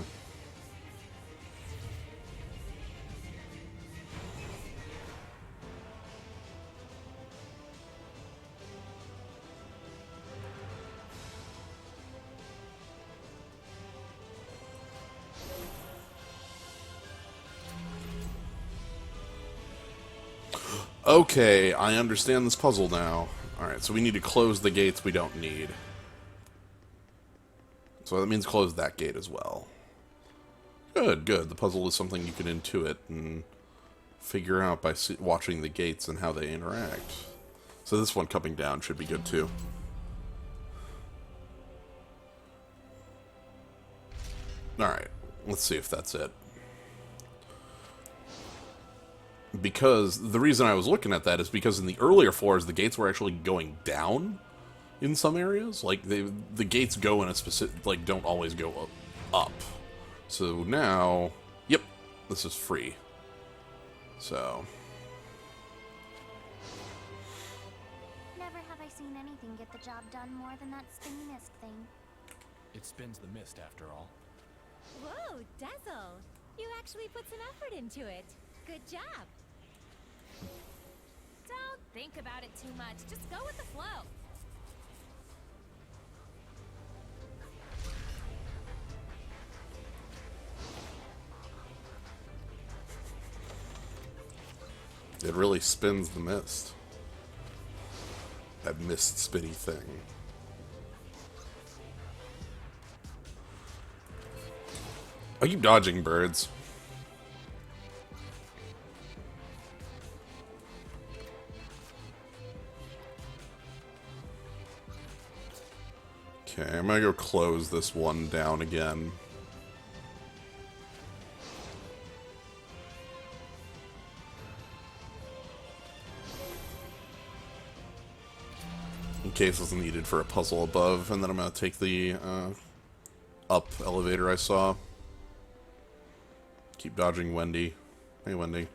Okay, I understand this puzzle now. Alright, so we need to close the gates we don't need. So that means close that gate as well. Good, good. The puzzle is something you can intuit and figure out by watching the gates and how they interact. So this one coming down should be good too. Alright, let's see if that's it. Because the reason I was looking at that is because in the earlier floors, the gates were actually going down in some areas. Like, the gates go in a specific, like, don't always go up. So now, yep, this is free. So. Never have I seen anything get the job done more than that spinny mist thing. It spins the mist, after all. Whoa, Dazzle! You actually put some effort into it. Good job. Don't think about it too much. Just go with the flow. It really spins the mist. That mist spinny thing. I keep dodging birds. Okay, I'm gonna go close this one down again. In case it's needed for a puzzle above, and then I'm gonna take the up elevator I saw. Keep dodging Wendy. Hey, Wendy.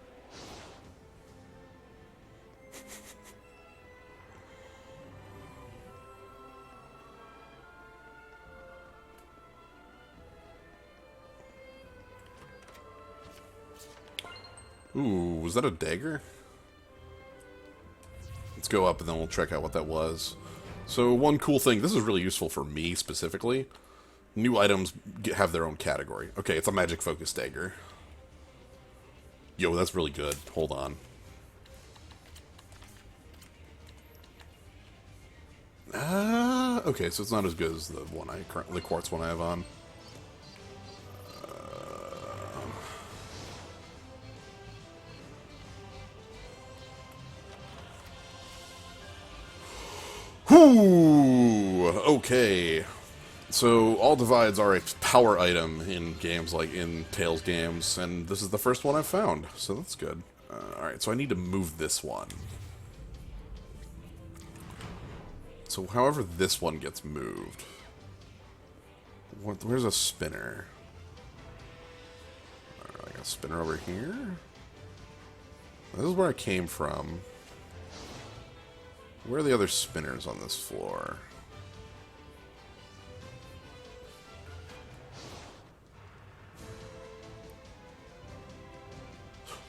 Ooh, was that a dagger? Let's go up and then we'll check out what that was. So one cool thing, this is really useful for me specifically. New items have their own category. Okay, it's a magic focus dagger. Yo, that's really good. Hold on. Okay, so it's not as good as the one the quartz one I have on. Whoo! Okay. So, all divides are a power item in games like in Tales games, and this is the first one I've found, so that's good. Alright, so I need to move this one. So, however this one gets moved. Where's a spinner? I got a spinner over here? This is where I came from. Where are the other spinners on this floor?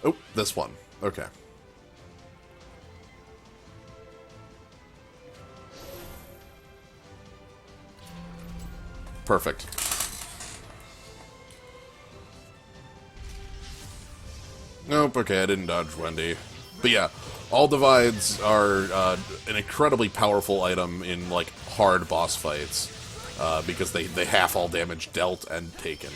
Oh, this one. Okay. Perfect. Nope, okay, I didn't dodge Wendy. But yeah, all divides are an incredibly powerful item in, like, hard boss fights. Because they half all damage dealt and taken.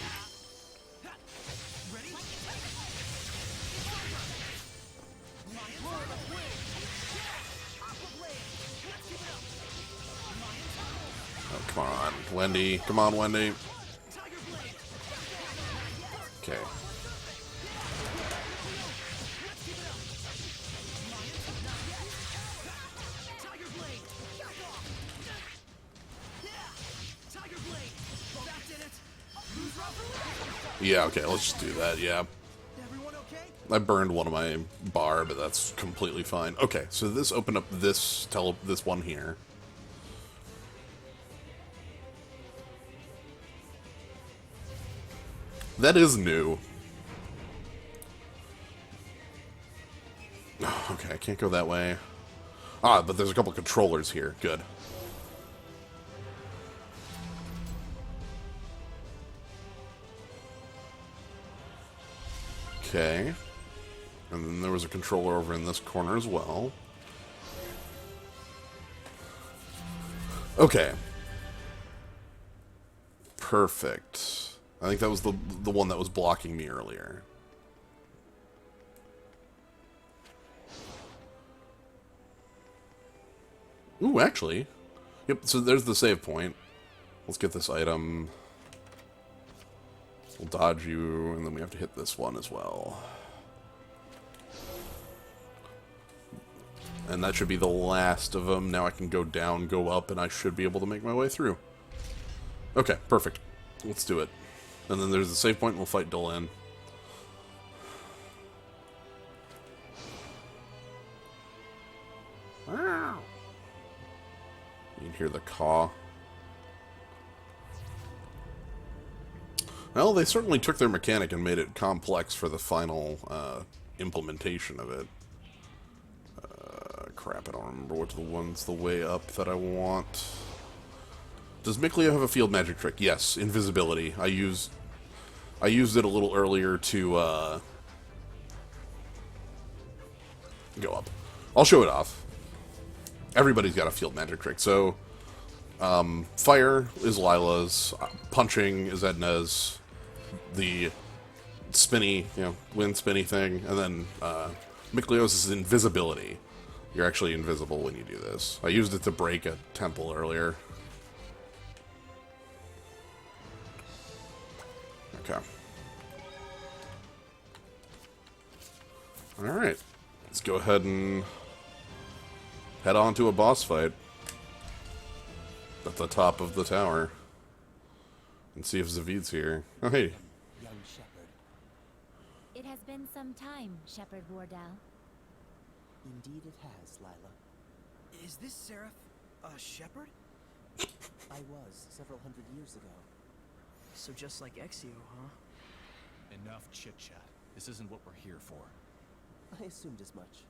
Oh, come on, Wendy. Come on, Wendy. Okay. Yeah, okay, let's just do that, yeah. I burned one of my bar, but that's completely fine. Okay, so this opened up this one here. That is new. Okay, I can't go that way. Ah, but there's a couple controllers here. Good. Okay. And then there was a controller over in this corner as well. Okay. perfect. I think that was the one that was blocking me earlier. Ooh, actually. Yep, so there's the save point. Let's get this item. We'll dodge you, and then we have to hit this one as well. And that should be the last of them. Now I can go down, go up, and I should be able to make my way through. Okay, perfect. Let's do it. And then there's the save point, and we'll fight Dolan. You can hear the caw. Well, they certainly took their mechanic and made it complex for the final implementation of it. Crap, I don't remember which the one's the way up that I want. Does Micleo have a field magic trick? Yes, invisibility. I used it a little earlier to go up. I'll show it off. Everybody's got a field magic trick. So, fire is Lila's, punching is Edna's, the spinny, wind spinny thing, and then Micleo's is invisibility. You're actually invisible when you do this. I used it to break a temple earlier. Okay. Alright. Let's go ahead and head on to a boss fight at the top of the tower and see if Zavied's here. Oh, hey. Young shepherd. It has been some time, Shepherd Wardell. Indeed it has, Lila. Is this Seraph a shepherd? I was several hundred years ago. So just like Exio, huh? Enough chit-chat. This isn't what we're here for. I assumed as much.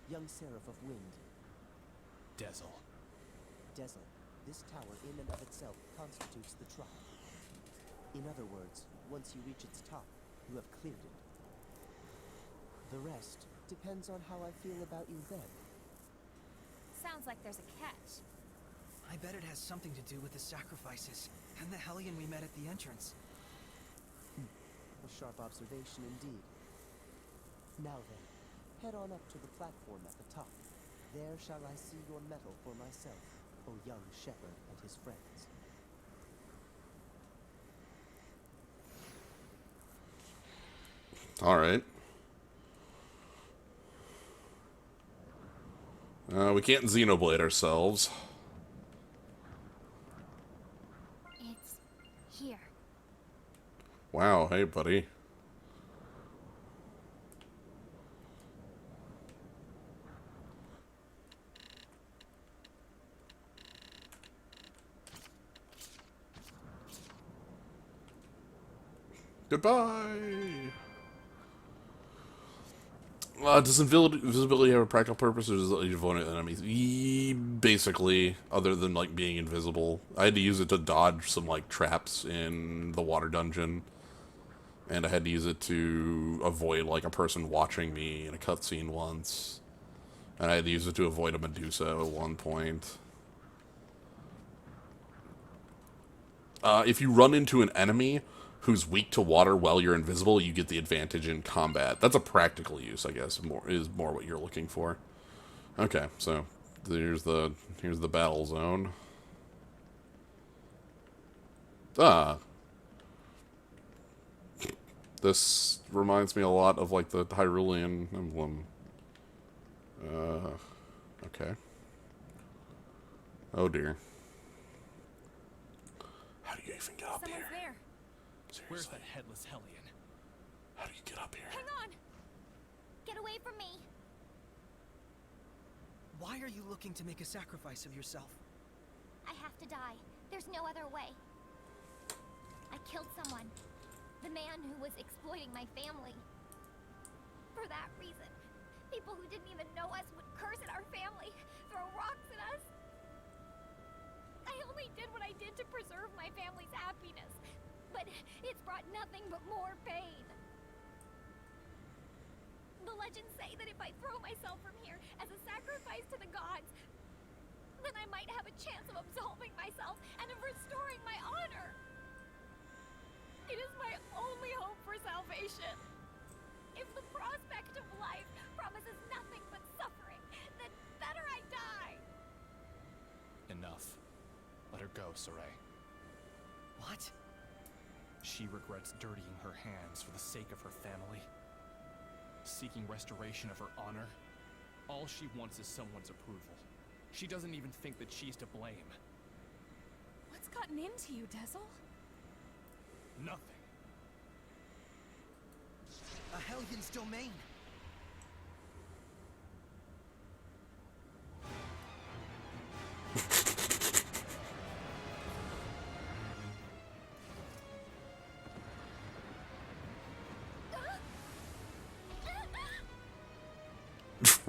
Young Seraph of Wind. Dezel. Dezel, this tower in and of itself constitutes the tribe. In other words, once you reach its top, you have cleared it. The rest depends on how I feel about you then. Sounds like there's a catch. I bet it has something to do with the sacrifices and the Hellion we met at the entrance. A sharp observation indeed. Now then, head on up to the platform at the top. There shall I see your mettle for myself, O young shepherd and his friends. Alright. We can't Xenoblade ourselves. It's here. Wow, hey buddy. Goodbye! Does invisibility have a practical purpose, or does it let you avoid enemies? Basically, other than, like, being invisible. I had to use it to dodge some, like, traps in the water dungeon. And I had to use it to avoid, like, a person watching me in a cutscene once. And I had to use it to avoid a Medusa at one point. If you run into an enemy who's weak to water while you're invisible, you get the advantage in combat. That's a practical use, I guess, is more what you're looking for. Okay, so here's the battle zone. This reminds me a lot of, like, the Hyrulean emblem. Okay. Oh dear. How do you even get up Someone's here? there. Seriously. Where's that headless hellion? How do you get up here? Hang on. Get away from me. Why are you looking to make a sacrifice of yourself? I have to die. There's no other way. I killed someone. The man who was exploiting my family. For that reason, people who didn't even know us would curse at our family, throw rocks at us. I only did what I did to preserve my family's happiness, but it's brought nothing but more pain. The legends say that if I throw myself from here as a sacrifice to the gods, then I might have a chance of absolving myself and of restoring my honor. situation. If the prospect of life promises nothing but suffering, then better I die. Enough. Let her go, Saray. What? She regrets dirtying her hands for the sake of her family. Seeking restoration of her honor. All she wants is someone's approval. She doesn't even think that she's to blame. What's gotten into you, Dezel? Nothing. A Hellions domain.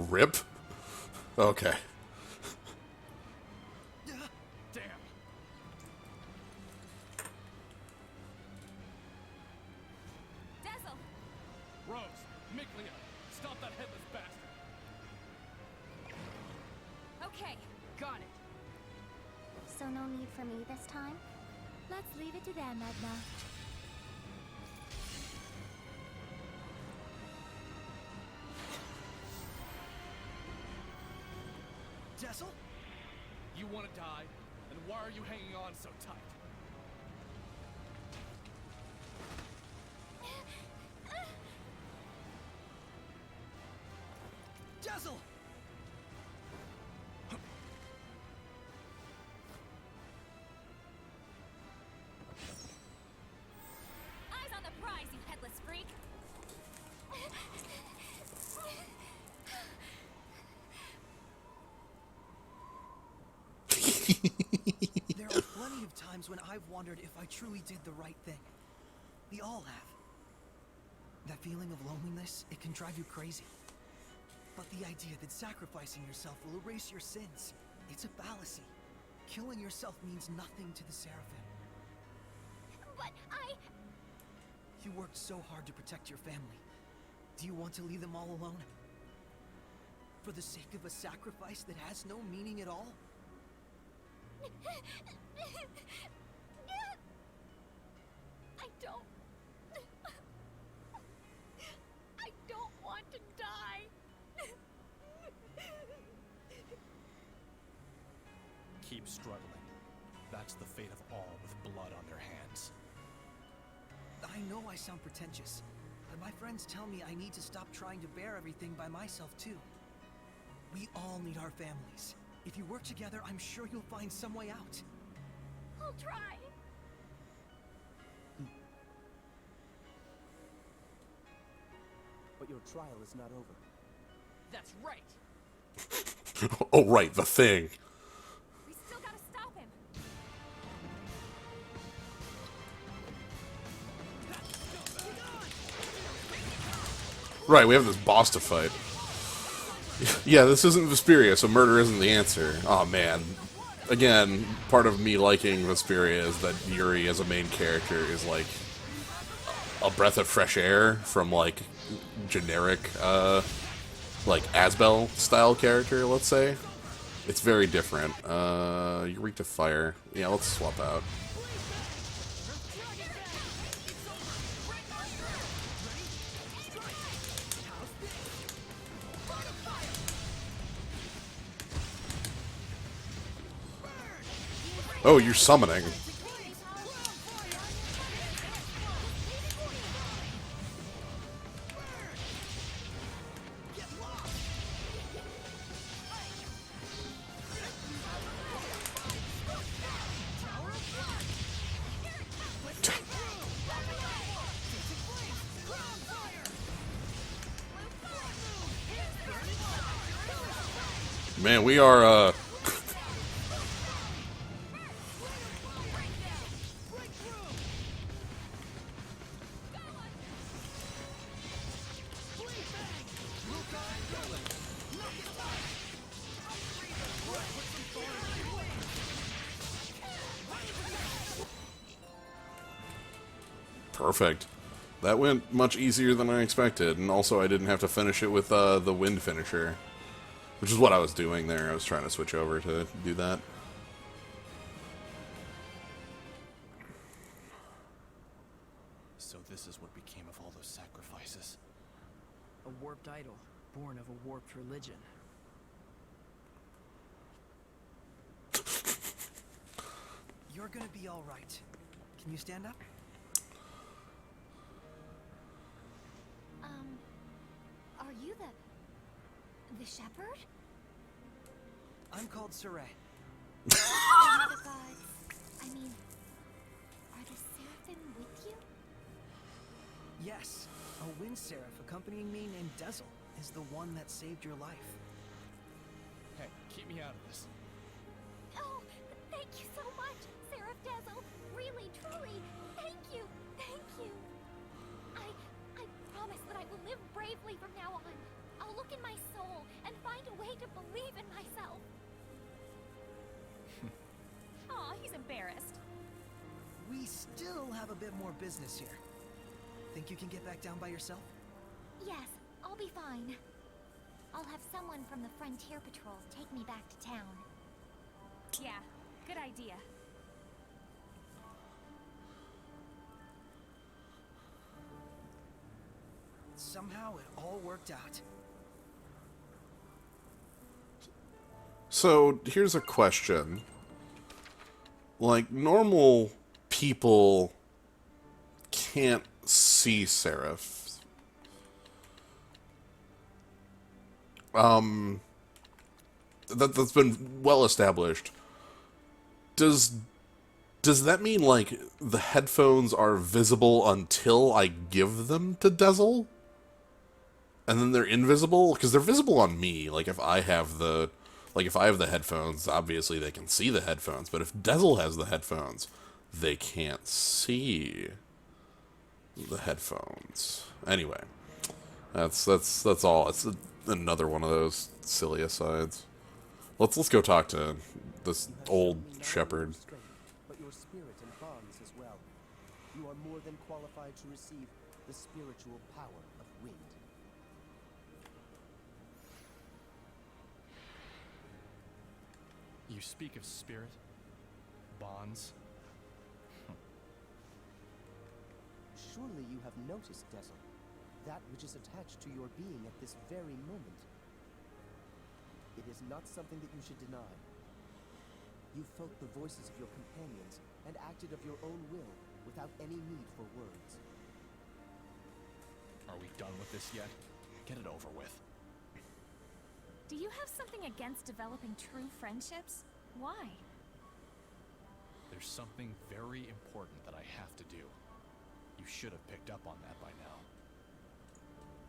Rip? Okay. Damn. Dezel! Rose, Miklia, stop that headless bastard. Okay, got it. So no need for me this time? Let's leave it to them, Edna. Dezel? You want to die? Then why are you hanging on so tight? Dezel! Eyes on the prize, you headless freak! There are plenty of times when I've wondered if I truly did the right thing. We all have. That feeling of loneliness, it can drive you crazy. But the idea that sacrificing yourself will erase your sins, it's a fallacy. Killing yourself means nothing to the Seraphim. But You worked so hard to protect your family. Do you want to leave them all alone? For the sake of a sacrifice that has no meaning at all? I don't... I don't want to die. Keep struggling. That's the fate of all with blood on their hands. I know I sound pretentious, but my friends tell me I need to stop trying to bear everything by myself too. We all need our families. If you work together, I'm sure you'll find some way out. I'll try. But your trial is not over. That's right. Oh, right, the thing. We still gotta stop him. Right, we have this boss to fight. Yeah, this isn't Vesperia, so murder isn't the answer. Oh man. Again, part of me liking Vesperia is that Yuri as a main character is like a breath of fresh air from like generic like Asbel style character, let's say. It's very different. Eureka Fire. Yeah, let's swap out. Oh, you're summoning. Man, we are, perfect. That went much easier than I expected, and also I didn't have to finish it with the wind finisher, which is what I was doing there. I was trying to switch over to do that. So this is what became of all those sacrifices. A warped idol, born of a warped religion. You're gonna be all right. Can you stand up? Are you the shepherd? I'm called Saray. The gods. I mean, are the seraphim with you? Yes, a wind seraph accompanying me named Dezel is the one that saved your life. Hey, keep me out of this. Oh, thank you so much, Seraph Dezel. Really, truly, thank you, thank you. I promise that I will live bravely from now on. I'll look in my soul and find a way to believe in myself. Aw, he's embarrassed. We still have a bit more business here. Think you can get back down by yourself? Yes, I'll be fine. I'll have someone from the Frontier Patrol take me back to town. Yeah, good idea. Somehow it all worked out. So here's a question. Like, normal people can't see Seraph. That's been well established. Does that mean, like, the headphones are visible until I give them to Dezel? And then they're invisible? Because they're visible on me. Like, if I have the headphones, obviously they can see the headphones. But if Dezel has the headphones, they can't see the headphones. Anyway, that's all. It's another one of those silly asides. Let's go talk to this old shepherd. But your spirit and bonds as well. You are more than qualified to receive the spiritual power of wind. You speak of spirit? Bonds? Surely you have noticed, Dezel, that which is attached to your being at this very moment. It is not something that you should deny. You felt the voices of your companions and acted of your own will without any need for words. Are we done with this yet? Get it over with. Do you have something against developing true friendships? Why? There's something very important that I have to do. You should have picked up on that by now.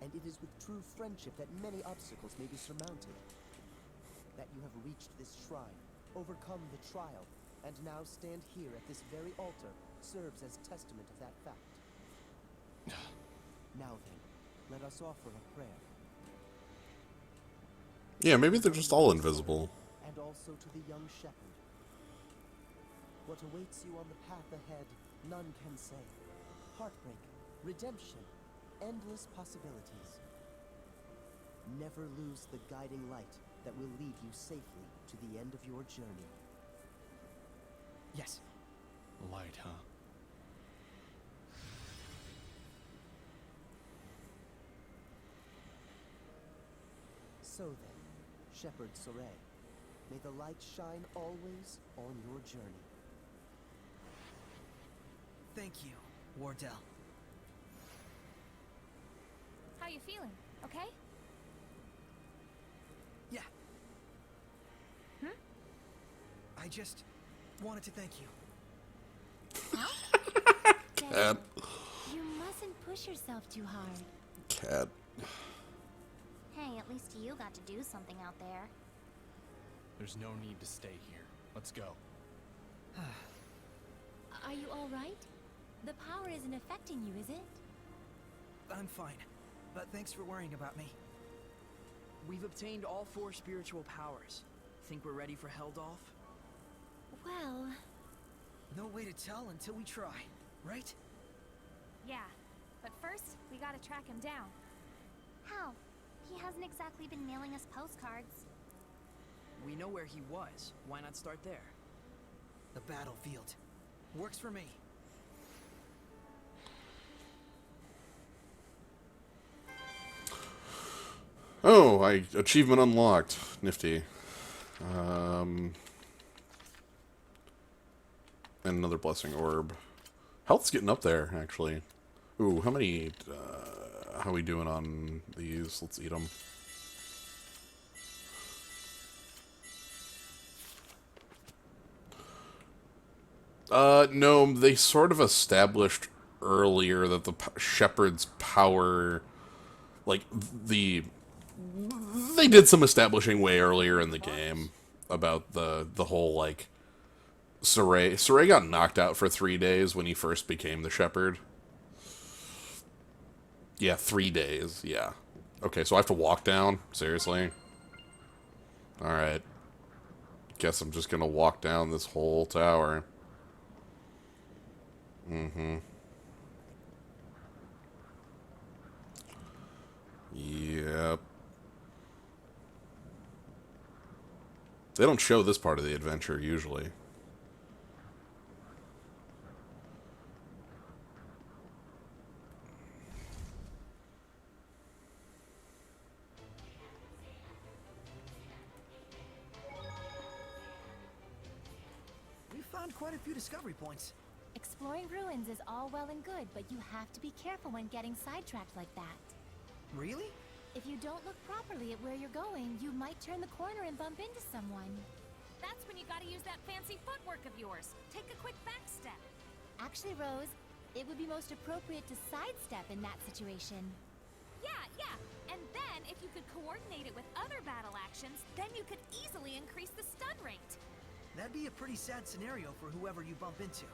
And it is with true friendship that many obstacles may be surmounted. That you have reached this shrine, overcome the trial, and now stand here at this very altar serves as testament of that fact. Now then, let us offer a prayer. Yeah, maybe they're just all invisible. And also to the young shepherd. What awaits you on the path ahead, none can say. Heartbreak, redemption, endless possibilities. Never lose the guiding light that will lead you safely to the end of your journey. Yes. Light, huh? So then, Shepherd Saray, may the light shine always on your journey. Thank you, Wardell. How you feeling? Okay? Yeah. Hmm? I just wanted to thank you. Cat. You mustn't push yourself too hard. Cat. Hey, at least you got to do something out there. There's no need to stay here. Let's go. Are you all right? The power isn't affecting you, is it? I'm fine, but thanks for worrying about me. We've obtained all 4 spiritual powers. Think we're ready for Heldolf? Well... No way to tell until we try, right? Yeah, but first, we gotta track him down. How? He hasn't exactly been mailing us postcards. We know where he was. Why not start there? The battlefield. Works for me. Oh, achievement unlocked. Nifty. And another blessing orb. Health's getting up there, actually. Ooh, how many, how are we doing on these? Let's eat them. No, they sort of established earlier that the shepherd's power, like, they did some establishing way earlier in the game about the whole, like, Saray got knocked out for 3 days when he first became the shepherd. Yeah, 3 days, yeah. Okay, so I have to walk down? Seriously? Alright. Guess I'm just gonna walk down this whole tower. Mm-hmm. Yep. They don't show this part of the adventure, usually. We found quite a few discovery points. Exploring ruins is all well and good, but you have to be careful when getting sidetracked like that. Really? If you don't look properly at where you're going, you might turn the corner and bump into someone. That's when you gotta use that fancy footwork of yours. Take a quick back step. Actually, Rose, it would be most appropriate to sidestep in that situation. Yeah. And then, if you could coordinate it with other battle actions, then you could easily increase the stun rate. That'd be a pretty sad scenario for whoever you bump into.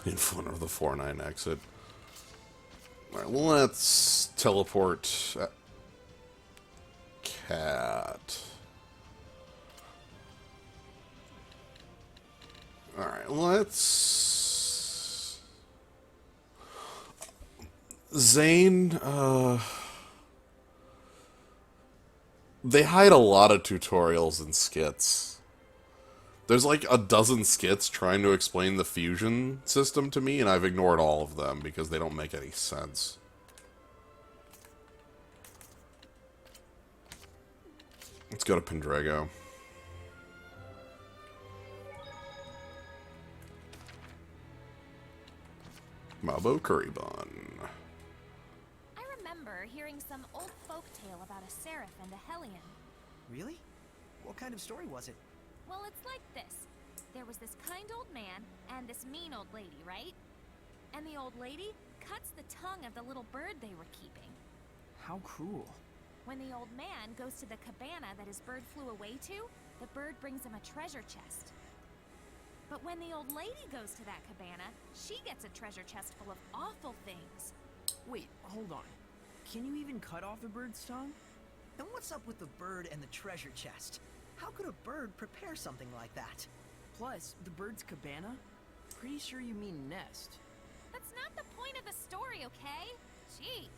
In front of the 4-9 exit. Alright, let's teleport Cat. Alright, let's... Zane, they hide a lot of tutorials and skits. There's like a dozen skits trying to explain the fusion system to me, and I've ignored all of them because they don't make any sense. Let's go to Pendrago. Mabo Curry Bun. I remember hearing some old folktale about a seraph and a hellion. Really? What kind of story was it? Well, it's like this. There was this kind old man and this mean old lady, right? And the old lady cuts the tongue of the little bird they were keeping. How cruel. When the old man goes to the cabana that his bird flew away to, the bird brings him a treasure chest. But when the old lady goes to that cabana, she gets a treasure chest full of awful things. Wait, hold on. Can you even cut off a bird's tongue? And what's up with the bird and the treasure chest? How could a bird prepare something like that? Plus, the bird's cabana? Pretty sure you mean nest. That's not the point of the story, okay? Jeez.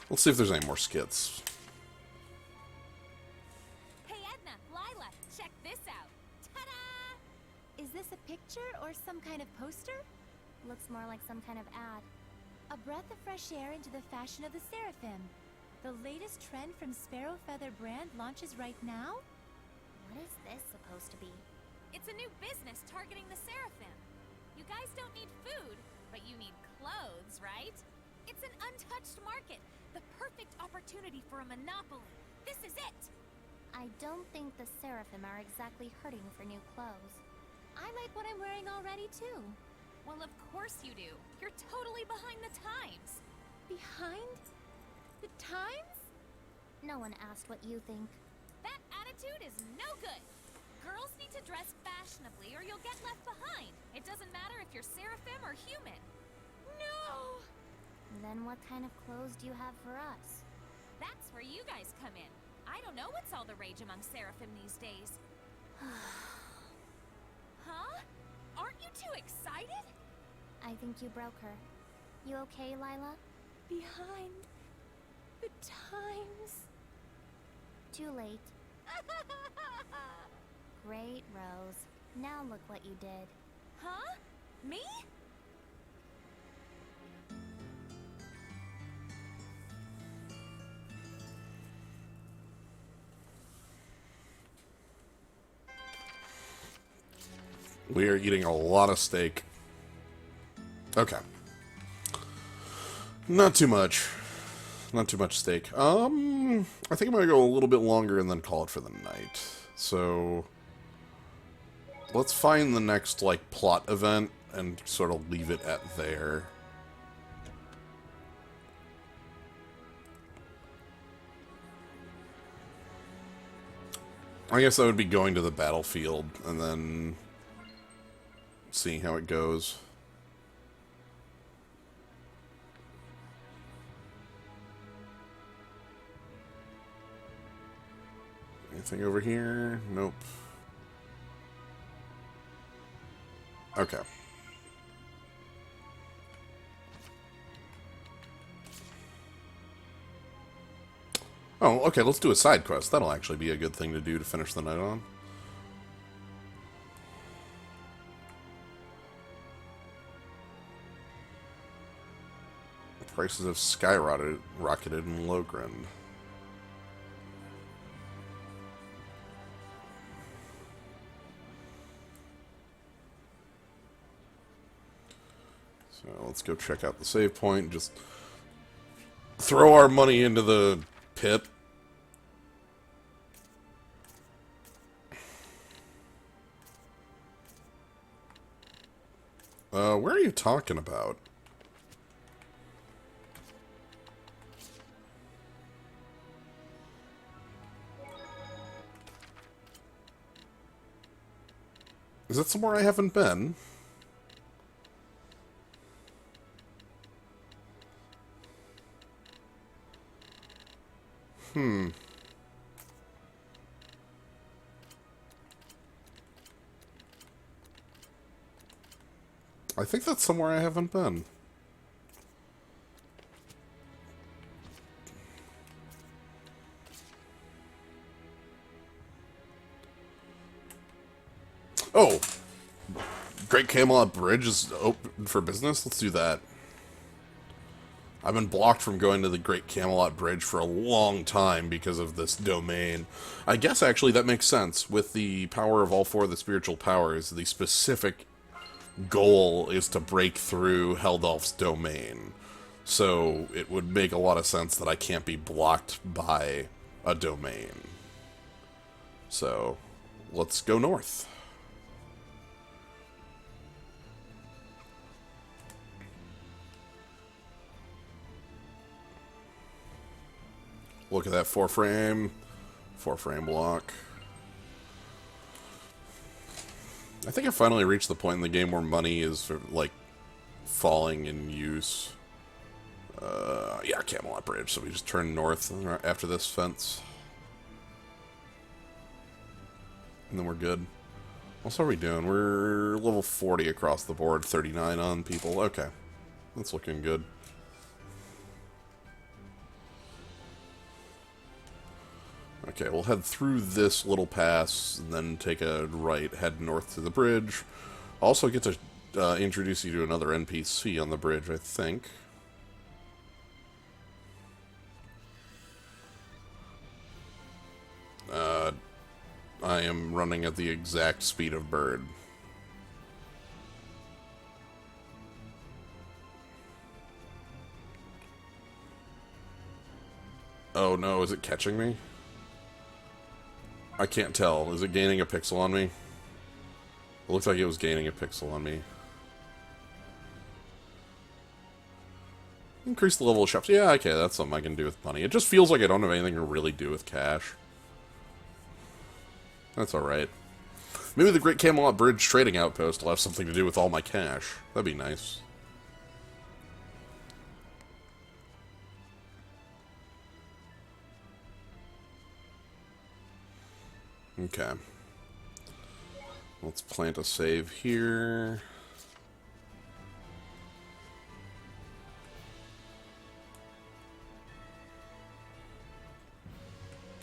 Let's see if there's any more skits. Hey Edna, Lila, check this out. Ta-da! Is this a picture or some kind of poster? Looks more like some kind of ad. A breath of fresh air into the fashion of the Seraphim. The latest trend from Sparrow Feather brand launches right now? What is this supposed to be? It's a new business targeting the Seraphim. You guys don't need food, but you need clothes, right? It's an untouched market. The perfect opportunity for a monopoly. This is it! I don't think the Seraphim are exactly hurting for new clothes. I like what I'm wearing already, too. Well, of course you do. You're totally behind the times. Behind the times? No one asked what you think. That attitude is no good. Girls need to dress fashionably or you'll get left behind. It doesn't matter if you're Seraphim or human. No! Then what kind of clothes do you have for us? That's where you guys come in. I don't know what's all the rage among Seraphim these days. Huh? Aren't you too excited? I think you broke her. You okay, Lila? Behind the times. Too late. Great, Rose. Now look what you did. Huh? Me? We are eating a lot of steak. Okay. Not too much. Not too much steak. I think I'm gonna go a little bit longer and then call it for the night. So let's find the next, like, plot event and sort of leave it at there. I guess I would be going to the battlefield and then seeing how it goes. Anything over here? Nope. Okay. Oh, okay, let's do a side quest. That'll actually be a good thing to do to finish the night on. Prices have skyrocketed in Logren. So let's go check out the save point and just throw our money into the pit. Where are you talking about? Is that somewhere I haven't been? I think that's somewhere I haven't been. Oh! Great Camelot Bridge is open for business? Let's do that. I've been blocked from going to the Great Camelot Bridge for a long time because of this domain. I guess, actually, that makes sense. With the power of all four of the spiritual powers, the specific goal is to break through Heldalf's domain. So it would make a lot of sense that I can't be blocked by a domain. So, let's go north. Look at that four-frame block. I think I finally reached the point in the game where money is, like, falling in use. Yeah, Camelot Bridge, so we just turn north after this fence. And then we're good. What are we doing? We're level 40 across the board, 39 on people. Okay. That's looking good. Okay, we'll head through this little pass, and then take a right, head north to the bridge. Also get to introduce you to another NPC on the bridge, I think. I am running at the exact speed of bird. Oh no, is it catching me? I can't tell. Is it gaining a pixel on me? It looks like it was gaining a pixel on me. Increase the level of shops. Yeah, okay, that's something I can do with money. It just feels like I don't have anything to really do with cash. That's alright. Maybe the Great Camelot Bridge trading outpost will have something to do with all my cash. That'd be nice. Okay. Let's plant a save here.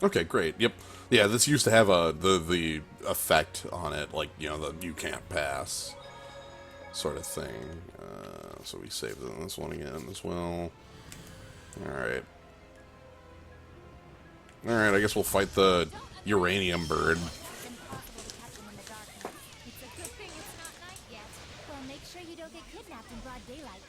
Okay, great. Yep. Yeah, this used to have the effect on it, like, you know, the you can't pass sort of thing. So we saved this one again as well. Alright. Alright, I guess we'll fight the uranium bird. It's impossible to catch them in the darkness. It's a good thing it's not night yet. Well, make sure you don't get kidnapped in broad daylight.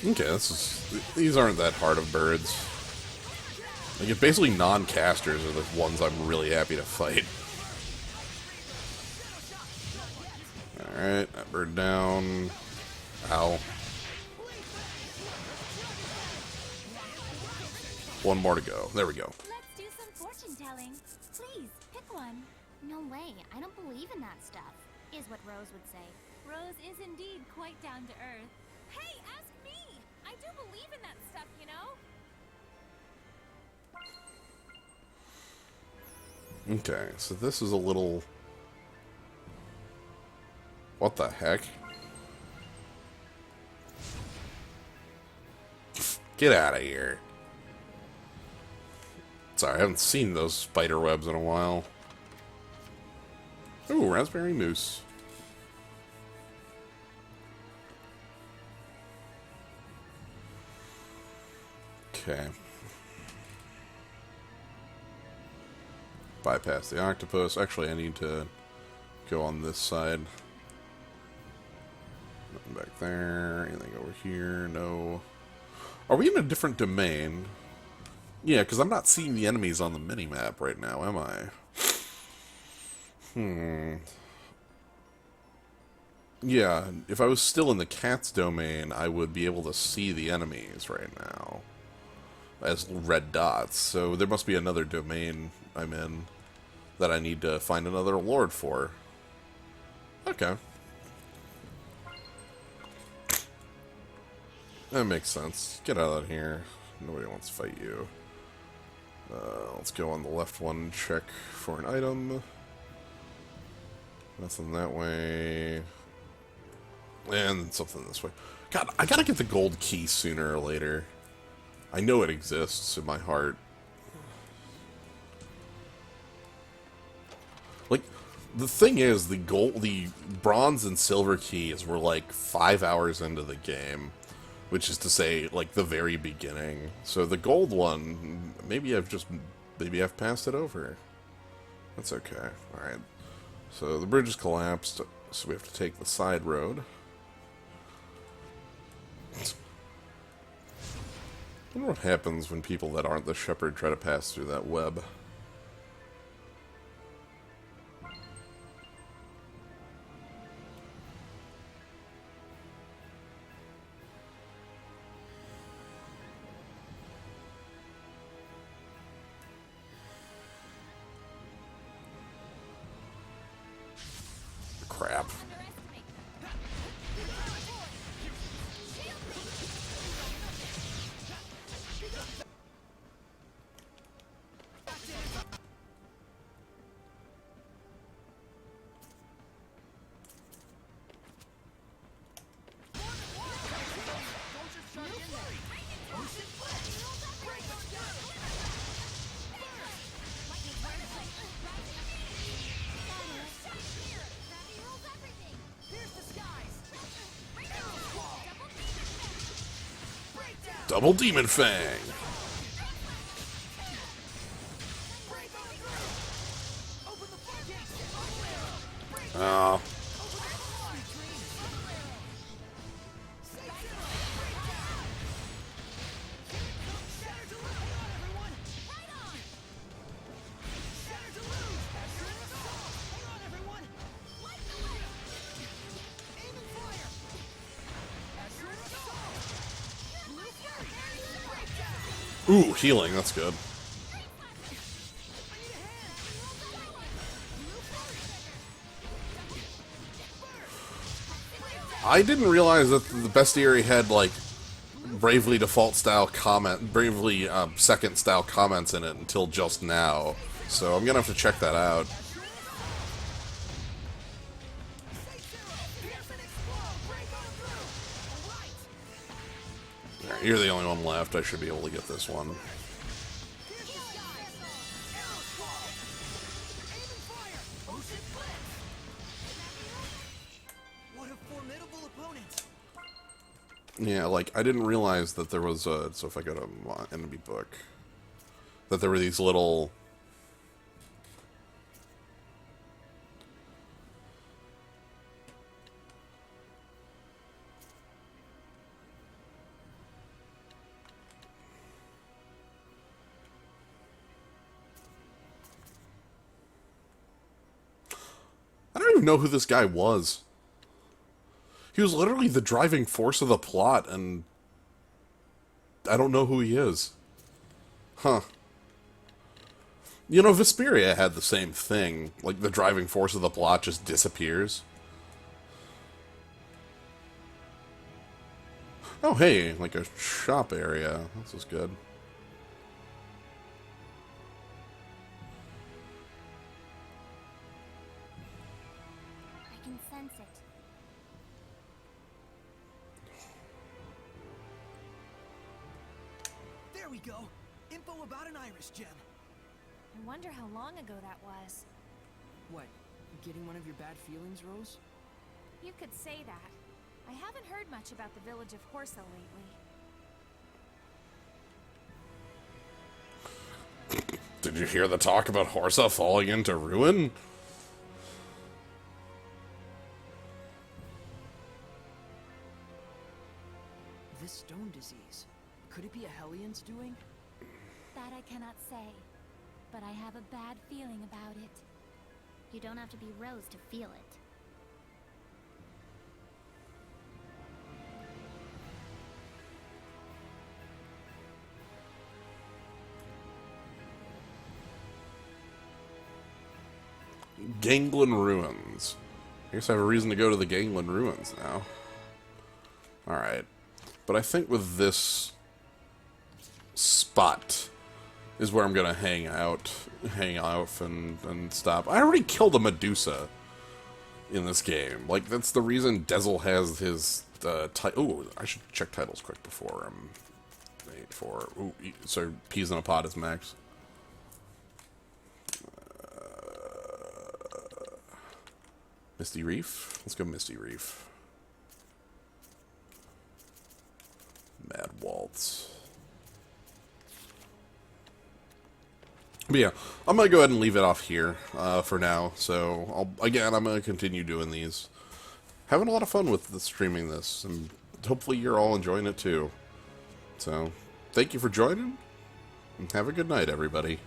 Okay, these aren't that hard of birds. Like, it's basically non-casters are the ones I'm really happy to fight. Alright, that bird down. Ow. One more to go. There we go. Let's do some fortune telling. Please, pick one. No way, I don't believe in that stuff. Is what Rose would say. Rose is indeed quite down to earth. Hey, ask me! I do believe in that stuff, you know? Okay, so this is a little... What the heck? Get out of here. Sorry, I haven't seen those spider webs in a while. Ooh, raspberry mousse. Okay. Bypass the octopus. Actually, I need to go on this side. Nothing back there. Anything over here? No. Are we in a different domain? Yeah, because I'm not seeing the enemies on the minimap right now, am I? Yeah, if I was still in the cat's domain, I would be able to see the enemies right now as red dots. So there must be another domain I'm in that I need to find another lord for. Okay. That makes sense. Get out of here. Nobody wants to fight you. Let's go on the left one and check for an item. Nothing that way. And something this way. God, I gotta get the gold key sooner or later. I know it exists in my heart. Like, the thing is, the bronze and silver keys were like 5 hours into the game. Which is to say, like, the very beginning. So the gold one, maybe I've passed it over. That's okay. Alright. So the bridge is collapsed, so we have to take the side road. I wonder what happens when people that aren't the shepherd try to pass through that web. Crap. Double Demon Fang! Oh. Ooh, healing, that's good. I didn't realize that the bestiary had, like, Bravely default style comment, Bravely second style comments in it until just now. So I'm gonna have to check that out. Alright, you're the only one left. I should be able to get this one. What a formidable opponent! Yeah, like, I didn't realize that there was a... So if I go to enemy book... That there were these little... I don't even know who this guy was. He was literally the driving force of the plot, and I don't know who he is. Huh. You know, Vesperia had the same thing. Like, the driving force of the plot just disappears. Oh, hey, like a shop area. This is good. I can sense it. There we go! Info about an iris gem! I wonder how long ago that was. What? Getting one of your bad feelings, Rose? You could say that. I haven't heard much about the village of Horsa lately. Did you hear the talk about Horsa falling into ruin? This stone disease. Could it be a Hellions doing? That I cannot say, but I have a bad feeling about it. You don't have to be Rose to feel it. Ganglin Ruins. I guess I have a reason to go to the Ganglin Ruins now. Alright. But I think with this spot is where I'm gonna hang out and stop. I already killed a Medusa in this game. Like, that's the reason Dezel has his oh, I should check titles quick before wait for... Ooh, so Peas in a Pod is max. Misty Reef? Let's go Misty Reef. Mad Waltz. But yeah, I'm going to go ahead and leave it off here for now. So, I'm going to continue doing these. Having a lot of fun with streaming this, and hopefully you're all enjoying it too. So, thank you for joining, and have a good night, everybody.